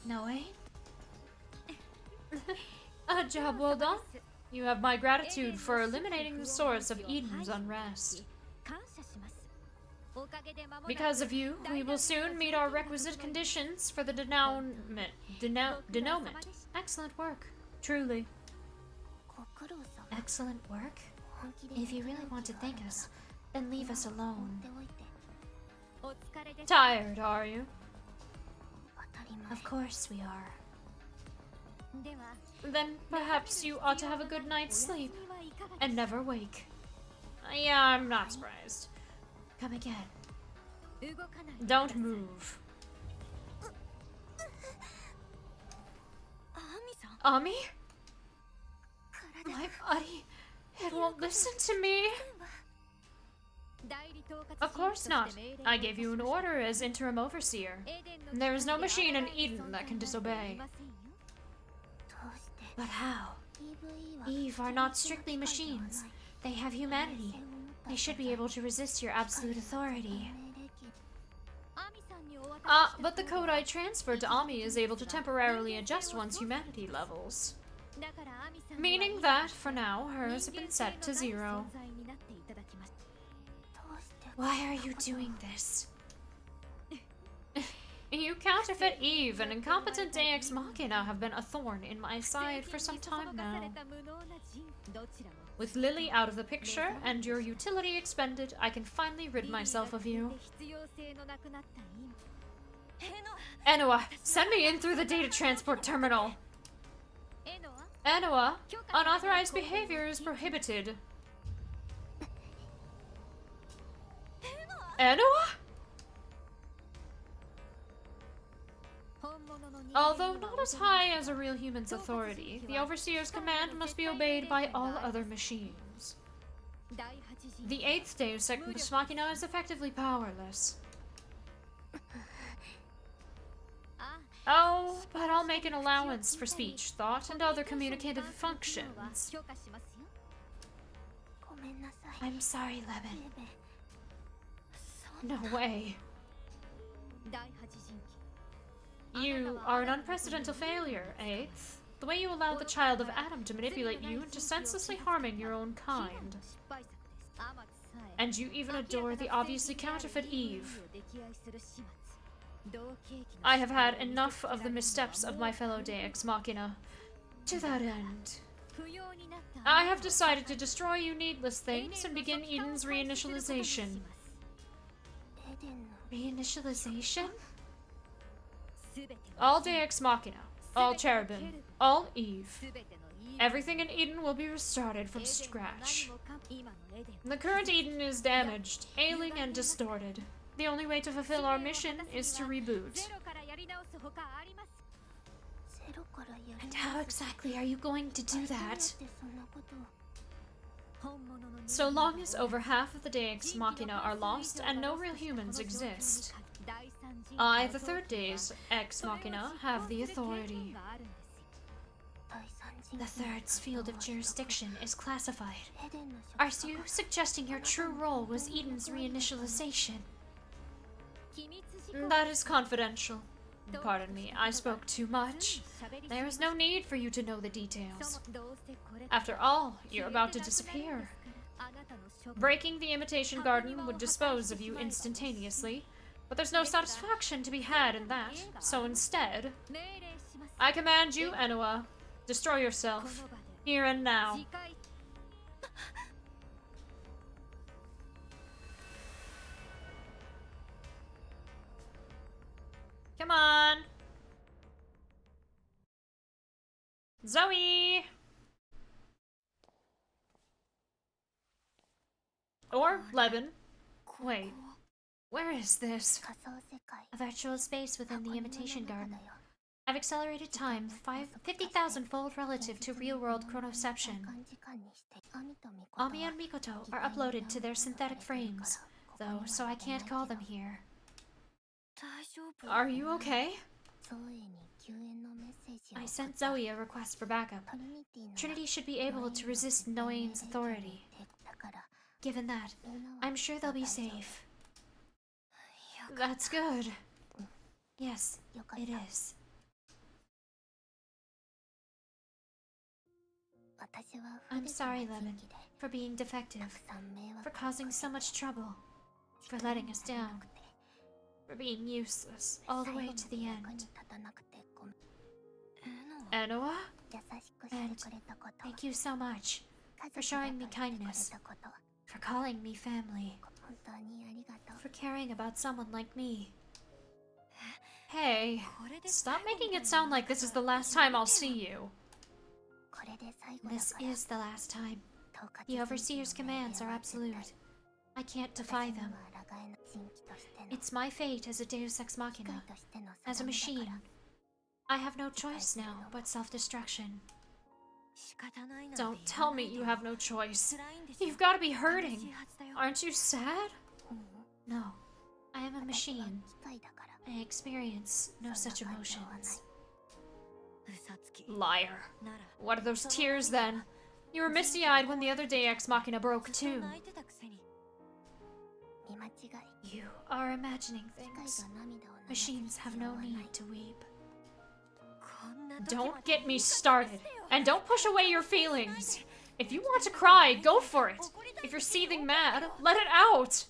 Noain? A job well done. You have my gratitude for eliminating the source of Eden's unrest. Because of you, we will soon meet our requisite conditions for the denouement. Excellent work. Truly. Excellent work? If you really want to thank us, then leave us alone. Tired, are you? Of course we are. Then perhaps you ought to have a good night's sleep and never wake. Yeah, I'm not surprised. Come again. Don't move. Ami? My body, it won't listen to me. Of course not. I gave you an order as interim overseer. There is no machine in Eden that can disobey. But how? Eve are not strictly machines. They have humanity. They should be able to resist your absolute authority. But the code I transferred to Ami is able to temporarily adjust one's humanity levels. Meaning that, for now, hers have been set to 0. Why are you doing this? You counterfeit Eve and incompetent Deus Machina have been a thorn in my side for some time now. With Lily out of the picture and your utility expended, I can finally rid myself of you. Enoa, send me in through the data transport terminal. Enoa, unauthorized behavior is prohibited. Enoa? Although not as high as a real human's authority, the Overseer's command must be obeyed by all other machines. The 8th Deus Ex Machina is effectively powerless. Oh, but I'll make an allowance for speech, thought, and other communicative functions. I'm sorry, Levin. No way. You are an unprecedented failure, 8th. The way you allowed the child of Adam to manipulate you into senselessly harming your own kind. And you even adore the obviously counterfeit Eve. I have had enough of the missteps of my fellow Deus Machina. To that end, I have decided to destroy you needless things and begin Eden's reinitialization. Reinitialization? All Deus Machina, all Cherubim, all Eve. Everything in Eden will be restarted from scratch. The current Eden is damaged, ailing, and distorted. The only way to fulfill our mission is to reboot. And how exactly are you going to do that? So long as over half of the Deus Machina are lost and no real humans exist. I, the third day's ex machina, have the authority. The third's field of jurisdiction is classified. Are you suggesting your true role was Eden's reinitialization? That is confidential. Pardon me, I spoke too much. There is no need for you to know the details. After all, you're about to disappear. Breaking the imitation garden would dispose of you instantaneously, but there's no satisfaction to be had in that. So instead, I command you, Enoa, destroy yourself, here and now. Come on! Zoe! Or Levin. Wait, where is this? A virtual space within the imitation garden. I've accelerated time 50,000-fold relative to real-world chronoception. Ami and Mikoto are uploaded to their synthetic frames, though, so I can't call them here. Are you okay? I sent Zoe a request for backup. Trinity should be able to resist Noain's authority. Given that, I'm sure they'll be safe. That's good. Yes, it is. I'm sorry, Levin, for being defective, for causing so much trouble, for letting us down, for being useless all the way to the end. Enoa? And thank you so much for showing me kindness, for calling me family, for caring about someone like me. Hey, stop making it sound like this is the last time I'll see you. This is the last time. The Overseer's commands are absolute. I can't defy them. It's my fate as a Deus Ex Machina, as a machine. I have no choice now but self-destruction. Don't tell me you have no choice. You've got to be hurting. Aren't you sad? No, I am a machine. I experience no such emotions. Liar. What are those tears then? You were misty-eyed when the other day Ex Machina broke too. You are imagining things. Machines have no need to weep. Don't get me started. And don't push away your feelings. If you want to cry, go for it. If you're seething mad, let it out.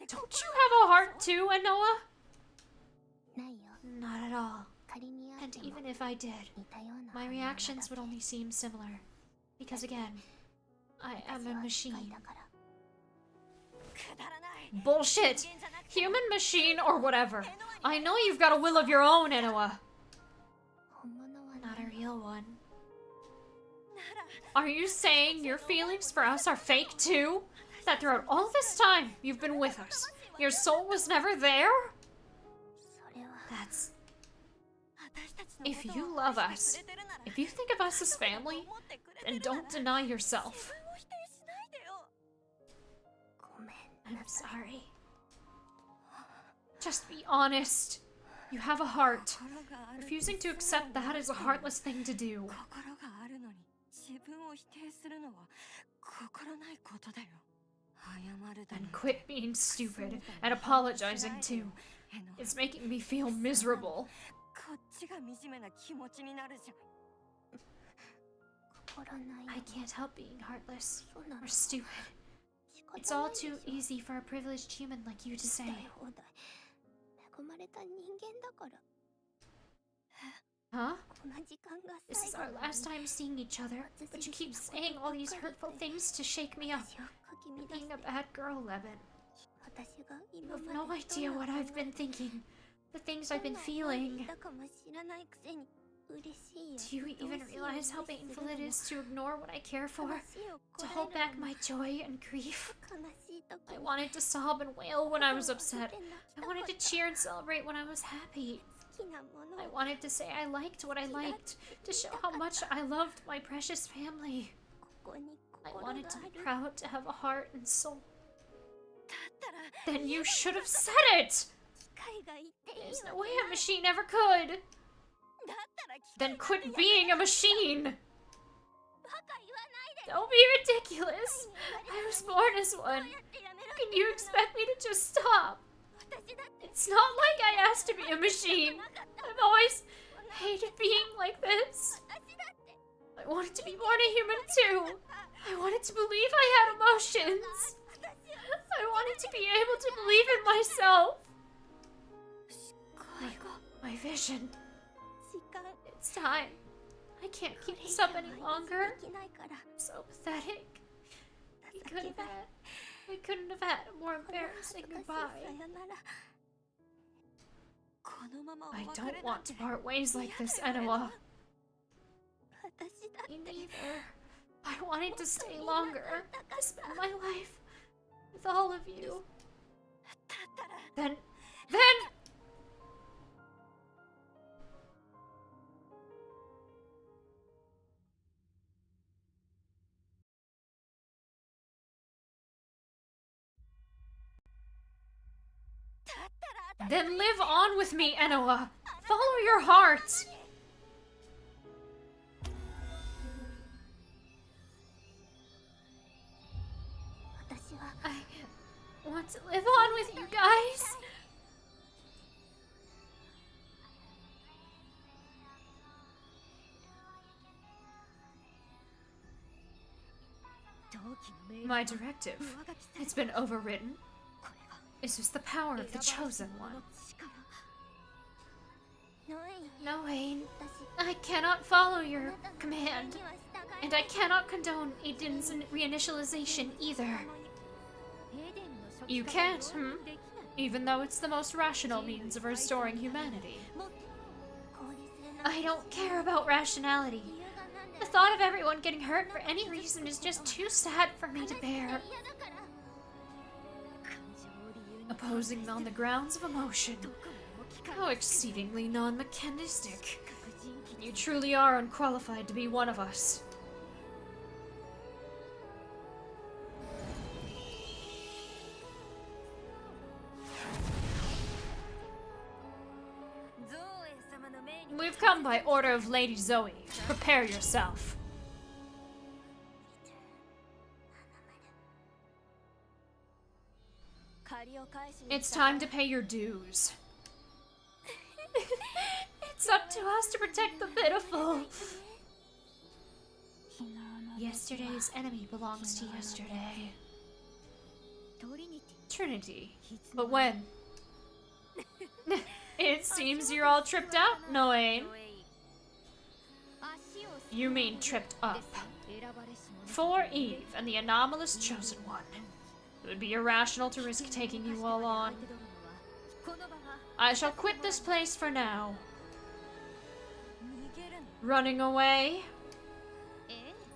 Don't you have a heart too, Enoa? Not at all. And even if I did, my reactions would only seem similar. Because again, I am a machine. Bullshit! Human, machine, or whatever. I know you've got a will of your own, Enoa. Not a real one. Are you saying your feelings for us are fake too? That throughout all this time you've been with us, your soul was never there? That's... If you love us, if you think of us as family, then don't deny yourself. I'm sorry. Just be honest. You have a heart. Refusing to accept that is a heartless thing to do. And quit being stupid and apologizing too. It's making me feel miserable. I can't help being heartless or stupid. It's all too easy for a privileged human like you to say. Huh? This is our last time seeing each other, but you keep saying all these hurtful things to shake me up. You're being a bad girl, Levin. You have no idea what I've been thinking, the things I've been feeling. Do you even realize how painful it is to ignore what I care for? To hold back my joy and grief? I wanted to sob and wail when I was upset. I wanted to cheer and celebrate when I was happy. I wanted to say I liked what I liked, to show how much I loved my precious family. I wanted to be proud to have a heart and soul. Then you should have said it! There's no way a machine ever could. Then quit being a machine. Don't be ridiculous. I was born as one. How can you expect me to just stop? It's not like I asked to be a machine. I've always hated being like this. I wanted to be born a human too. I wanted to believe I had emotions. I wanted to be able to believe in myself. My vision. It's time. I can't keep this up any longer. So pathetic. We couldn't have had a more embarrassing goodbye. I don't want to part ways like this, Enoa. Me neither. I wanted to stay longer, to spend my life with all of you. Then... Then live on with me, Enoa. Follow your heart. I want to live on with you guys. My directive. It's been overridden. Is this the power of the Chosen One? No, Ain. I cannot follow your command. And I cannot condone Aiden's reinitialization either. You can't, Even though it's the most rational means of restoring humanity. I don't care about rationality. The thought of everyone getting hurt for any reason is just too sad for me to bear. Opposing on the grounds of emotion. How exceedingly non-mechanistic. You truly are unqualified to be one of us. We've come by order of Lady Zoe. Prepare yourself. It's time to pay your dues. It's up to us to protect the pitiful. Yesterday's enemy belongs to yesterday. Trinity. But when? It seems you're all tripped out, Noain. You mean tripped up. For Eve and the anomalous Chosen One. It would be irrational to risk taking you all on. I shall quit this place for now. Running away?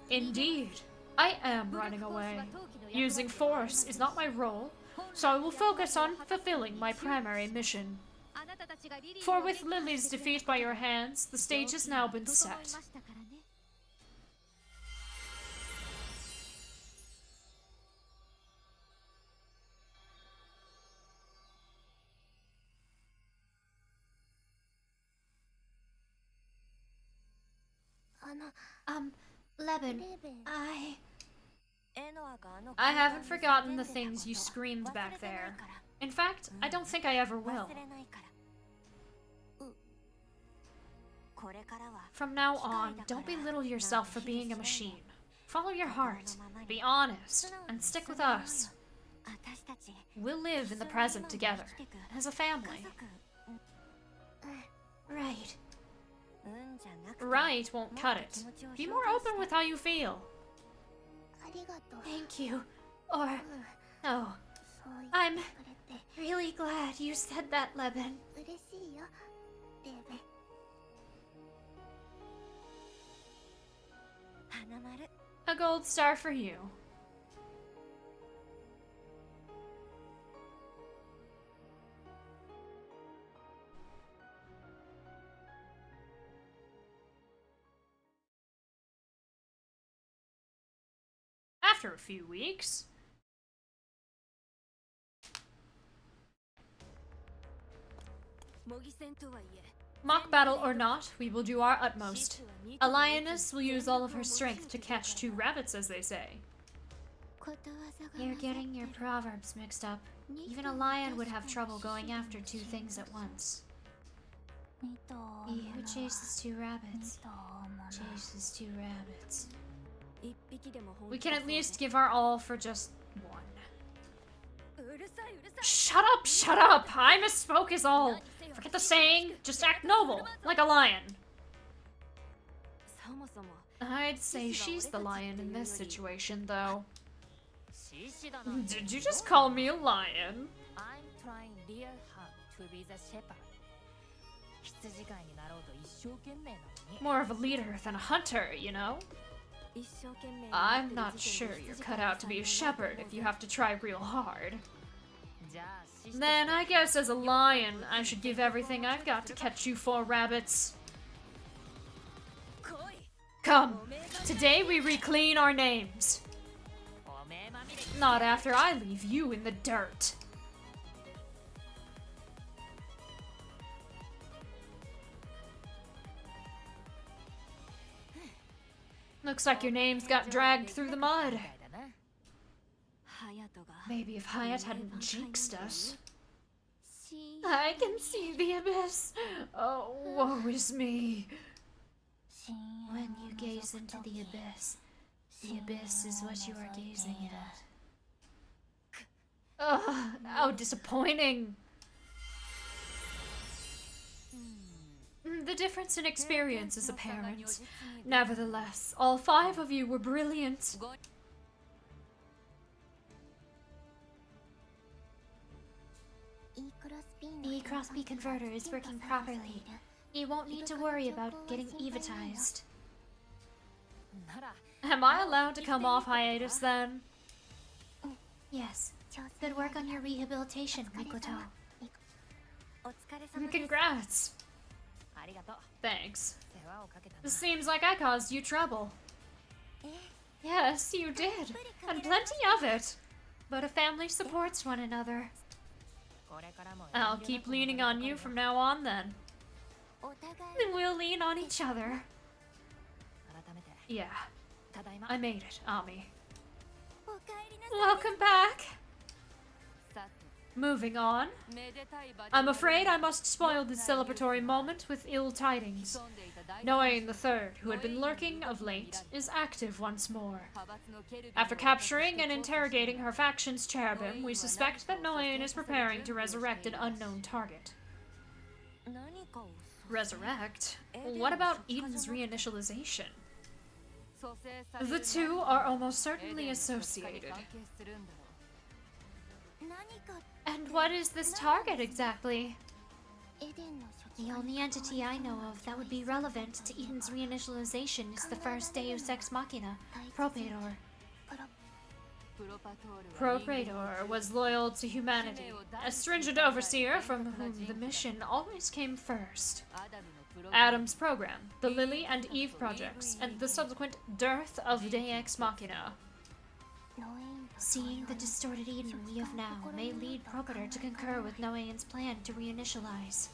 Indeed, I am running away. Using force is not my role, so I will focus on fulfilling my primary mission. For with Lily's defeat by your hands, the stage has now been set. Leben, I haven't forgotten the things you screamed back there. In fact, I don't think I ever will. From now on, don't belittle yourself for being a machine. Follow your heart, be honest, and stick with us. We'll live in the present together, as a family. Right. Right won't cut it. Be more open with how you feel. Thank you. Or, no. I'm really glad you said that, Leben. A gold star for you. After a few weeks... Mock battle or not, we will do our utmost. A lioness will use all of her strength to catch 2 rabbits, as they say. You're getting your proverbs mixed up. Even a lion would have trouble going after 2 things at once. He who chases 2 rabbits chases 2 rabbits. We can at least give our all for just 1. Shut up, shut up! I misspoke is all. Forget the saying, just act noble, like a lion. I'd say she's the lion in this situation, though. Did you just call me a lion? I'm trying real hard to be the shepherd. More of a leader than a hunter, you know? I'm not sure you're cut out to be a shepherd if you have to try real hard. Then I guess as a lion, I should give everything I've got to catch you 4 rabbits. Come, today we reclean our names. Not after I leave you in the dirt. Looks like your names got dragged through the mud. Maybe if Hayat hadn't jinxed us. I can see the abyss. Oh, woe is me. When you gaze into the abyss is what you are gazing at. Ugh, how disappointing. The difference in experience is apparent. Nevertheless, all 5 of you were brilliant. The E-Cross-B converter is working properly. You won't need to worry about getting evatized. Am I allowed to come off hiatus then? Yes. Good work on your rehabilitation, Mikoto. Congrats. Thanks. This seems like I caused you trouble. Yes, you did. And plenty of it. But a family supports one another. I'll keep leaning on you from now on then. Then we'll lean on each other. Yeah. I made it, Ami. Welcome back. Moving on. I'm afraid I must spoil this celebratory moment with ill tidings. Noain the Third, who had been lurking of late, is active once more. After capturing and interrogating her faction's cherubim, we suspect that Noain is preparing to resurrect an unknown target. Resurrect? What about Eden's reinitialization? The 2 are almost certainly associated. And what is this target exactly? The only entity I know of that would be relevant to Eden's reinitialization is the first Deus Ex Machina, Propator. Propator was loyal to humanity, a stringent overseer from whom the mission always came first. Adam's program, the Lily and Eve projects, and the subsequent dearth of Deus Ex Machina. Seeing the distorted Eden we have now may lead Propator to concur with Noain's plan to reinitialize.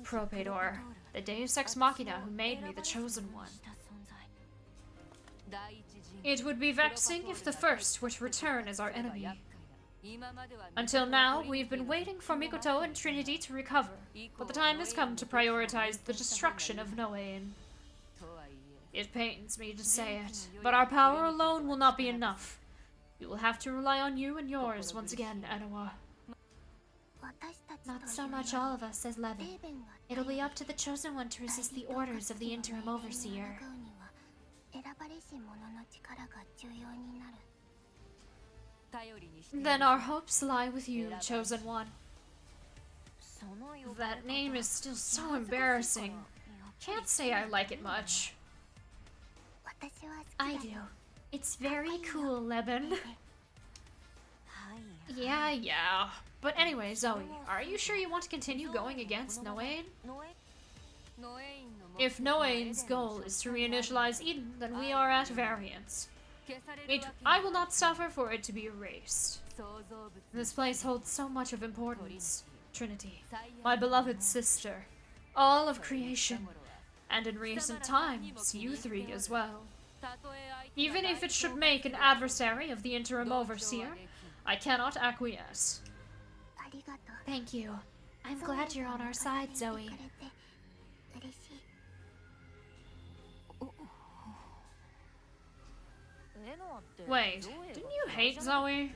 Propator, the Deus Ex Machina who made me the chosen one. It would be vexing if the first were to return as our enemy. Until now, we've been waiting for Mikoto and Trinity to recover, but the time has come to prioritize the destruction of Noain. It pains me to say it, but our power alone will not be enough. We will have to rely on you and yours once again, Enoa. Not so much all of us, says Levin. It'll be up to the Chosen One to resist the orders of the Interim Overseer. Then our hopes lie with you, Chosen One. That name is still so embarrassing. Can't say I like it much. I do. It's very cool, Levin. Yeah. But anyway, Zoe, are you sure you want to continue going against Noain? If Noain's goal is to reinitialize Eden, then we are at variance. I will not suffer for it to be erased. This place holds so much of importance. Trinity, my beloved sister, all of creation, and in recent times, you three as well. Even if it should make an adversary of the interim overseer, I cannot acquiesce. Thank you. I'm glad you're on our side, Zoe. Wait, didn't you hate Zoe?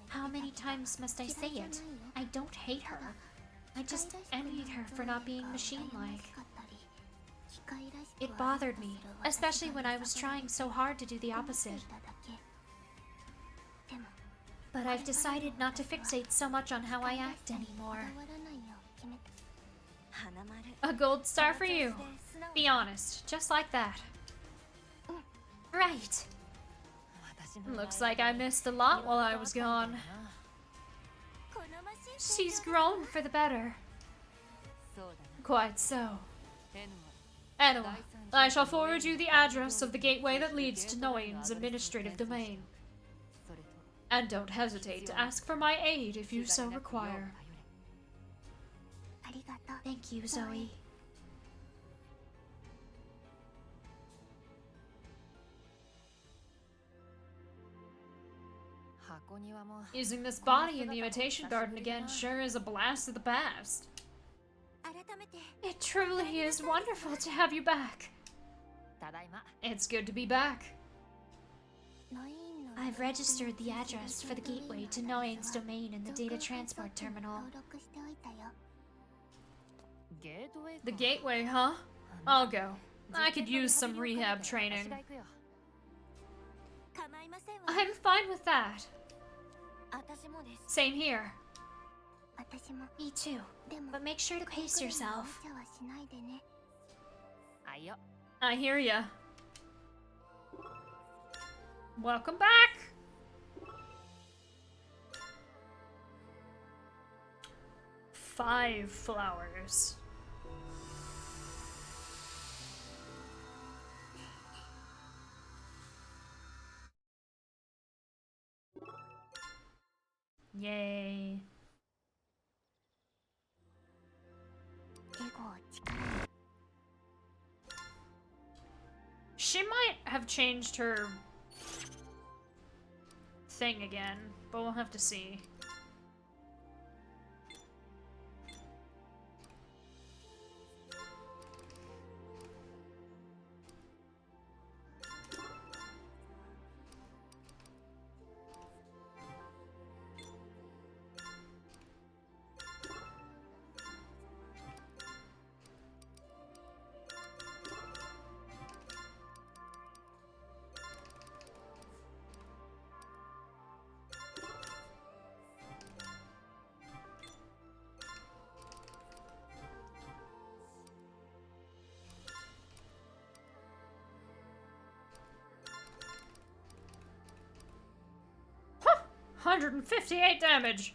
How many times must I say it? I don't hate her. I just envied her for not being machine-like. It bothered me, especially when I was trying so hard to do the opposite. But I've decided not to fixate so much on how I act anymore. A gold star for you. Be honest, just like that. Right. Looks like I missed a lot while I was gone. She's grown for the better. Quite so. Anyway, I shall forward you the address of the gateway that leads to Noin's administrative domain. And don't hesitate to ask for my aid if you so require. Thank you, Zoe. Using this body in the imitation garden again sure is a blast of the past. It truly is wonderful to have you back. It's good to be back. I've registered the address for the gateway to Noin's domain in the data transport terminal. The gateway, huh? I'll go. I could use some rehab training. I'm fine with that. Same here. Me too. But make sure to pace yourself. I hear ya. Welcome back! 5 flowers. Yay. She might have changed her thing again, but we'll have to see. Huh! 158 damage!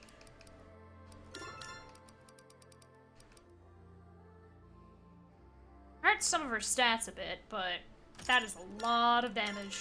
Hurts some of her stats a bit, but that is a lot of damage.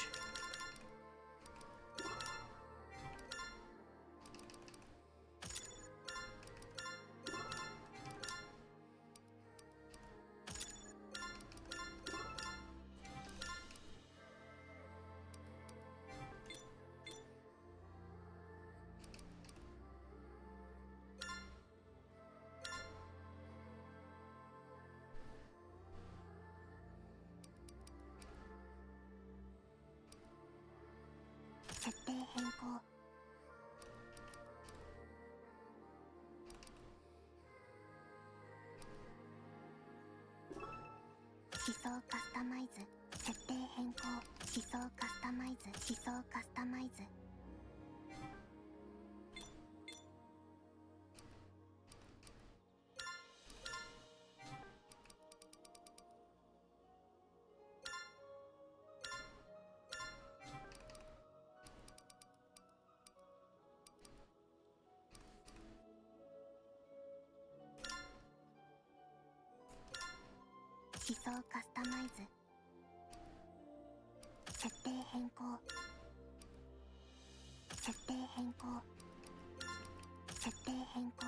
設定変更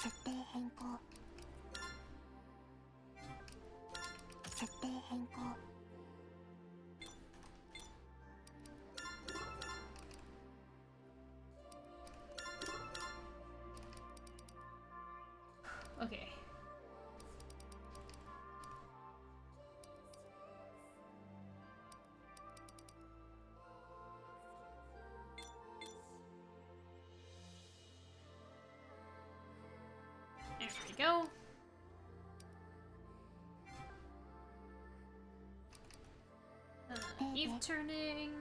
設定変更設定変更 Okay. There we go. Eve turning.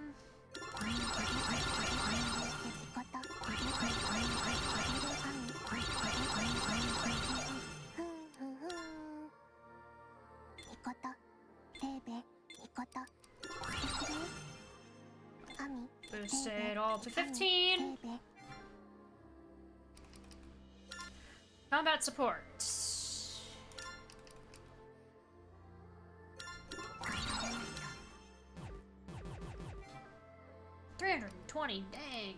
Boost it all to 15. Combat support. 320, dang.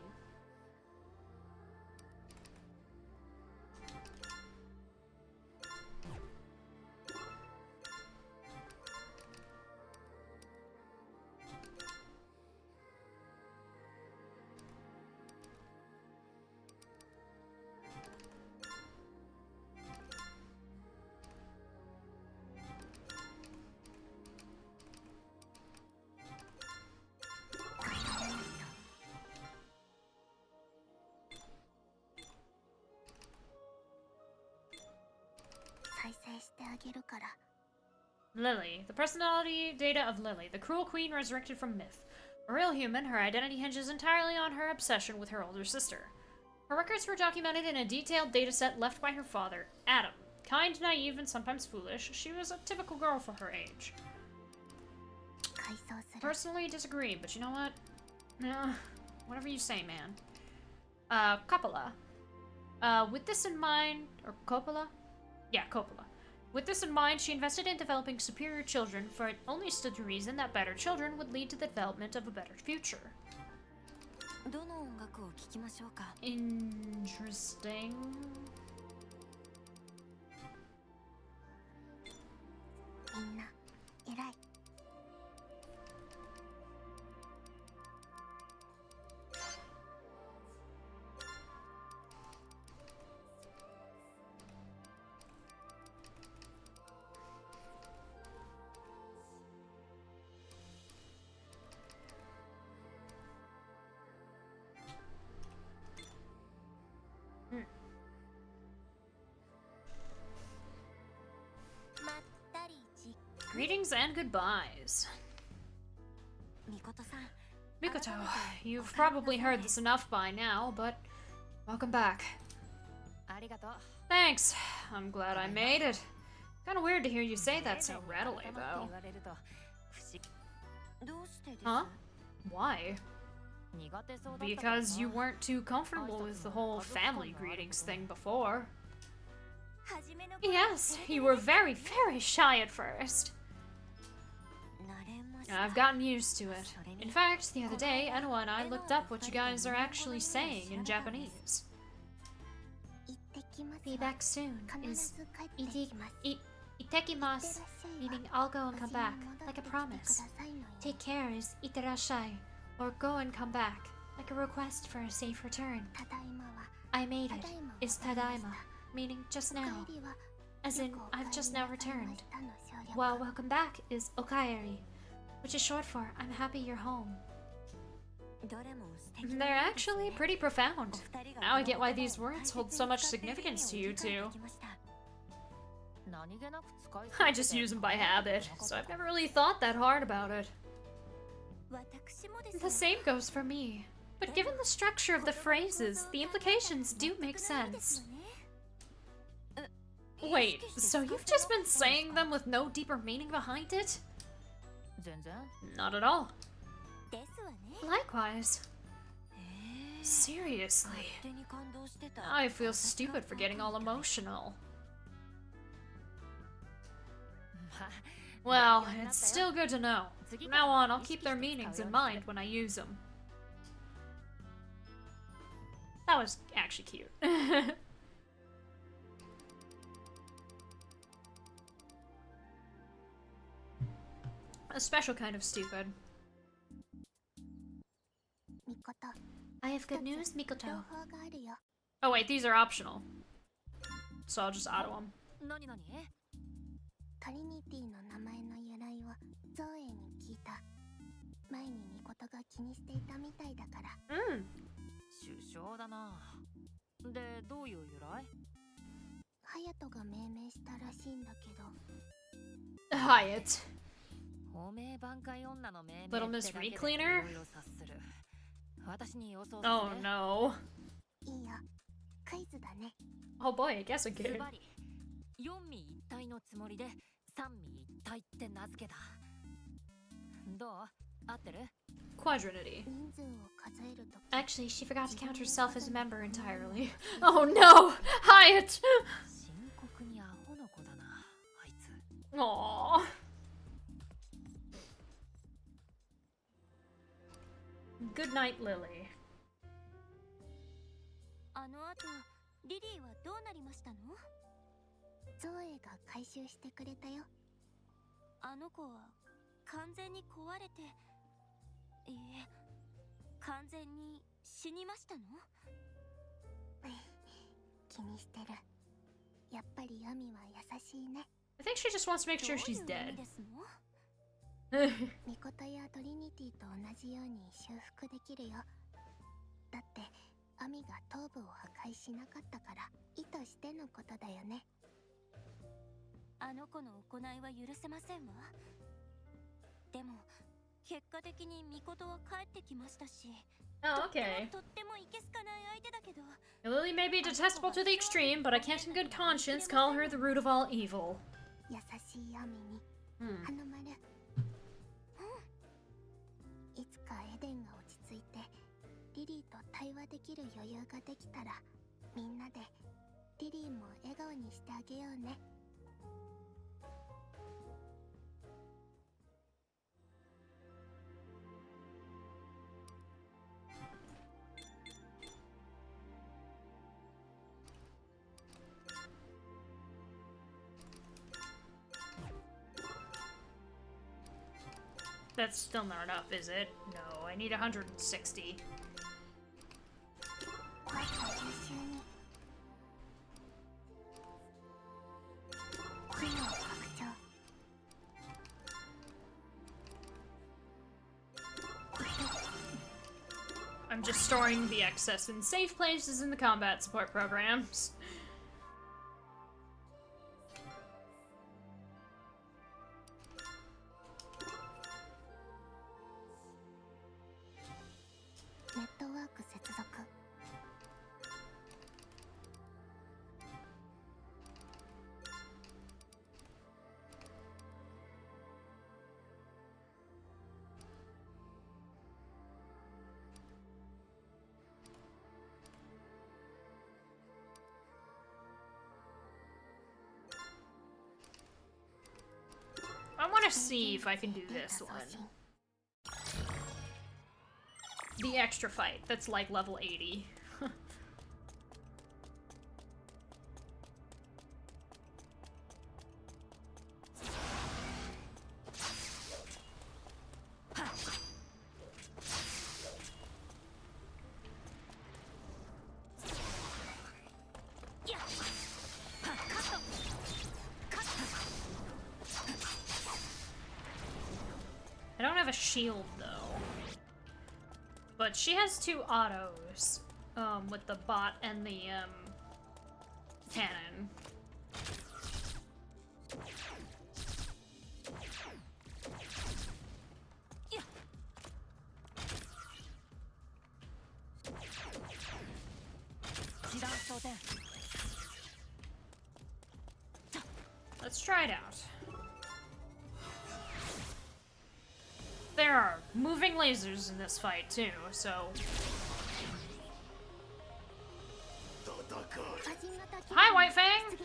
Lily. The personality data of Lily, the cruel queen resurrected from myth. A real human, her identity hinges entirely on her obsession with her older sister. Her records were documented in a detailed dataset left by her father, Adam. Kind, naive, and sometimes foolish, she was a typical girl for her age. Personally disagree, but you know what? Whatever you say, man. Coppola. With this in mind, or Coppola? Yeah, Coppola. With this in mind, she invested in developing superior children, for it only stood to reason that better children would lead to the development of a better future. Interesting. Greetings and goodbyes. Mikoto, you've probably heard this enough by now, but welcome back. Thanks. I'm glad I made it. Kinda weird to hear you say that so readily, though. Huh? Why? Because you weren't too comfortable with the whole family greetings thing before. Yes, you were very, very shy at first. I've gotten used to it. In fact, the other day, Enoa and I looked up what you guys are actually saying in Japanese. Be back soon is itekimasu, meaning I'll go and come back, like a promise. Take care is iterashai, or go and come back, like a request for a safe return. I made it is tadaima, meaning just now, as in I've just now returned. While welcome back is okaeri, which is short for I'm happy you're home. They're actually pretty profound. Now I get why these words hold so much significance to you two. I just use them by habit, so I've never really thought that hard about it. The same goes for me. But given the structure of the phrases, the implications do make sense. Wait, so you've just been saying them with no deeper meaning behind it? Not at all. Likewise. Seriously. Now I feel stupid for getting all emotional. Well, it's still good to know. From now on, I'll keep their meanings in mind when I use them. That was actually cute. A special kind of stupid. I have good news, Mikoto. Oh wait, these are optional. So I'll just auto them. トリニティの名前の由来をゾーエに聞いた。前にミコトが気にしていたみたいだから。首相だな。で、どういう由来？ハヤトが命名したらしいんだけど。Hyatt. 褒め挽回女の命名 Little Miss Recleaner? 私に予想 Oh no. いいよ。クイズだね。Oh boy, I guess I get it. ズバリ、四味一体のつもりで三味一体って名付けた。どう？合ってる？ Quadrinity. 人数を数えると。 Actually, she forgot to count herself as a member entirely. Oh no! Hyatt! 深刻にアホの子だな、あいつ。Aww. Good night, Lily. あの後、リリーはどうなりましたの？ゾエが回収してくれたよ。あの子は完全に壊れて、いえ、完全に死にましたの？気にしてる。やっぱりアミは優しいね。I think she just wants to make sure she's dead. ミコトやトリニティと同じように修復できるよ。だってアミが頭部を破壊しなかったから意図してのことだよね。あの子の行いは許せませんわ。でも結果的にミコトは帰ってきましたし。Oh, okay. とってもいけすかない相手だけど。 Lily may be detestable to the extreme, but I can't in good conscience call her the root of all evil. 優しいアミに、花丸。いつかエデンが落ち着いて、リリーと対話できる余裕ができたら、みんなでリリーも笑顔にしてあげようね。That's still not enough, is it? No, I need 160. I'm just storing the excess in safe places in the combat support programs. I want to see if I can do this one. The extra fight, that's like level 80. I don't have a shield though. But she has 2 autos, with the bot and the, cannon. Let's try it out. There are moving lasers in this fight too, so Hi, White Fang!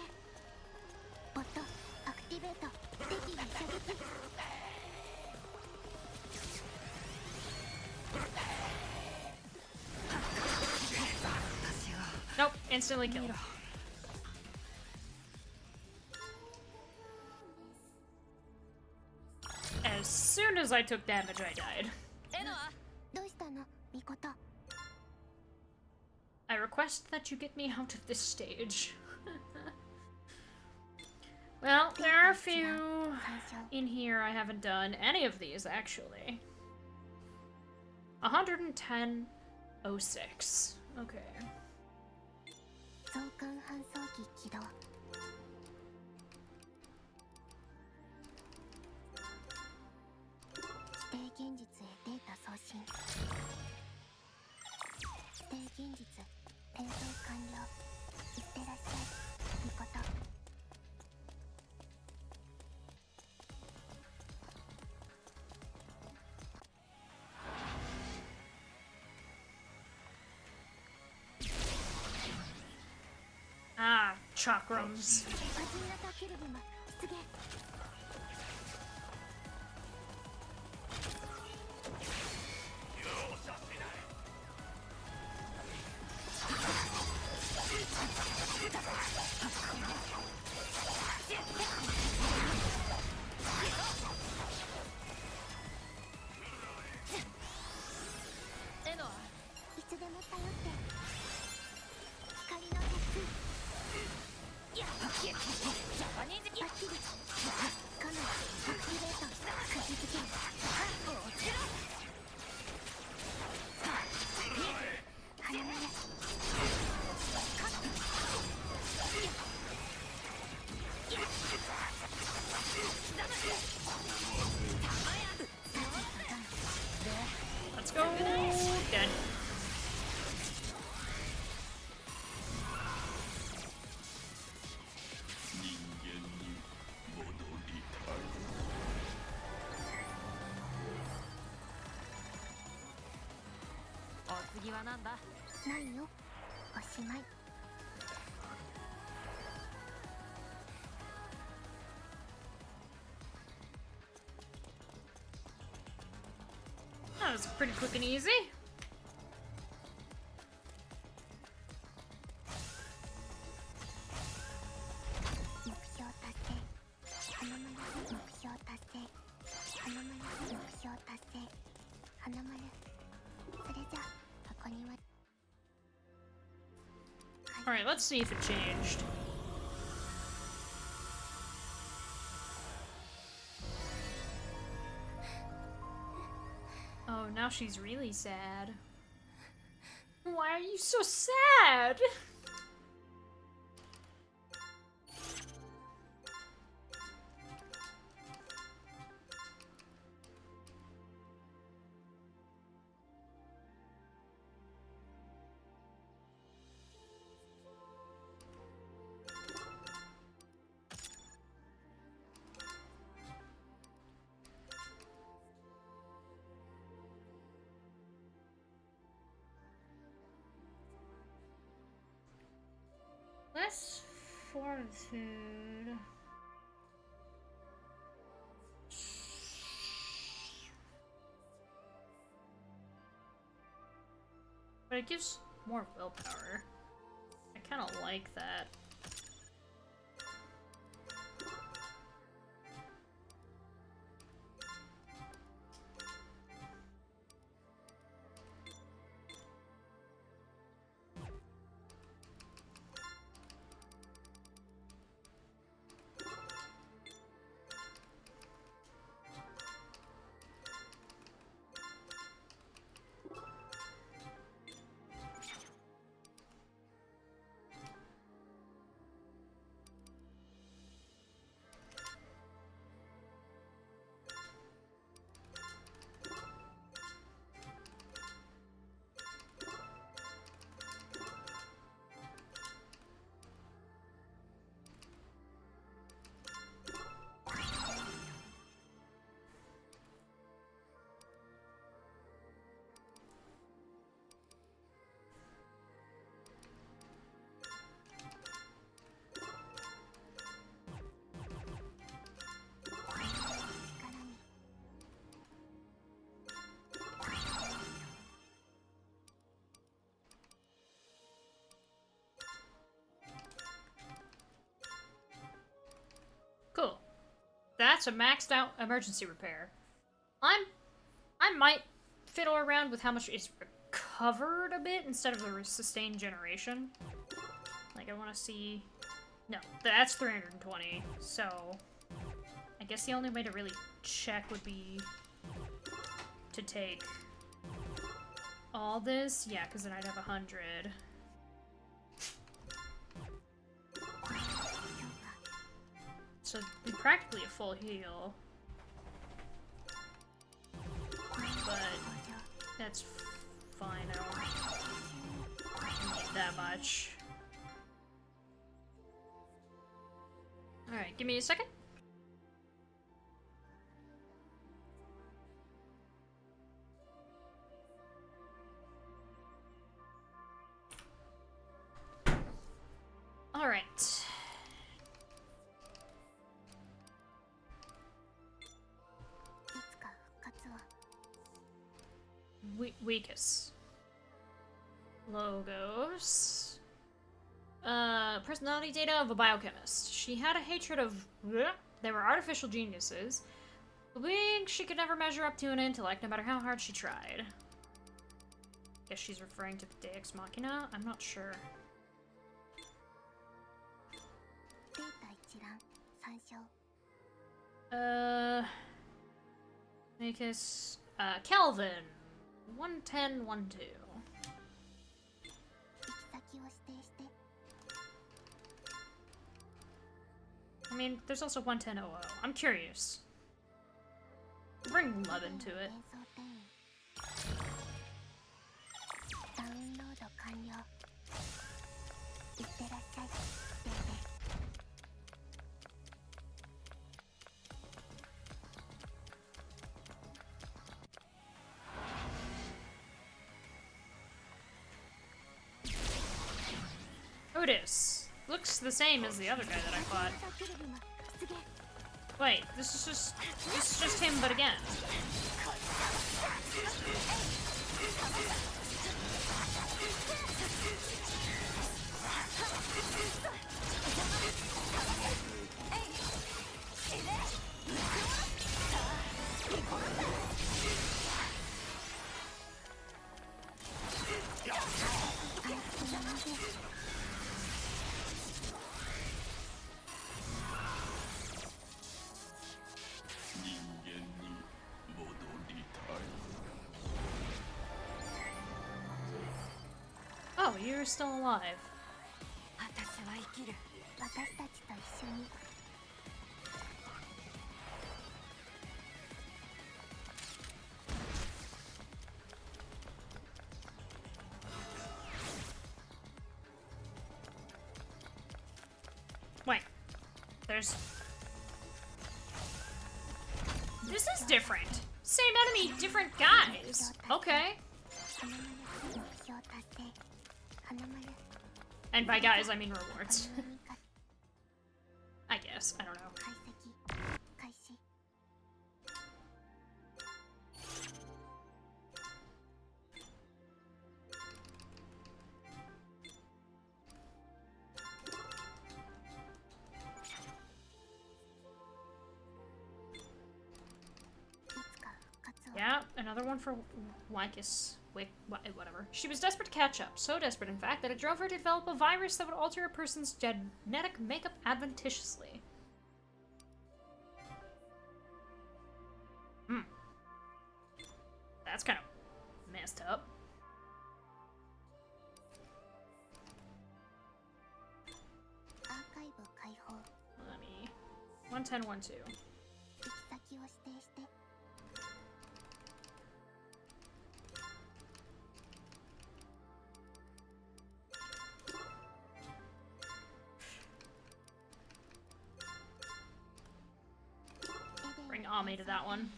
ボットアクティベート敵に射撃 Nope, instantly killed. As soon as I took damage, I died. どうしたのミコト I request that you get me out of this stage. Well, there are a few in here I haven't done any of these, actually. 110.06. Okay. 相関搬送機起動規定現実へデータ送信規定現実転送完了いってらっしゃいミコト Ah, chakrams. マジンラタケルビム出現 いつでも頼って光の鉄バッチリカメラアクティベートくじ付け 花丸 Let's go. Dead. Nanda. ないよおしまい That was pretty quick and easy. Alright, let's see if it changed. Oh, now she's really sad. Why are you so sad? Less fortitude. But it gives more willpower. I kind of like that. That's a maxed out emergency repair. I might fiddle around with how much is recovered a bit instead of the sustained generation. Like, I want to see... No, that's 320, so... I guess the only way to really check would be to take all this. Yeah, because then I'd have 100. So it'd be practically a full heal. But that's fine, I don't need that much. Alright, give me a second. Alright. Weakest. Logos. Personality data of a biochemist. She had a hatred of... They were artificial geniuses. Believing she could never measure up to an intellect, no matter how hard she tried. Guess she's referring to the Deus Machina? I'm not sure. Makes Kelvin. 11012. I mean, there's also 11000. I'm curious. Bring love into it. Otis. Looks the same as the other guy that I fought. Wait, this is just him, but again. Oh, you're still alive. Wait. There's... This is different. Same enemy, different guys. Okay. And by guys, I mean rewards. I guess. I don't know. Yeah, another one for Lycus. Wait, whatever. She was desperate to catch up. So desperate, in fact, that it drove her to develop a virus that would alter a person's genetic makeup adventitiously. Hmm. That's kind of messed up. Let me... 11012. Bring Ame to that one.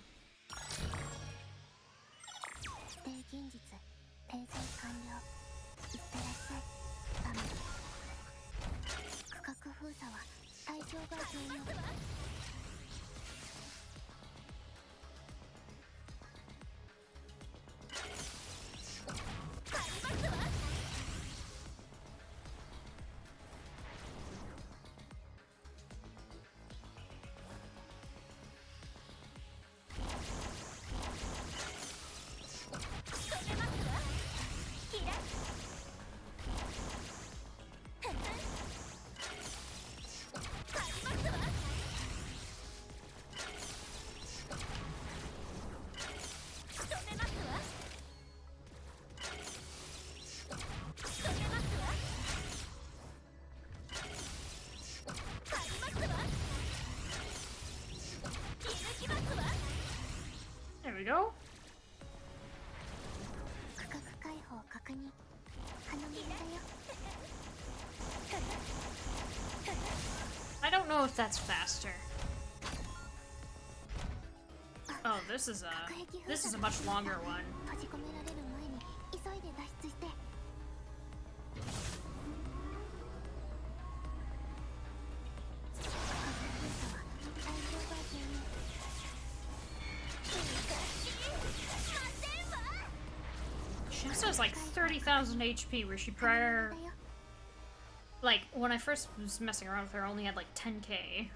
we go. I don't know if that's faster. Oh, this is a much longer one. She also has like 30,000 HP, where she prior... Like, when I first was messing around with her, I only had like 10k.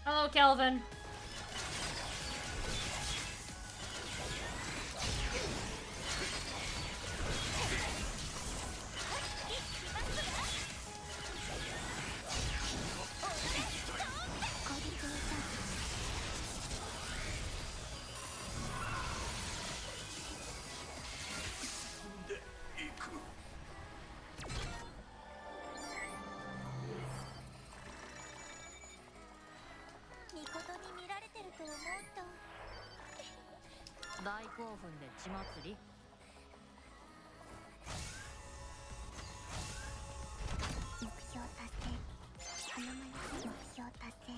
Hello, Kelvin. Mikoto に見られてると思うと大興奮で血祭り。目標達成花丸目標達成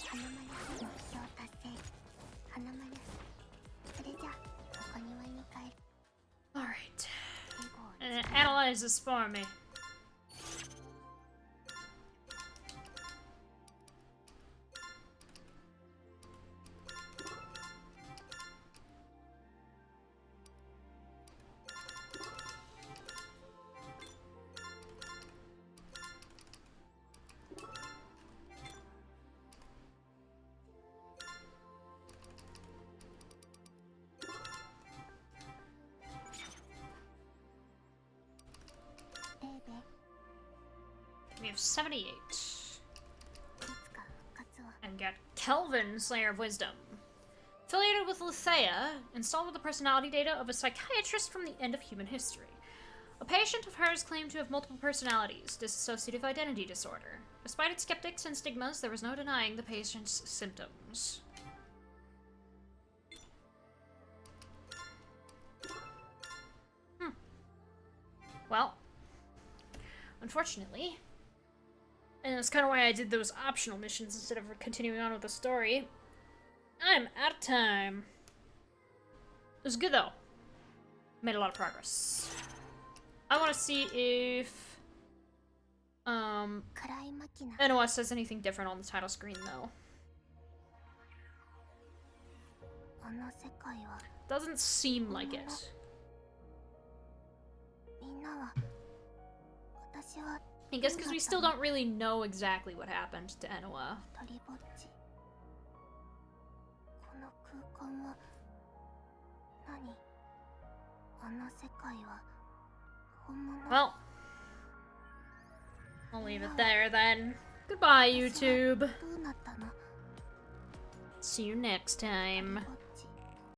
花丸目標達成花丸それじゃあここ庭に帰る Alright. Analyze this for me. We have 78. And got Kelvin, Slayer of Wisdom. Affiliated with Lethea, installed with the personality data of a psychiatrist from the end of human history. A patient of hers claimed to have multiple personalities, dissociative identity disorder. Despite its skeptics and stigmas, there was no denying the patient's symptoms. Well, unfortunately, and that's kind of why I did those optional missions instead of continuing on with the story, I'm out of time. It was good though. Made a lot of progress. I want to see if Enoa says anything different on the title screen though. Doesn't seem like it. I guess because we still don't really know exactly what happened to Enoa. Well, I'll leave it there then. Goodbye, YouTube. See you next time.